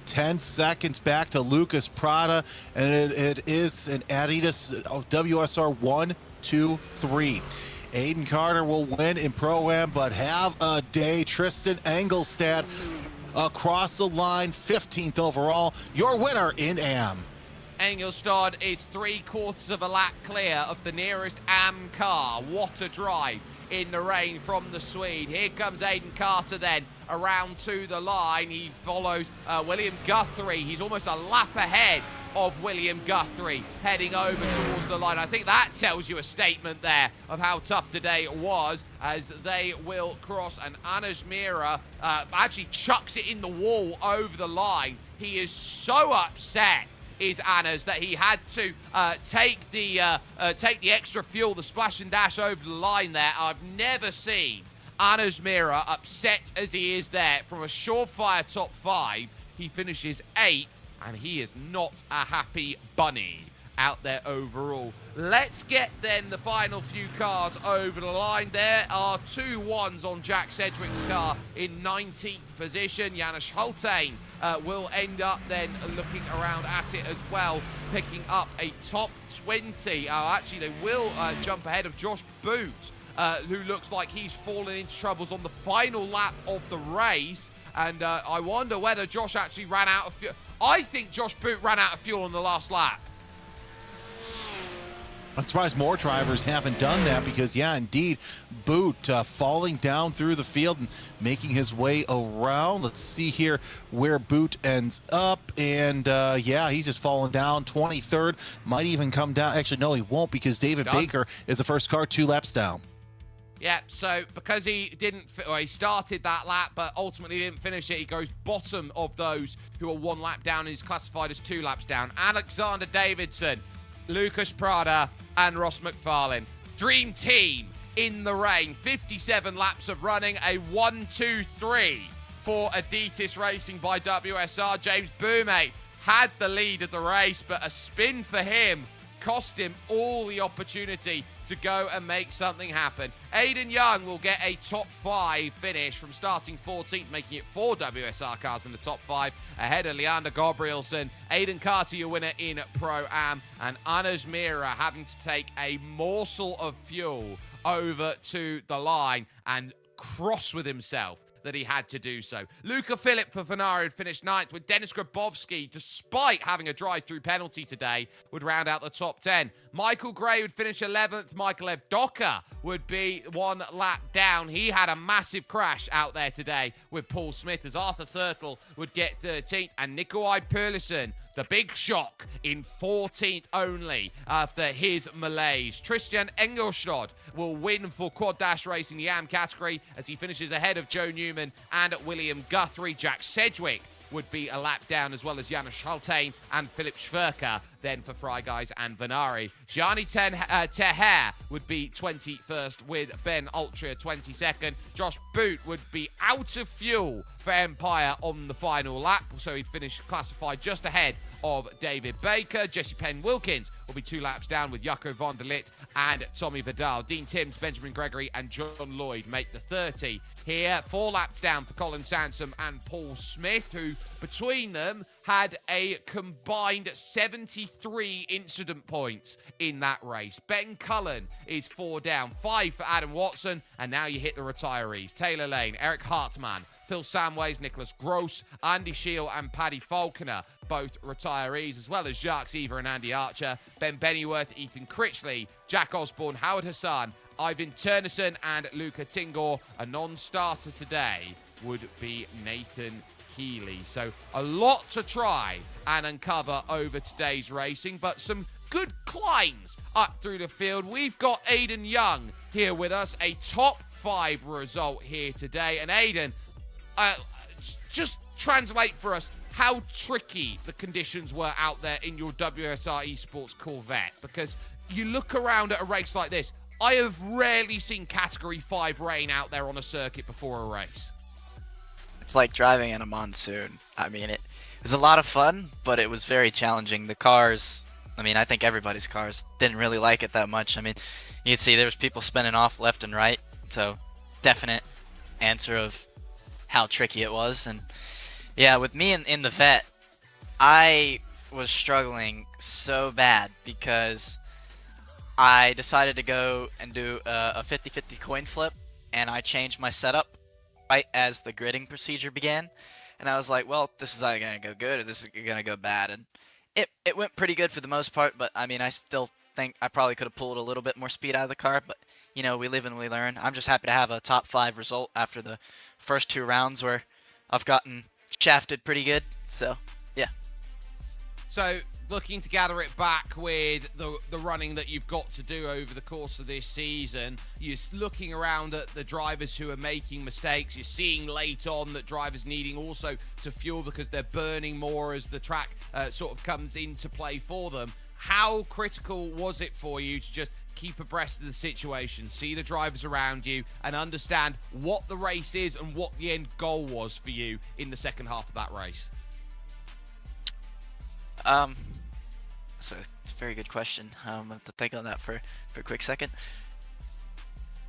10 seconds back to Lucas Prada, and it is an Adidas WSR 1, 2, 3. Aiden Carter will win in Pro-Am, but have a day. Tristan Engelstad across the line, 15th overall, your winner in AM. Engelstad is 3/4 of a lap clear of the nearest AM car. What a drive in the rain from the Swede. Here comes Aiden Carter then around to the line. He follows William Guthrie. He's almost a lap ahead of William Guthrie heading over towards the line. I think that tells you a statement there of how tough today was, as they will cross, and Anush Mira actually chucks it in the wall over the line. He is so upset, is Anush, that he had to take the extra fuel, the splash and dash over the line there. I've never seen Anush Mira upset as he is there. From a surefire top 5, he finishes 8th, and he is not a happy bunny out there overall. Let's get then the final few cars over the line. There are 2 1s on Jack Sedgwick's car in 19th position. Janusz Hultain will end up then looking around at it as well, picking up a top 20. Actually, they will jump ahead of Josh Boot, who looks like he's fallen into troubles on the final lap of the race. And I wonder whether Josh actually ran out of fuel. I think Josh Boot ran out of fuel on the last lap. I'm surprised more drivers haven't done that, because, yeah, indeed, Boot falling down through the field and making his way around. Let's see here where Boot ends up. And, yeah, he's just falling down. 23rd, might even come down. Actually, no, he won't, because David Baker is the first car 2 laps down. Yeah, so because he didn't, he started that lap, but ultimately didn't finish it, he goes bottom of those who are 1 lap down and is classified as 2 laps down. Alexander Davidson, Lucas Prada, and Ross McFarlane. Dream team in the rain. 57 laps of running, a 1-2-3 for Adidas Racing by WSR. James Boumé had the lead of the race, but a spin for him cost him all the opportunity to go and make something happen. Aiden Young will get a top 5 finish from starting 14th, making it 4 WSR cars in the top 5, ahead of Leander Gabrielson. Aiden Carter, your winner in Pro-Am, and Anush Mira having to take a morsel of fuel over to the line, and cross with himself that he had to do so. Luca Philipp for Venari had finished 9th, with Dennis Grabowski, despite having a drive-through penalty today, would round out the top 10. Michael Gray would finish 11th. Michael Evdoka would be 1 lap down. He had a massive crash out there today with Paul Smith, as Arthur Thurtle would get 13th, and Nikolai Perlison, the big shock, in 14th only after his malaise. Tristan Engelstad will win for Quad Dash Racing the AM category, as he finishes ahead of Joe Newman and William Guthrie. Jack Sedgwick would be a lap down, as well as Janusz Hultain and Philip Schwerker, then for Fry Guys and Venari. Gianni Teher would be 21st, with Ben Ultra 22nd. Josh Boot would be out of fuel for Empire on the final lap, so he'd finish classified just ahead of David Baker. Jesse Penn Wilkins will be 2 laps down, with Jaco van der Lit and Tommy Vidal. Dean Timms, Benjamin Gregory, and John Lloyd make the 30. Here, 4 laps down for Colin Sansom and Paul Smith, who between them had a combined 73 incident points in that race. Ben Cullen is 4 down, 5 for Adam Watson, and now you hit the retirees. Taylor Lane, Eric Hartmann, Phil Samways, Nicholas Gross, Andy Scheel, and Paddy Falconer, both retirees, as well as Jacques Seaver and Andy Archer. Ben Bennyworth, Ethan Critchley, Jack Osborne, Howard Hassan, Ivan Turnison, and Luca Tingor. A non-starter today would be Nathan Healy. So a lot to try and uncover over today's racing, but some good climbs up through the field. We've got Aiden Young here with us, a top 5 result here today. And Aiden, just translate for us how tricky the conditions were out there in your WSR Esports Corvette, because you look around at a race like this, I have rarely seen Category 5 rain out there on a circuit before a race. It's like driving in a monsoon. I mean, it was a lot of fun, but it was very challenging. The cars, I mean, I think everybody's cars didn't really like it that much. I mean, you could see there was people spinning off left and right, so definite answer of how tricky it was. And yeah, with me in the vet, I was struggling so bad because I decided to go and do a 50-50 coin flip, and I changed my setup right as the gridding procedure began. And I was like, well, this is either going to go good or this is going to go bad. And it went pretty good for the most part, but I mean, I still think I probably could have pulled a little bit more speed out of the car, but you know, we live and we learn. I'm just happy to have a top 5 result after the first 2 rounds where I've gotten shafted pretty good. So, yeah. So, looking to gather it back with the running that you've got to do over the course of this season, you're looking around at the drivers who are making mistakes. You're seeing late on that drivers needing also to fuel because they're burning more as the track sort of comes into play for them. How critical was it for you to just keep abreast of the situation, see the drivers around you, and understand what the race is and what the end goal was for you in the second half of that race? So it's a very good question. I have to think on that for a quick second.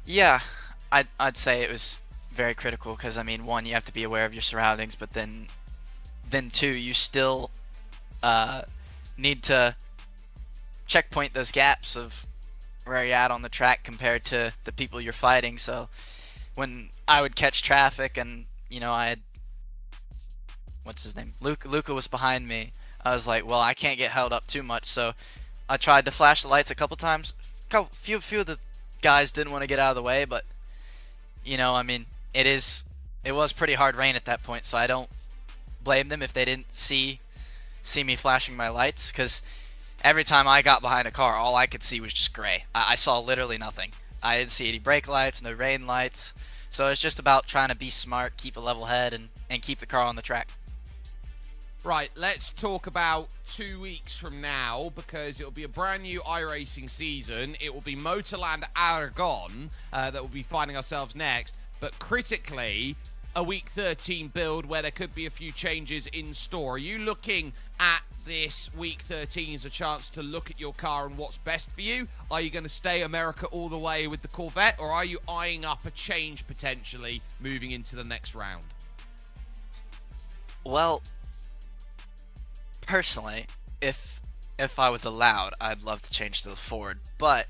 Yeah, I'd say it was very critical because, I mean, 1, you have to be aware of your surroundings, but then 2, you still need to checkpoint those gaps of where you're at on the track compared to the people you're fighting. So when I would catch traffic and, you know, I had, what's his name? Luca was behind me. I was like, well, I can't get held up too much. So I tried to flash the lights a couple times. Few of the guys didn't want to get out of the way, but, you know, I mean, it was pretty hard rain at that point, so I don't blame them if they didn't see me flashing my lights, because every time I got behind a car, all I could see was just gray. I saw literally nothing. I didn't see any brake lights, no rain lights. So it's just about trying to be smart, keep a level head, and keep the car on the track. Right, let's talk about 2 weeks from now, because it'll be a brand new iRacing season. It will be Motorland Aragon that will be finding ourselves next. But critically, a Week 13 build where there could be a few changes in store. Are you looking at this Week 13 as a chance to look at your car and what's best for you? Are you going to stay America all the way with the Corvette, or are you eyeing up a change potentially moving into the next round? Well, personally, if I was allowed, I'd love to change to the Ford, but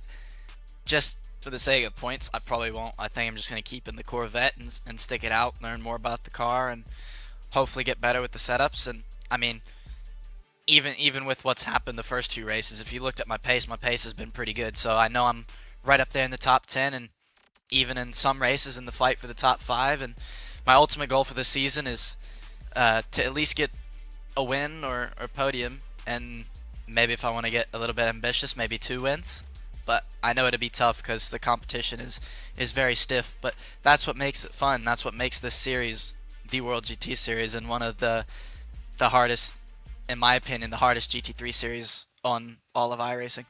just for the sake of points, I probably won't. I think I'm just going to keep in the Corvette and stick it out, learn more about the car, and hopefully get better with the setups. And I mean, even with what's happened the first 2 races, if you looked at my pace has been pretty good. So I know I'm right up there in the top 10, and even in some races in the fight for the top 5. And my ultimate goal for this season is to at least get a win or podium, and maybe if I want to get a little bit ambitious, maybe 2 wins. But I know it'll be tough because the competition is very stiff. But that's what makes it fun. That's what makes this series the World GT Series, and one of the hardest, in my opinion, the hardest GT3 series on all of iRacing.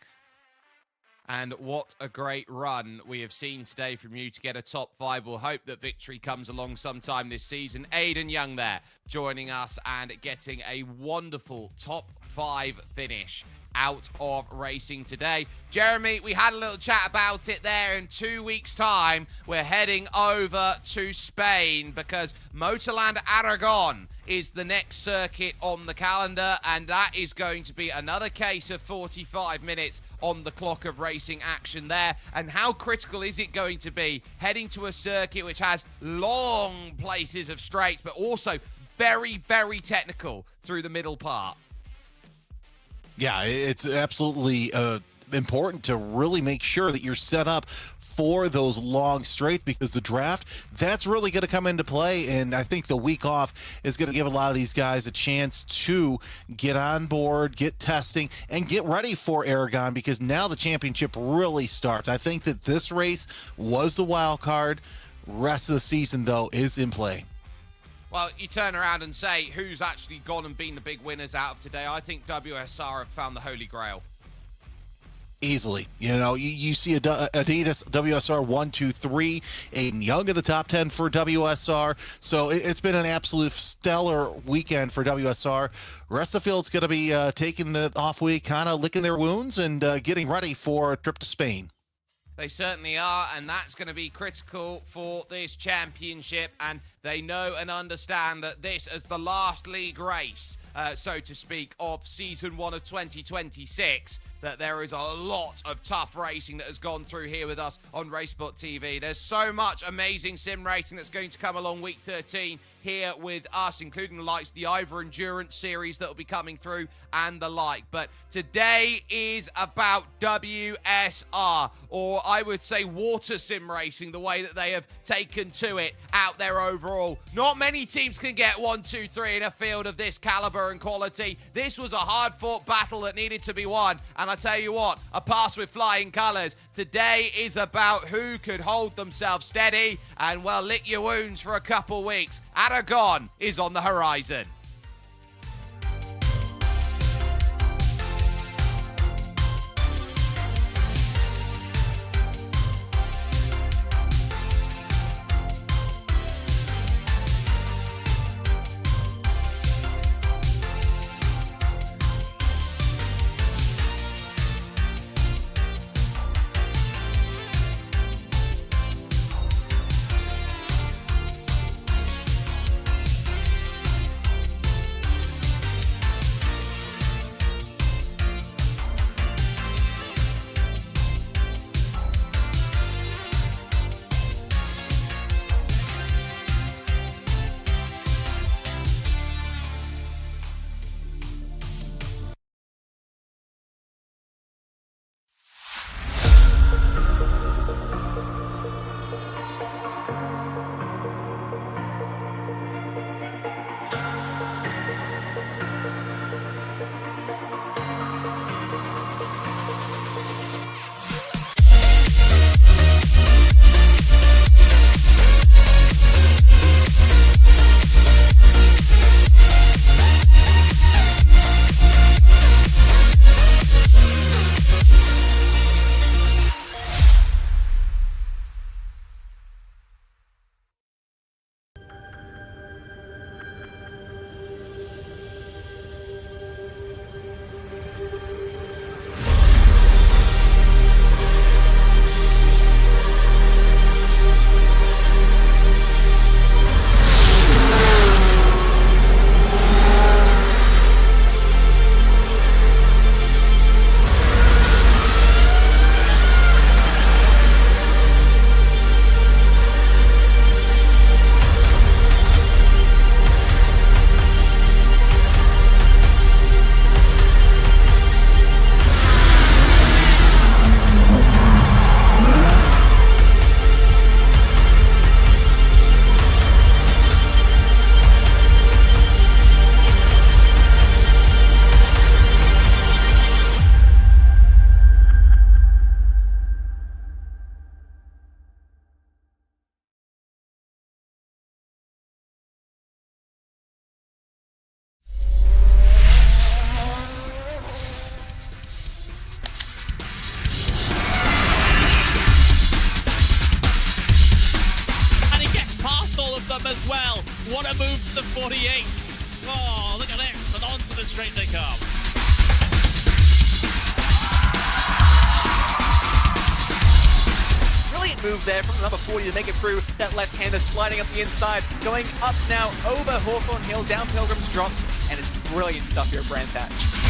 And what a great run we have seen today from you to get a top 5. We'll hope that victory comes along sometime this season. Aiden Young there joining us and getting a wonderful top 5 finish out of racing today. Jeremy, we had a little chat about it there. In 2 weeks' time, we're heading over to Spain because Motorland Aragon is the next circuit on the calendar, and that is going to be another case of 45 minutes on the clock of racing action there. And how critical is it going to be heading to a circuit which has long places of straights, but also very, very technical through the middle part? Yeah, it's absolutely important to really make sure that you're set up for those long straights, because the draft, that's really going to come into play. And I think the week off is going to give a lot of these guys a chance to get on board, get testing, and get ready for Aragon, because now the championship really starts. I think that this race was the wild card. Rest of the season, though, is in play. Well, you turn around and say who's actually gone and been the big winners out of today. I think WSR have found the Holy Grail. Easily. You know, you see Adidas, WSR 1, 2, 3, Aiden Young in the top 10 for WSR. So it's been an absolute stellar weekend for WSR. Rest of the field's going to be taking the off week, kind of licking their wounds and getting ready for a trip to Spain. They certainly are, and that's going to be critical for this championship. And They know and understand that this is the last league race, so to speak, of Season 1 of 2026. That there is a lot of tough racing that has gone through here with us on RaceSpotTV. There's so much amazing sim racing that's going to come along week 13 here with us, including the likes of the Ivor Endurance series that will be coming through and the like. But today is about WSR, or I would say water sim racing, the way that they have taken to it out there overall. Not many teams can get 1, 2, 3 in a field of this caliber and quality. This was a hard-fought battle that needed to be won, and I tell you what, a pass with flying colours. Today is about who could hold themselves steady and, well, lick your wounds for a couple weeks. Aragon is on the horizon. As well. What a move for the 48. Oh, look at this. And onto the straight they come. Brilliant move there from the number 40 to make it through that left-hander, sliding up the inside, going up now over Hawthorne Hill, down Pilgrim's Drop, and it's brilliant stuff here at Brands Hatch.